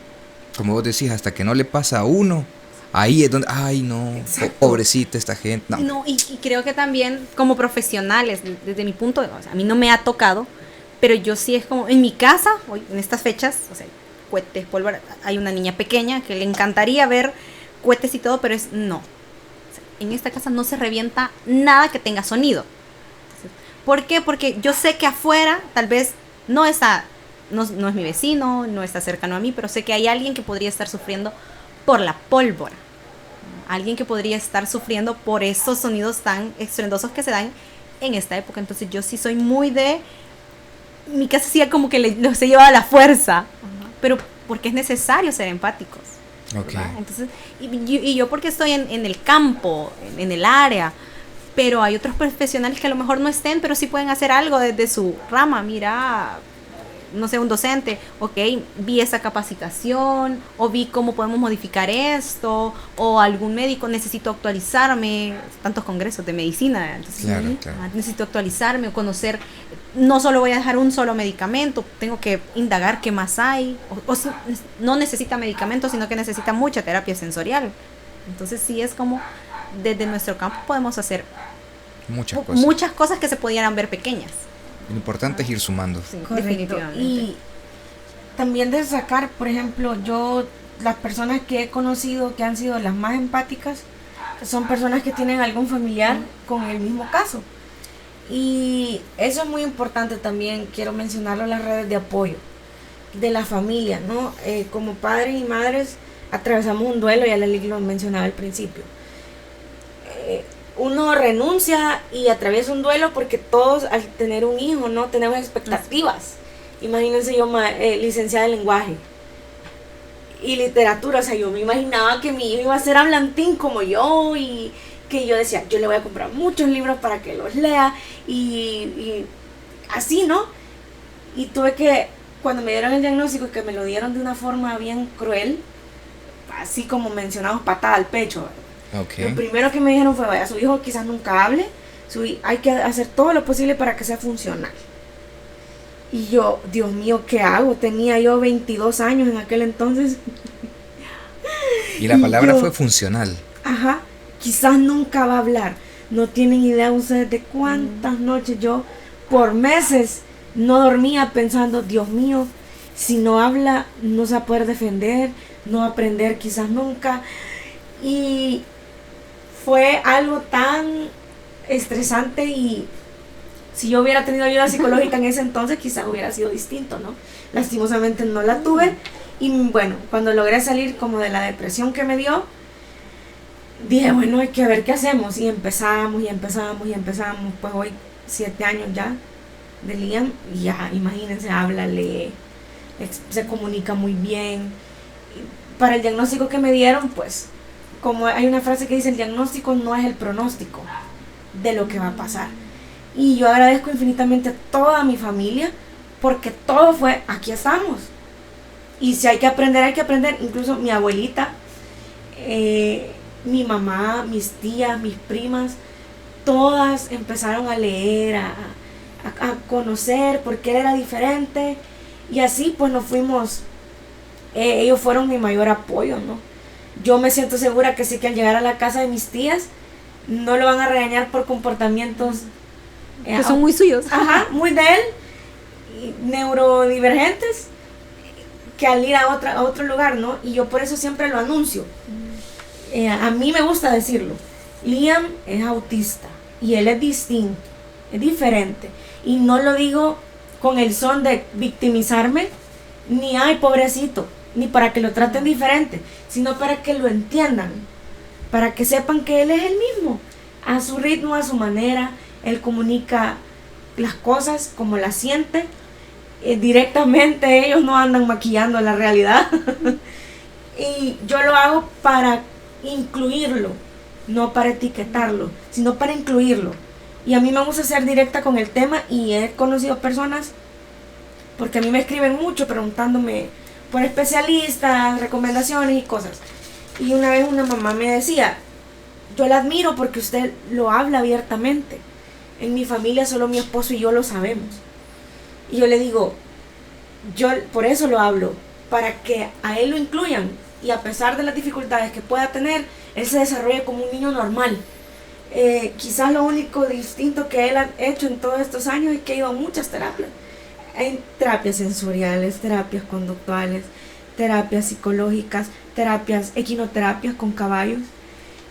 Como vos decís, hasta que no le pasa a uno, ahí es donde, ay no, pobrecita esta gente. No. No, y creo que también como profesionales, desde mi punto de vista, a mí no me ha tocado, pero yo sí es como, en mi casa, hoy en estas fechas, o sea, cohetes, pólvora, hay una niña pequeña que le encantaría ver cohetes y todo, pero no. O sea, en esta casa no se revienta nada que tenga sonido. ¿Por qué? Porque yo sé que afuera tal vez no es mi vecino, no está cercano a mí, pero sé que hay alguien que podría estar sufriendo por la pólvora. Alguien que podría estar sufriendo por esos sonidos tan estruendosos que se dan en esta época. Entonces yo sí soy muy de... Mi casa sí como que los he llevado a la fuerza, pero porque es necesario ser empáticos. Okay. Entonces, y yo porque estoy en el campo, en el área, pero hay otros profesionales que a lo mejor no estén, pero sí pueden hacer algo desde su rama. Mira, no sé, un docente, ok, vi esa capacitación, o vi cómo podemos modificar esto, o algún médico, necesito actualizarme, tantos congresos de medicina, entonces, Claro. necesito actualizarme o conocer, no solo voy a dejar un solo medicamento, tengo que indagar qué más hay, o si no necesita medicamentos, sino que necesita mucha terapia sensorial. Entonces sí es como, desde nuestro campo podemos hacer Muchas cosas. que se pudieran ver pequeñas. Lo importante es ir sumando. Sí, Correcto. definitivamente. Y también de sacar, por ejemplo, yo, las personas que he conocido que han sido las más empáticas, son personas que tienen algún familiar con el mismo caso. Y eso es muy importante también, quiero mencionarlo, las redes de apoyo de la familia, ¿no? Como padres y madres atravesamos un duelo, ya Leli lo mencionaba al principio. Uno renuncia y atraviesa un duelo porque todos al tener un hijo, ¿no? Tenemos expectativas. Imagínense yo, licenciada en lenguaje y literatura, o sea, yo me imaginaba que mi hijo iba a ser hablantín como yo y que yo decía, yo le voy a comprar muchos libros para que los lea y así, ¿no? Y tuve que, cuando me dieron el diagnóstico, que me lo dieron de una forma bien cruel, así como mencionamos, patada al pecho, ¿verdad? Okay. Lo primero que me dijeron fue, vaya, su hijo quizás nunca hable, hay que hacer todo lo posible para que sea funcional. Y yo, Dios mío, ¿qué hago? Tenía yo 22 años en aquel entonces. Y la palabra yo, fue funcional. Ajá, quizás nunca va a hablar. No tienen idea ustedes de cuántas noches yo, por meses, no dormía pensando, Dios mío, si no habla, no se va a poder defender, no va a aprender quizás nunca. Y fue algo tan estresante, y si yo hubiera tenido ayuda psicológica en ese entonces quizás hubiera sido distinto, ¿no? Lastimosamente no la tuve, y bueno, cuando logré salir como de la depresión que me dio, dije, bueno, hay que ver qué hacemos, y empezamos, pues hoy 7 años ya de Liam, y ya, imagínense, habla, lee, se comunica muy bien. Para el diagnóstico que me dieron, pues, como hay una frase que dice, el diagnóstico no es el pronóstico de lo que va a pasar. Y yo agradezco infinitamente a toda mi familia, porque todo fue, aquí estamos. Y si hay que aprender, incluso mi abuelita, mi mamá, mis tías, mis primas, todas empezaron a leer, a conocer por qué era diferente, y así pues nos fuimos, ellos fueron mi mayor apoyo, ¿no? Yo me siento segura que sí, que al llegar a la casa de mis tías no lo van a regañar por comportamientos que son muy suyos. Ajá, muy de él, y neurodivergentes, que al ir a otro lugar, ¿no? Y yo por eso siempre lo anuncio. A mí me gusta decirlo. Liam es autista y él es distinto, es diferente. Y no lo digo con el son de victimizarme, ni ay, pobrecito, ni para que lo traten diferente, sino para que lo entiendan, para que sepan que él es el mismo, a su ritmo, a su manera. Él comunica las cosas como las siente, directamente. Ellos no andan maquillando la realidad. Y yo lo hago para incluirlo, no para etiquetarlo, sino para incluirlo. Y a mí me gusta ser directa con el tema, y he conocido personas, porque a mí me escriben mucho preguntándome por especialistas, recomendaciones y cosas. Y una vez una mamá me decía: yo la admiro porque usted lo habla abiertamente. En mi familia solo mi esposo y yo lo sabemos. Y yo le digo, yo por eso lo hablo, para que a él lo incluyan, y a pesar de las dificultades que pueda tener, él se desarrolle como un niño normal. Quizás lo único distinto que él ha hecho en todos estos años es que ha ido a muchas terapias. Hay terapias sensoriales, terapias conductuales, terapias psicológicas, terapias, equinoterapias con caballos.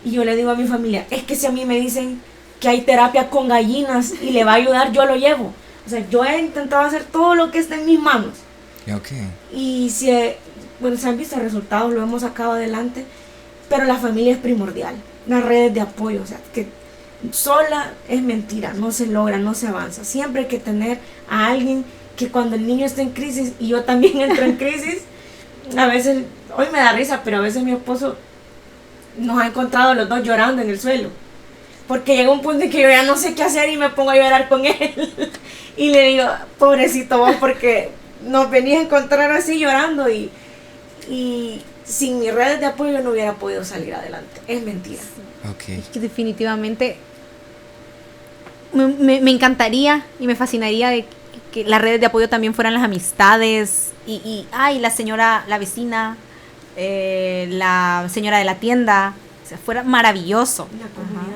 Y yo le digo a mi familia, es que si a mí me dicen que hay terapia con gallinas y le va a ayudar, yo lo llevo. O sea, yo he intentado hacer todo lo que está en mis manos. Okay. Y bueno, se han visto resultados, lo hemos sacado adelante, pero la familia es primordial, las redes de apoyo. O sea, que sola es mentira, no se logra, no se avanza. Siempre hay que tener a alguien que cuando el niño está en crisis, y yo también entro en crisis, a veces, hoy me da risa, pero a veces mi esposo nos ha encontrado los dos llorando en el suelo, porque llega un punto en que yo ya no sé qué hacer y me pongo a llorar con él. Y le digo, pobrecito vos, porque nos venís a encontrar así llorando, y sin mis redes de apoyo no hubiera podido salir adelante. Es mentira. Okay. Es que definitivamente me encantaría y me fascinaría de que las redes de apoyo también fueran las amistades y la señora, la vecina, la señora de la tienda, o sea, fuera maravilloso.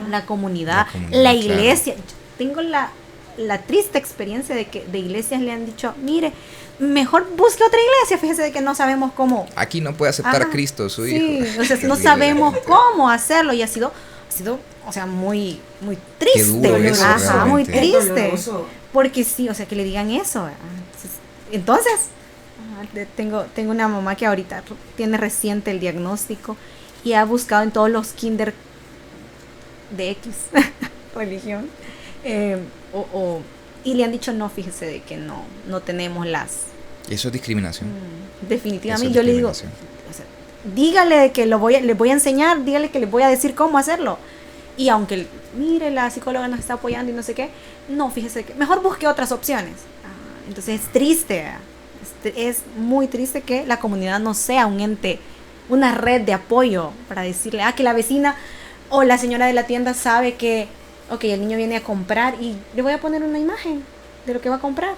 La comunidad, la iglesia. Claro. Tengo la triste experiencia de que de iglesias le han dicho, mire, mejor busque otra iglesia, fíjese de que no sabemos cómo. Aquí no puede aceptar a Cristo, su hijo. Sí, o sea, no sabemos cómo hacerlo, y ha sido, o sea, muy triste. Qué duro eso, muy realmente. triste. Porque sí, o sea, que le digan eso. Entonces, tengo una mamá que ahorita tiene reciente el diagnóstico y ha buscado en todos los kinder de X religión, y le han dicho no, fíjese de que no tenemos las. Eso es discriminación. Definitivamente. Yo le digo, o sea, dígale de que le voy a enseñar, dígale que le voy a decir cómo hacerlo. Y aunque, mire, la psicóloga nos está apoyando y no sé qué, no, fíjese que mejor busque otras opciones. Entonces es triste, es muy triste que la comunidad no sea un ente, una red de apoyo para decirle, que la vecina o la señora de la tienda sabe que, el niño viene a comprar y le voy a poner una imagen de lo que va a comprar.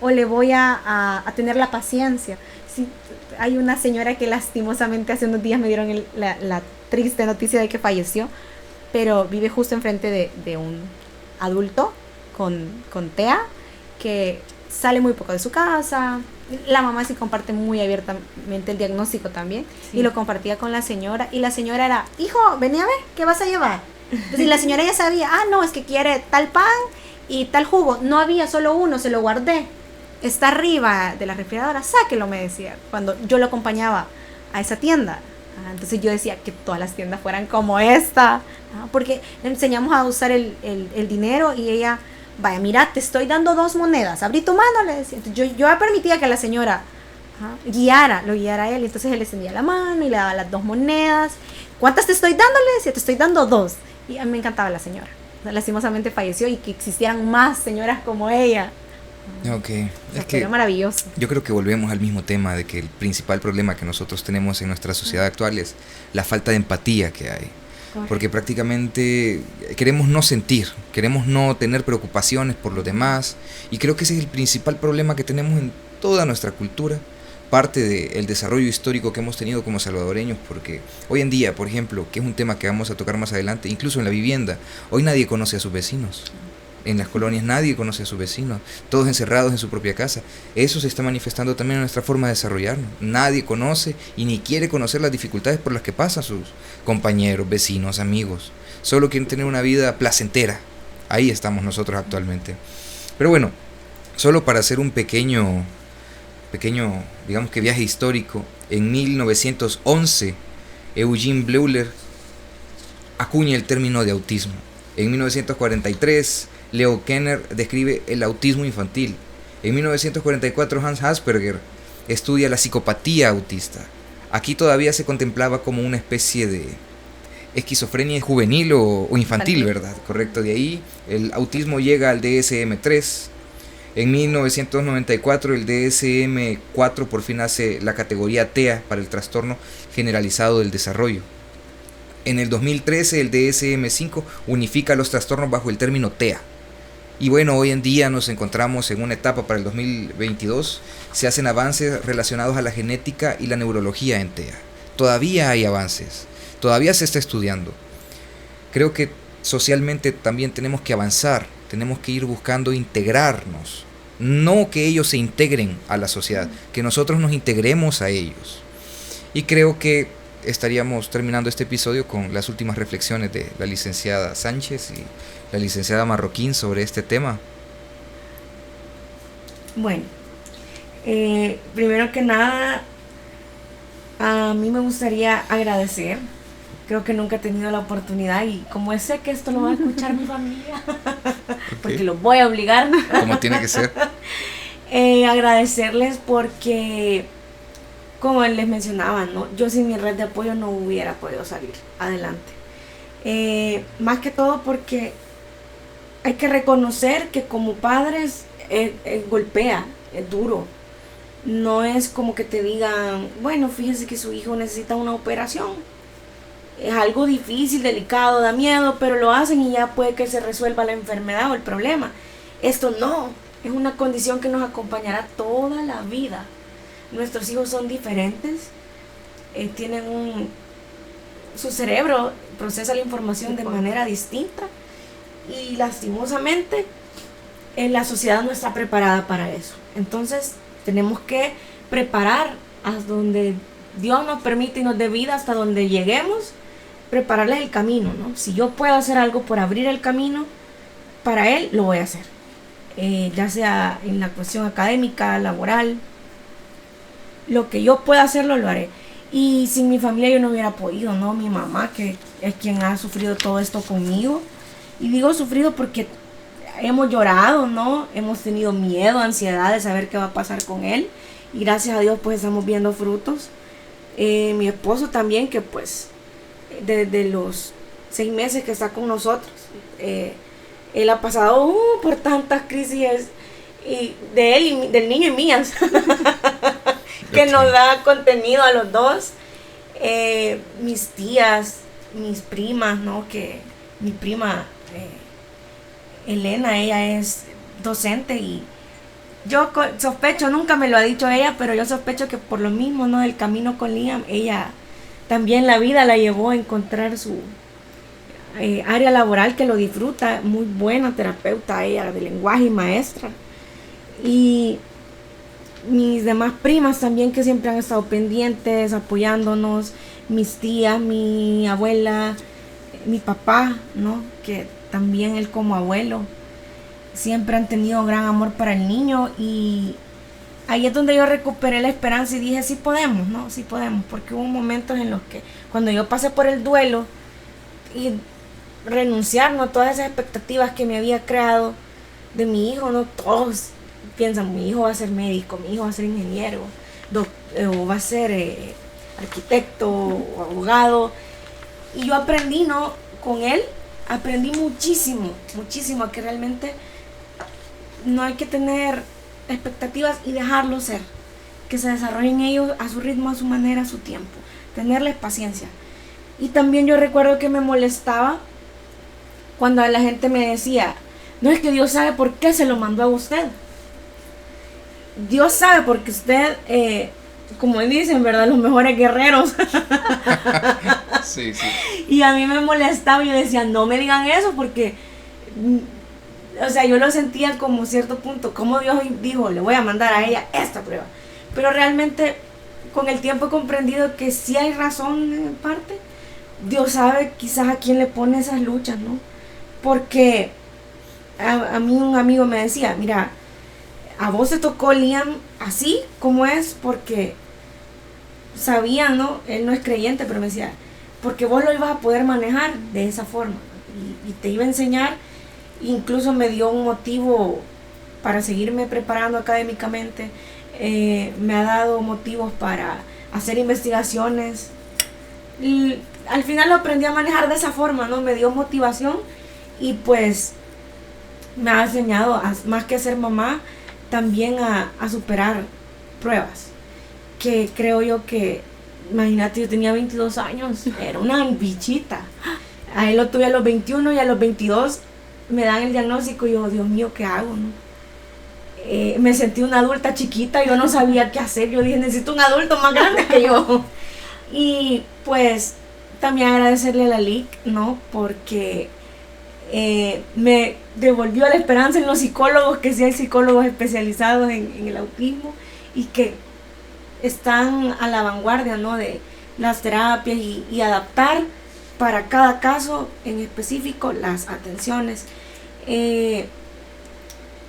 O le voy a tener la paciencia. Sí, hay una señora que lastimosamente hace unos días me dieron la triste noticia de que falleció, pero vive justo enfrente de un adulto con TEA, que sale muy poco de su casa. La mamá sí comparte muy abiertamente el diagnóstico también, sí. Y lo compartía con la señora, y la señora era, hijo, vení a ver, ¿qué vas a llevar? Entonces, y la señora ya sabía, no, es que quiere tal pan y tal jugo. No había solo uno, se lo guardé. Está arriba de la refrigeradora, sáquelo, me decía, cuando yo lo acompañaba a esa tienda. Entonces yo decía que todas las tiendas fueran como esta, porque le enseñamos a usar el dinero, y ella, vaya, mira, te estoy dando 2 monedas, abrí tu mano, le decía. Entonces yo permitía que la señora lo guiara a él, entonces él le extendía la mano y le daba las 2 monedas. ¿Cuántas te estoy dando? Le decía, te estoy dando 2. Y a mí me encantaba la señora. Lastimosamente falleció, y que existieran más señoras como ella. Ok, es que era maravilloso. Yo creo que volvemos al mismo tema de que el principal problema que nosotros tenemos en nuestra sociedad actual es la falta de empatía que hay. Porque prácticamente queremos no sentir, queremos no tener preocupaciones por los demás, y creo que ese es el principal problema que tenemos en toda nuestra cultura, parte del desarrollo histórico que hemos tenido como salvadoreños, porque hoy en día, por ejemplo, que es un tema que vamos a tocar más adelante, incluso en la vivienda, hoy nadie conoce a sus vecinos. En las colonias nadie conoce a sus vecinos, todos encerrados en su propia casa. Eso se está manifestando también en nuestra forma de desarrollarnos. Nadie conoce y ni quiere conocer las dificultades por las que pasan sus compañeros, vecinos, amigos. Solo quieren tener una vida placentera. Ahí estamos nosotros actualmente. Pero bueno, solo para hacer un pequeño, digamos que viaje histórico, en 1911, Eugene Bleuler acuña el término de autismo. En 1943, Leo Kanner describe el autismo infantil. En 1944, Hans Asperger estudia la psicopatía autista. Aquí todavía se contemplaba como una especie de esquizofrenia juvenil o infantil, ¿verdad? Correcto. De ahí el autismo llega al DSM-3. En 1994 el DSM-4 por fin hace la categoría TEA para el trastorno generalizado del desarrollo. En el 2013 el DSM-5 unifica los trastornos bajo el término TEA. Y bueno, hoy en día nos encontramos en una etapa para el 2022. Se hacen avances relacionados a la genética y la neurología en TEA. Todavía hay avances, todavía se está estudiando. Creo que socialmente también tenemos que avanzar, tenemos que ir buscando integrarnos. No que ellos se integren a la sociedad, que nosotros nos integremos a ellos. Y creo que estaríamos terminando este episodio con las últimas reflexiones de la licenciada Sánchez y la licenciada Marroquín sobre este tema. Bueno, primero que nada, a mí me gustaría agradecer. Creo que nunca he tenido la oportunidad y como sé que esto lo va a escuchar mi familia, porque los voy a obligar. Como tiene que ser. Agradecerles porque, como les mencionaba, ¿no? Yo sin mi red de apoyo no hubiera podido salir adelante. Más que todo porque hay que reconocer que como padres golpea, es duro. No es como que te digan, bueno, fíjese que su hijo necesita una operación. Es algo difícil, delicado, da miedo, pero lo hacen y ya puede que se resuelva la enfermedad o el problema. Esto no, es una condición que nos acompañará toda la vida. Nuestros hijos son diferentes, tienen su cerebro procesa la información de manera distinta y lastimosamente la sociedad no está preparada para eso. Entonces tenemos que preparar hasta donde Dios nos permite y nos dé vida, hasta donde lleguemos, prepararles el camino, ¿no? Si yo puedo hacer algo por abrir el camino para él, lo voy a hacer, ya sea en la cuestión académica, laboral, lo que yo pueda hacerlo, lo haré. Y sin mi familia yo no hubiera podido, ¿no? Mi mamá, que es quien ha sufrido todo esto conmigo, y digo sufrido porque hemos llorado, ¿no? Hemos tenido miedo, ansiedad de saber qué va a pasar con él, y gracias a Dios pues estamos viendo frutos. Mi esposo también, que pues desde los 6 meses que está con nosotros, él ha pasado por tantas crisis y de él y del niño y mías que nos da contenido a los dos. Mis tías, mis primas, ¿no? Que mi prima Elena, ella es docente y yo sospecho, nunca me lo ha dicho ella, pero yo sospecho que por lo mismo, ¿no? El camino con Liam, ella también la vida la llevó a encontrar su área laboral que lo disfruta, muy buena terapeuta ella de lenguaje y maestra. Y mis demás primas también, que siempre han estado pendientes, apoyándonos, mis tías, mi abuela, mi papá, ¿no? Que también él como abuelo siempre han tenido gran amor para el niño, y ahí es donde yo recuperé la esperanza y dije, sí podemos, ¿no? Sí podemos, porque hubo momentos en los que cuando yo pasé por el duelo y renunciar, ¿no? Todas esas expectativas que me había creado de mi hijo, ¿no? Todos piensan, mi hijo va a ser médico, mi hijo va a ser ingeniero, o va a ser arquitecto o abogado, y yo aprendí, ¿no? Con él aprendí muchísimo, muchísimo, a que realmente no hay que tener expectativas y dejarlo ser, que se desarrollen ellos a su ritmo, a su manera, a su tiempo, tenerles paciencia. Y también yo recuerdo que me molestaba cuando la gente me decía, no, es que Dios sabe por qué se lo mandó a usted. Dios sabe porque usted, como dicen, ¿verdad? Los mejores guerreros. Sí, sí. Y a mí me molestaba y yo decía, no me digan eso porque, o sea, yo lo sentía como cierto punto, como Dios dijo, le voy a mandar a ella esta prueba. Pero realmente con el tiempo he comprendido que sí hay razón en parte. Dios sabe quizás a quién le pone esas luchas, ¿no? Porque a mí un amigo me decía, mira, a vos te tocó Liam así como es porque sabía, ¿no? Él no es creyente, pero me decía, porque vos lo ibas a poder manejar de esa forma y te iba a enseñar. Incluso me dio un motivo para seguirme preparando académicamente, me ha dado motivos para hacer investigaciones y al final lo aprendí a manejar de esa forma, ¿no? Me dio motivación y pues me ha enseñado más que a ser mamá, también a superar pruebas, que creo yo que, imagínate, yo tenía 22 años, era una bichita, a él lo tuve a los 21 y a los 22 me dan el diagnóstico y yo, Dios mío, ¿qué hago, no? Me sentí una adulta chiquita, yo no sabía qué hacer, yo dije, necesito un adulto más grande que yo. Y pues también agradecerle a la LIC, ¿no? Porque me devolvió la esperanza en los psicólogos, que sí hay psicólogos especializados en el autismo y que están a la vanguardia, ¿no? De las terapias y adaptar para cada caso en específico las atenciones.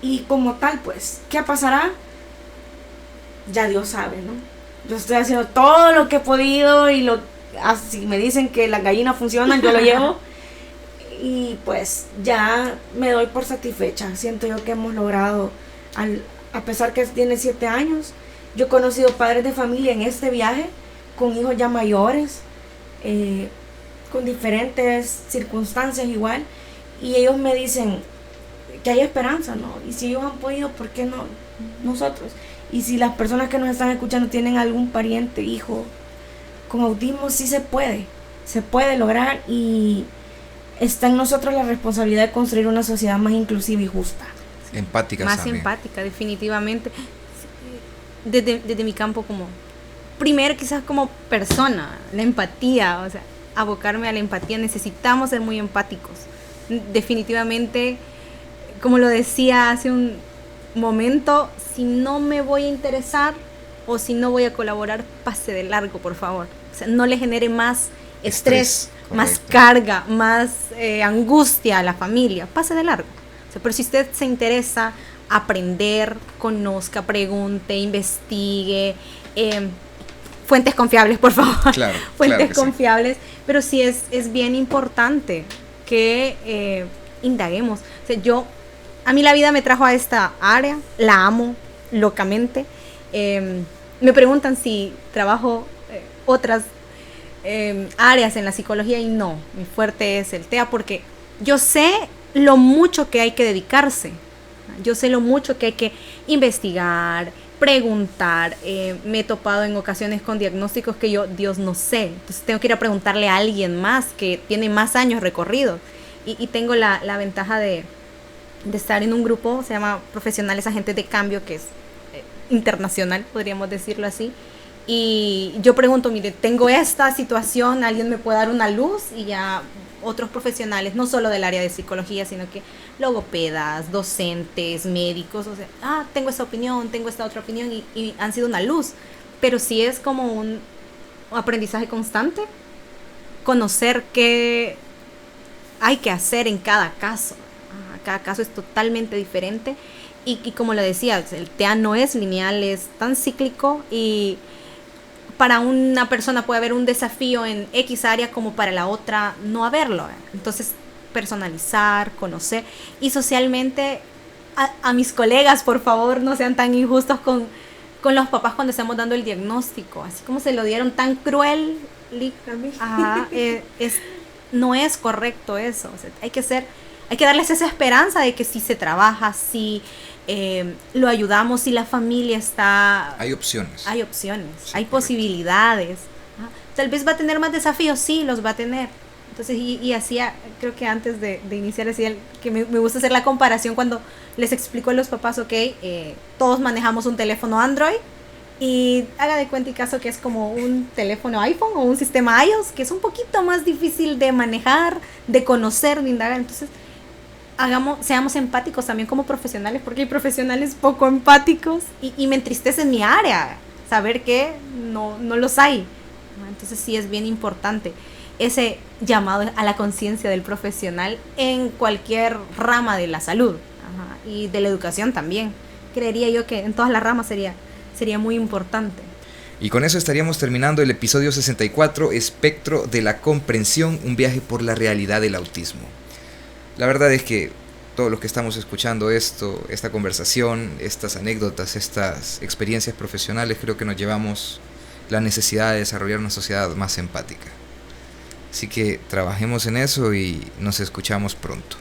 Y como tal, pues, ¿qué pasará? Ya Dios sabe, ¿no? Yo estoy haciendo todo lo que he podido y así me dicen que las gallinas funcionan, yo lo llevo. Y pues ya me doy por satisfecha. Siento yo que hemos logrado, a pesar que tiene 7 años, yo he conocido padres de familia en este viaje, con hijos ya mayores, con diferentes circunstancias igual, y ellos me dicen que hay esperanza, ¿no? Y si ellos han podido, ¿por qué no nosotros? Y si las personas que nos están escuchando tienen algún pariente, hijo con autismo, sí se puede lograr, y está en nosotros la responsabilidad de construir una sociedad más inclusiva y justa. Empática, más también. Empática, definitivamente. Desde mi campo, como primero quizás como persona, la empatía, o sea, abocarme a la empatía, necesitamos ser muy empáticos. Definitivamente, como lo decía hace un momento, si no me voy a interesar o si no voy a colaborar, pase de largo, por favor. O sea, no le genere más estrés, más carga, más angustia a la familia, pase de largo. O sea, pero si usted se interesa, aprender, conozca, pregunte, investigue, fuentes confiables, por favor. Claro, fuentes claro confiables, sí. Pero sí es bien importante que indaguemos. O sea, a mí la vida me trajo a esta área, la amo locamente. Me preguntan si trabajo otras áreas en la psicología y no, mi fuerte es el TEA, porque yo sé lo mucho que hay que dedicarse, yo sé lo mucho que hay que investigar, preguntar. Me he topado en ocasiones con diagnósticos que Dios, no sé, entonces tengo que ir a preguntarle a alguien más que tiene más años recorridos, y tengo la ventaja de estar en un grupo, se llama Profesionales Agentes de Cambio, que es internacional, podríamos decirlo así. Y yo pregunto, mire, tengo esta situación, ¿alguien me puede dar una luz? Y ya otros profesionales, no solo del área de psicología, sino que logopedas, docentes, médicos, o sea, tengo esta opinión, tengo esta otra opinión, y han sido una luz. Pero sí es como un aprendizaje constante, conocer qué hay que hacer en cada caso. Cada caso es totalmente diferente, y como lo decía, el TEA no es lineal, es tan cíclico, y para una persona puede haber un desafío en X área como para la otra no haberlo. Entonces, personalizar, conocer, y socialmente a mis colegas, por favor, no sean tan injustos con los papás cuando estamos dando el diagnóstico, así como se lo dieron tan cruel. No es correcto eso. O sea, hay que darles esa esperanza de que si se trabaja, si lo ayudamos, si la familia está... Hay opciones. Hay opciones, Sí, hay correcto. Posibilidades. Tal vez va a tener más desafíos, sí, los va a tener. Entonces, y así, creo que antes de iniciar, así, que me gusta hacer la comparación cuando les explico a los papás, todos manejamos un teléfono Android, y haga de cuenta y caso que es como un teléfono iPhone o un sistema iOS, que es un poquito más difícil de manejar, de conocer, de indagar. Entonces, seamos empáticos también como profesionales, porque hay profesionales poco empáticos, y me entristece en mi área saber que no los hay. Entonces sí es bien importante ese llamado a la conciencia del profesional en cualquier rama de la salud, y de la educación también. Creería yo que en todas las ramas sería muy importante. Y con eso estaríamos terminando el episodio 64, Espectro de la Comprensión, un viaje por la realidad del autismo. La verdad es que todos los que estamos escuchando esta conversación, estas anécdotas, estas experiencias profesionales, creo que nos llevamos la necesidad de desarrollar una sociedad más empática. Así que trabajemos en eso y nos escuchamos pronto.